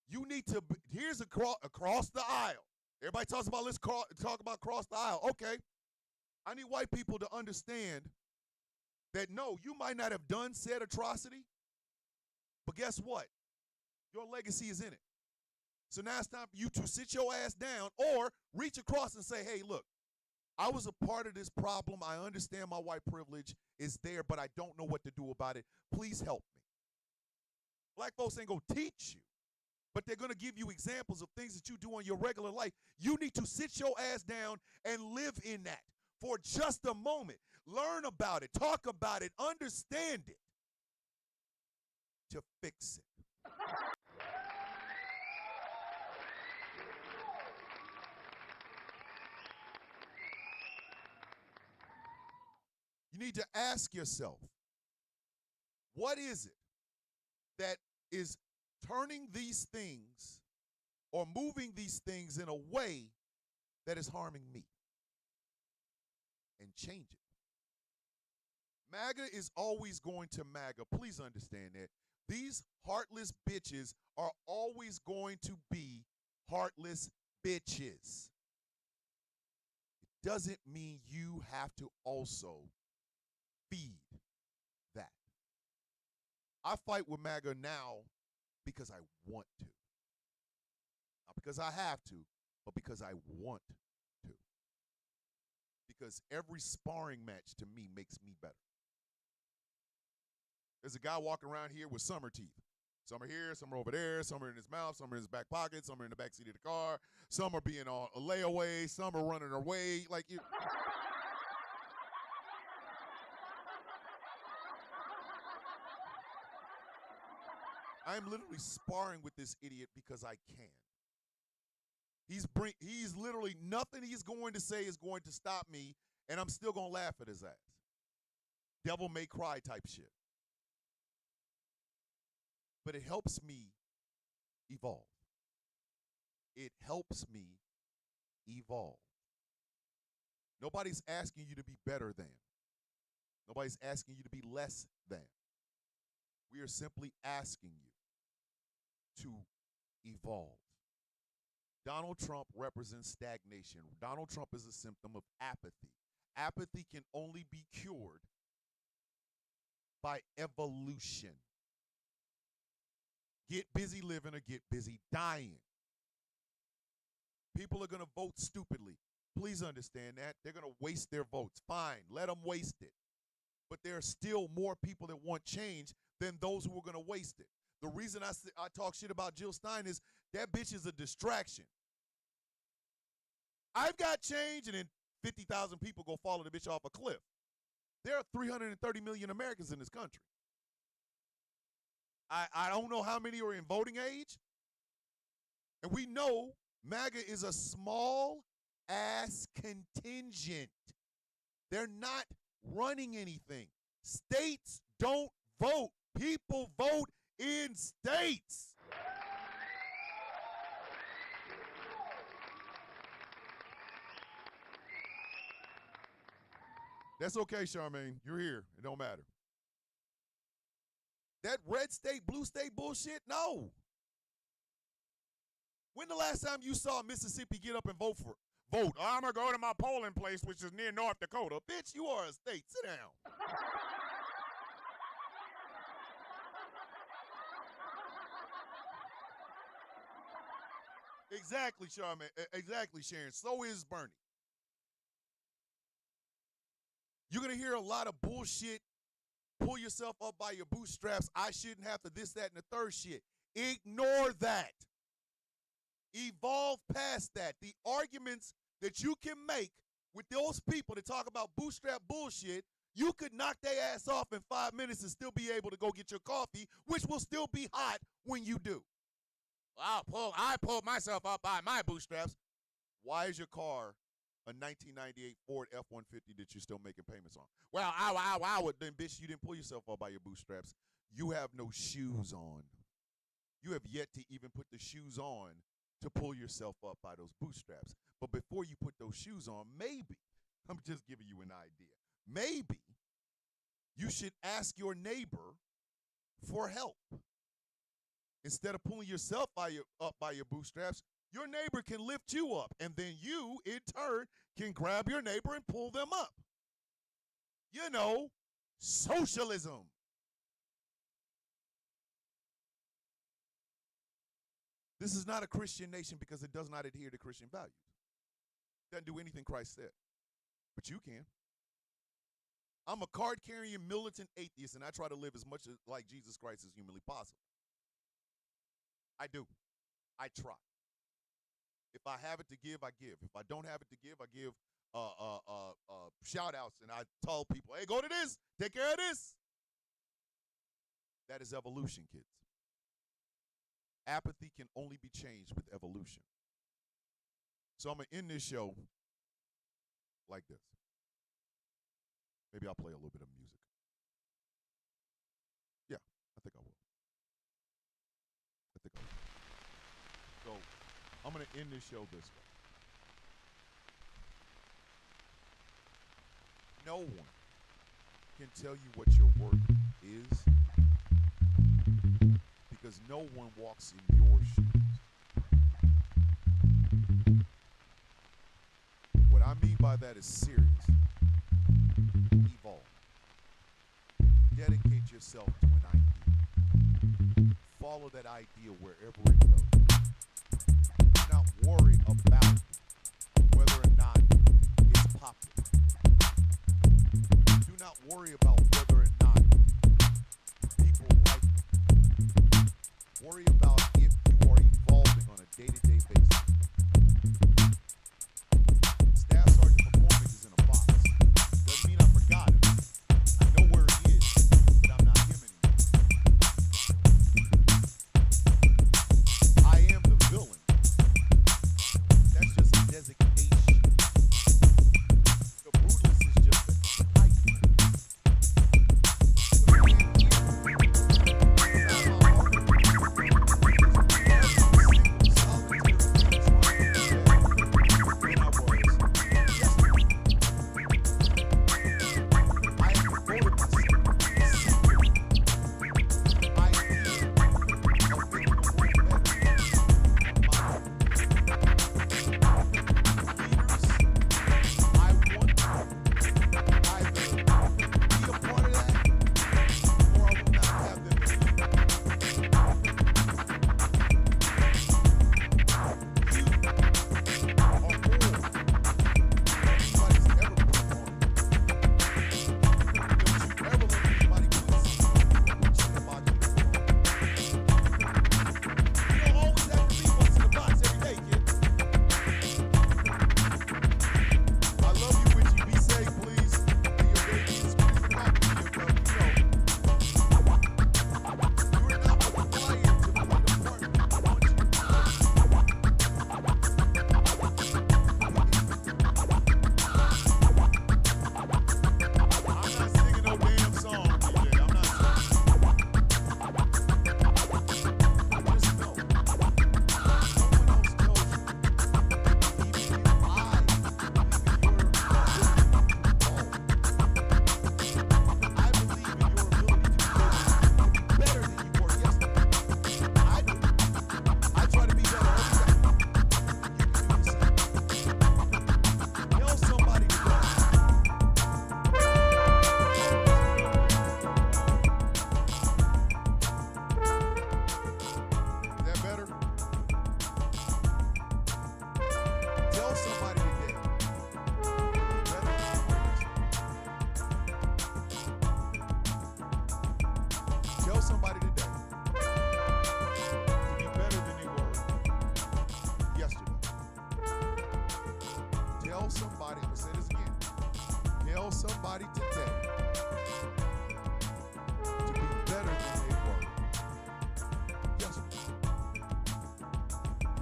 You need to, here's across the aisle. Everybody talks about, let's talk about across the aisle. Okay. I need white people to understand that, no, you might not have done said atrocity, but guess what? Your legacy is in it. So now it's time for you to sit your ass down or reach across and say, hey, look, I was a part of this problem. I understand my white privilege is there, but I don't know what to do about it. Please help me. Black folks ain't going to teach you, but they're going to give you examples of things that you do in your regular life. You need to sit your ass down and live in that for just a moment. Learn about it, talk about it, understand it to fix it. You need to ask yourself, what is it that is turning these things or moving these things in a way that is harming me? And change it. MAGA is always going to MAGA. Please understand that. These heartless bitches are always going to be heartless bitches. It doesn't mean you have to also feed that. I fight with MAGA now because I want to. Not because I have to, but because I want to. Because every sparring match to me makes me better. There's a guy walking around here with summer teeth. Some are here, some are over there, some are in his mouth, some are in his back pocket, some are in the back seat of the car, some are being on a layaway, some are running away. Like you. I'm literally sparring with this idiot because I can. He's literally, nothing he's going to say is going to stop me, and I'm still going to laugh at his ass. Devil may cry type shit. But it helps me evolve. It helps me evolve. Nobody's asking you to be better than. Nobody's asking you to be less than. We are simply asking you to evolve. Donald Trump represents stagnation. Donald Trump is a symptom of apathy. Apathy can only be cured by evolution. Get busy living or get busy dying. People are going to vote stupidly. Please understand that. They're going to waste their votes. Fine, let them waste it. But there are still more people that want change than those who are going to waste it. The reason I talk shit about Jill Stein is that bitch is a distraction. I've got change, and then 50,000 people go follow the bitch off a cliff. There are 330 million Americans in this country. I don't know how many are in voting age. And we know MAGA is a small-ass contingent. They're not running anything. States don't vote. People vote in states. That's okay, Charmaine. You're here. It don't matter. That red state, blue state bullshit, no. When the last time you saw Mississippi get up and vote? I'm going to go to my polling place, which is near North Dakota. Bitch, you are a state. Sit down. Exactly, Charmaine. Exactly, Sharon. So is Bernie. You're going to hear a lot of bullshit. Pull yourself up by your bootstraps. I shouldn't have to this, that, and the third shit. Ignore that. Evolve past that. The arguments that you can make with those people that talk about bootstrap bullshit, you could knock their ass off in 5 minutes and still be able to go get your coffee, which will still be hot when you do. I pulled myself up by my bootstraps. Why is your car a 1998 Ford F-150 that you're still making payments on? Well, I would then, bitch, you didn't pull yourself up by your bootstraps. You have no shoes on. You have yet to even put the shoes on to pull yourself up by those bootstraps. But before you put those shoes on, maybe, I'm just giving you an idea, maybe you should ask your neighbor for help. Instead of pulling yourself up by your bootstraps, your neighbor can lift you up, and then you, in turn, can grab your neighbor and pull them up. You know, socialism. This is not a Christian nation because it does not adhere to Christian values. It doesn't do anything Christ said. But you can. I'm a card-carrying militant atheist, and I try to live as much like Jesus Christ as humanly possible. I do. I try. If I have it to give, I give. If I don't have it to give, I give shout-outs, and I tell people, hey, go to this. Take care of this. That is evolution, kids. Apathy can only be changed with evolution. So I'm going to end this show like this. Maybe I'll play a little bit of music. Yeah, I think I will. So I'm going to end this show this way. No one can tell you what your worth is because no one walks in your shoes. What I mean by that is serious. Evolve. Dedicate yourself to an idea. Follow that idea wherever it goes. Do not worry about whether or not it's popular. Do not worry about whether or not people like it. Worry about if you are evolving on a day-to-day basis. Staff Sergeant McCormick is in a box. Doesn't mean I forgot him. I know where he is, but I'm not him anymore. I am the villain. That's just a designation. The brutalist is just a type.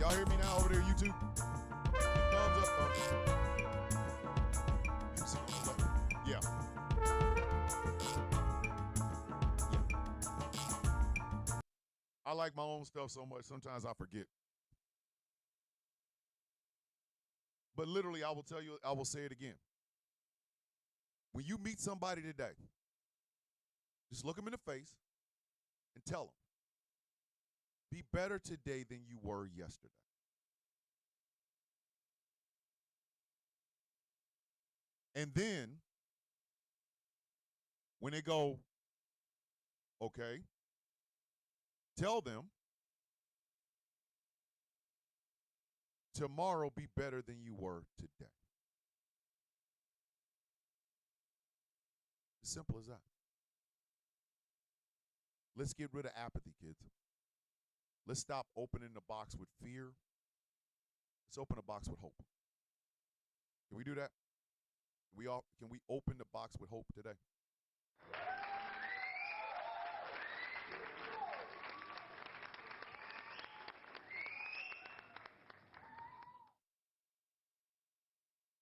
Y'all hear me now over there, YouTube? Thumbs up, thumbs up. Yeah. I like my own stuff so much, sometimes I forget. But literally, I will tell you, I will say it again. When you meet somebody today, just look them in the face and tell them, be better today than you were yesterday. And then, when they go, okay, tell them, tomorrow be better than you were today. As simple as that. Let's get rid of apathy, kids. Let's stop opening the box with fear. Let's open the box with hope. Can we do that? Can we open the box with hope today?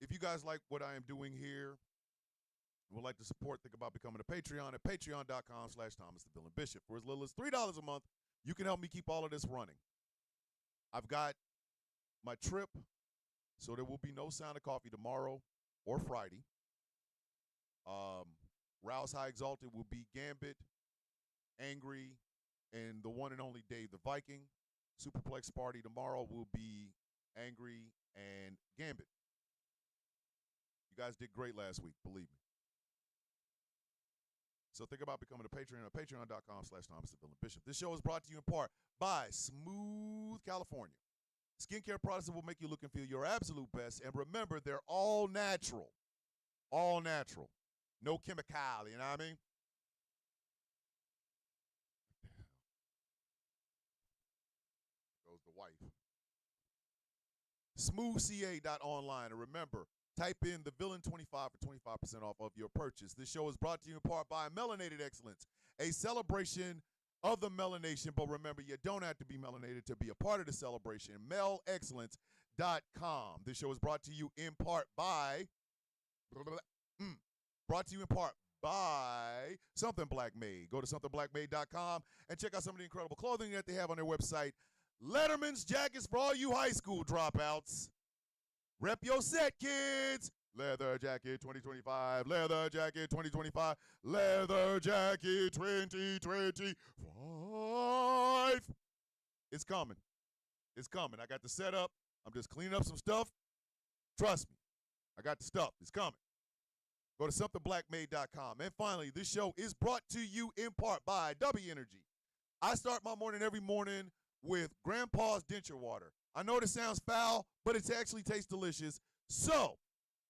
If you guys like what I am doing here, would like to support, think about becoming a Patreon at patreon.com/Thomas the Villain Bishop. For as little as $3 a month, you can help me keep all of this running. I've got my trip, so there will be no Sound of Coffee tomorrow or Friday. Rouse High Exalted will be Gambit, Angry, and the one and only Dave the Viking. Superplex Party tomorrow will be Angry and Gambit. You guys did great last week, believe me. So think about becoming a Patreon at patreon.com/Thomas the Villain Bishop. This show is brought to you in part by Smooth California. Skincare products that will make you look and feel your absolute best. And remember, they're all natural. All natural. No chemical, you know what I mean? Goes the wife. Smoothca.online. And remember, type in the Villain 25 for 25% off of your purchase. This show is brought to you in part by Melanated Excellence, a celebration of the melanation. But remember, you don't have to be melanated to be a part of the celebration. melexcellence.com. This show is brought to you in part by Something Black Made. Go to somethingblackmade.com and check out some of the incredible clothing that they have on their website. Letterman's jackets for all you high school dropouts. Rep your set, kids. Leather jacket 2025. Leather jacket 2025. Leather jacket 2025. It's coming. It's coming. I got the setup. I'm just cleaning up some stuff. Trust me. I got the stuff. It's coming. Go to somethingblackmade.com. And finally, this show is brought to you in part by W Energy. I start my morning every morning with Grandpa's Denture Water. I know this sounds foul, but it actually tastes delicious. So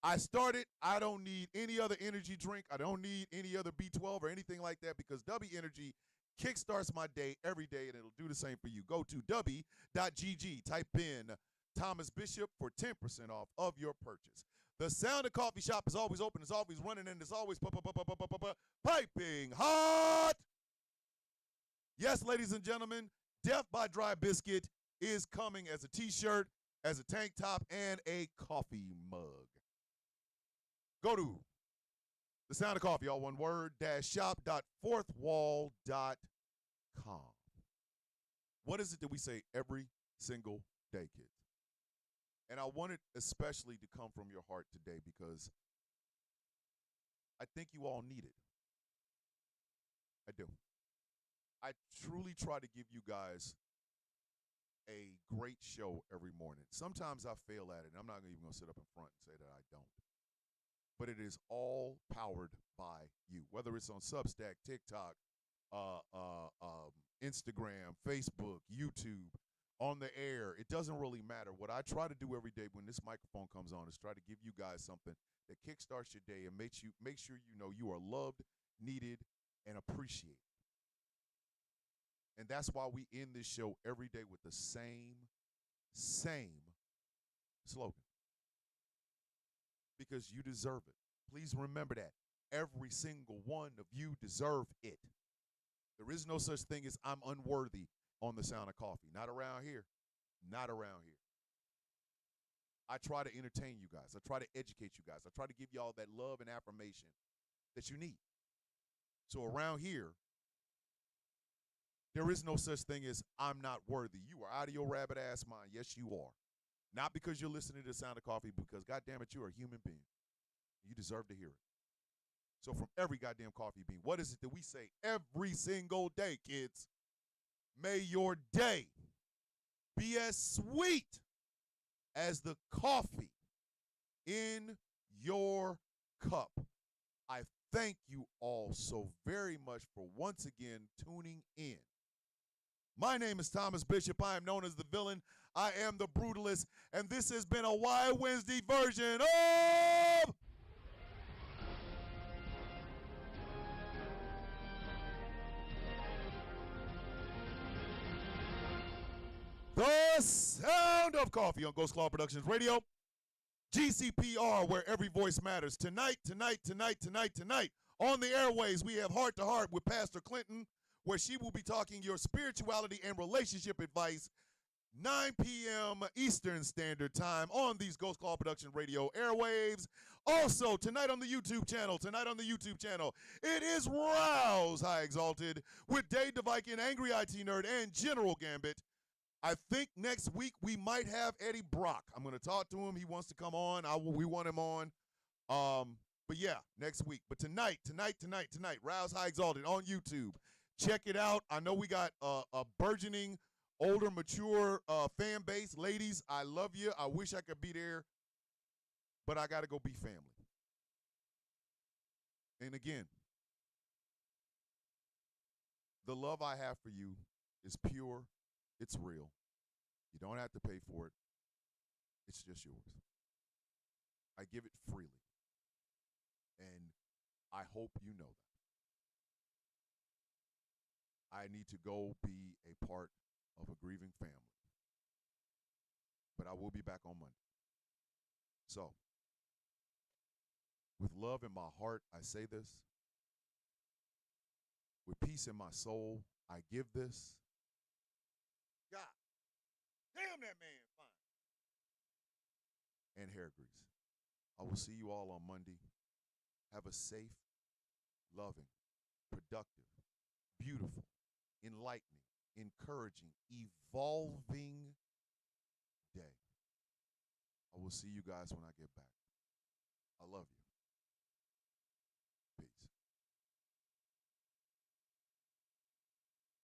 I started. I don't need any other energy drink. I don't need any other B12 or anything like that because W Energy kickstarts my day every day, and it'll do the same for you. Go to w.gg. Type in Thomas Bishop for 10% off of your purchase. The Sound of Coffee Shop is always open, it's always running, and it's always piping hot. Yes, ladies and gentlemen, Death by Dry Biscuit is coming as a t-shirt, as a tank top, and a coffee mug. Go to The Sound of Coffee, all one word, shop.fourthwall.com. What is it that we say every single day, kids? And I want it especially to come from your heart today because I think you all need it. I do. I truly try to give you guys a great show every morning. Sometimes I fail at it, and I'm not even going to sit up in front and say that I don't. But it is all powered by you, whether it's on Substack, TikTok, Instagram, Facebook, YouTube, on the air. It doesn't really matter. What I try to do every day when this microphone comes on is try to give you guys something that kickstarts your day and make sure you know you are loved, needed, and appreciated. And that's why we end this show every day with the same slogan. Because you deserve it. Please remember that. Every single one of you deserve it. There is no such thing as I'm unworthy on the Sound of Coffee. Not around here. Not around here. I try to entertain you guys. I try to educate you guys. I try to give y'all that love and affirmation that you need. So around here, there is no such thing as I'm not worthy. You are out of your rabbit ass mind. Yes, you are. Not because you're listening to the Sound of Coffee, because goddamn it, you're a human being. You deserve to hear it. So from every goddamn coffee bean, what is it that we say every single day, kids? May your day be as sweet as the coffee in your cup. I thank you all so very much for once again tuning in. My name is Thomas Bishop. I am known as the villain. I am the brutalist. And this has been a Why Wednesday version of The Sound of Coffee on Ghost Claw Productions Radio. GCPR, where every voice matters. Tonight, on the airways, we have Heart to Heart with Pastor Clinton, where she will be talking your spirituality and relationship advice, 9 p.m. Eastern Standard Time on these Ghost Claw Production Radio airwaves. Also, tonight on the YouTube channel, it is Rouse High Exalted with Dave DeViking, Angry IT Nerd, and General Gambit. I think next week we might have Eddie Brock. I'm going to talk to him. He wants to come on. We want him on. But yeah, next week. But tonight, Rouse High Exalted on YouTube. Check it out. I know we got a burgeoning, older, mature fan base. Ladies, I love you. I wish I could be there, but I got to go be family. And again, the love I have for you is pure. It's real. You don't have to pay for it. It's just yours. I give it freely. And I hope you know that. I need to go be a part of a grieving family. But I will be back on Monday. So, with love in my heart, I say this. With peace in my soul, I give this. God damn, that man fine. And hair grease. I will see you all on Monday. Have a safe, loving, productive, beautiful, enlightening, encouraging, evolving day. I will see you guys when I get back. I love you.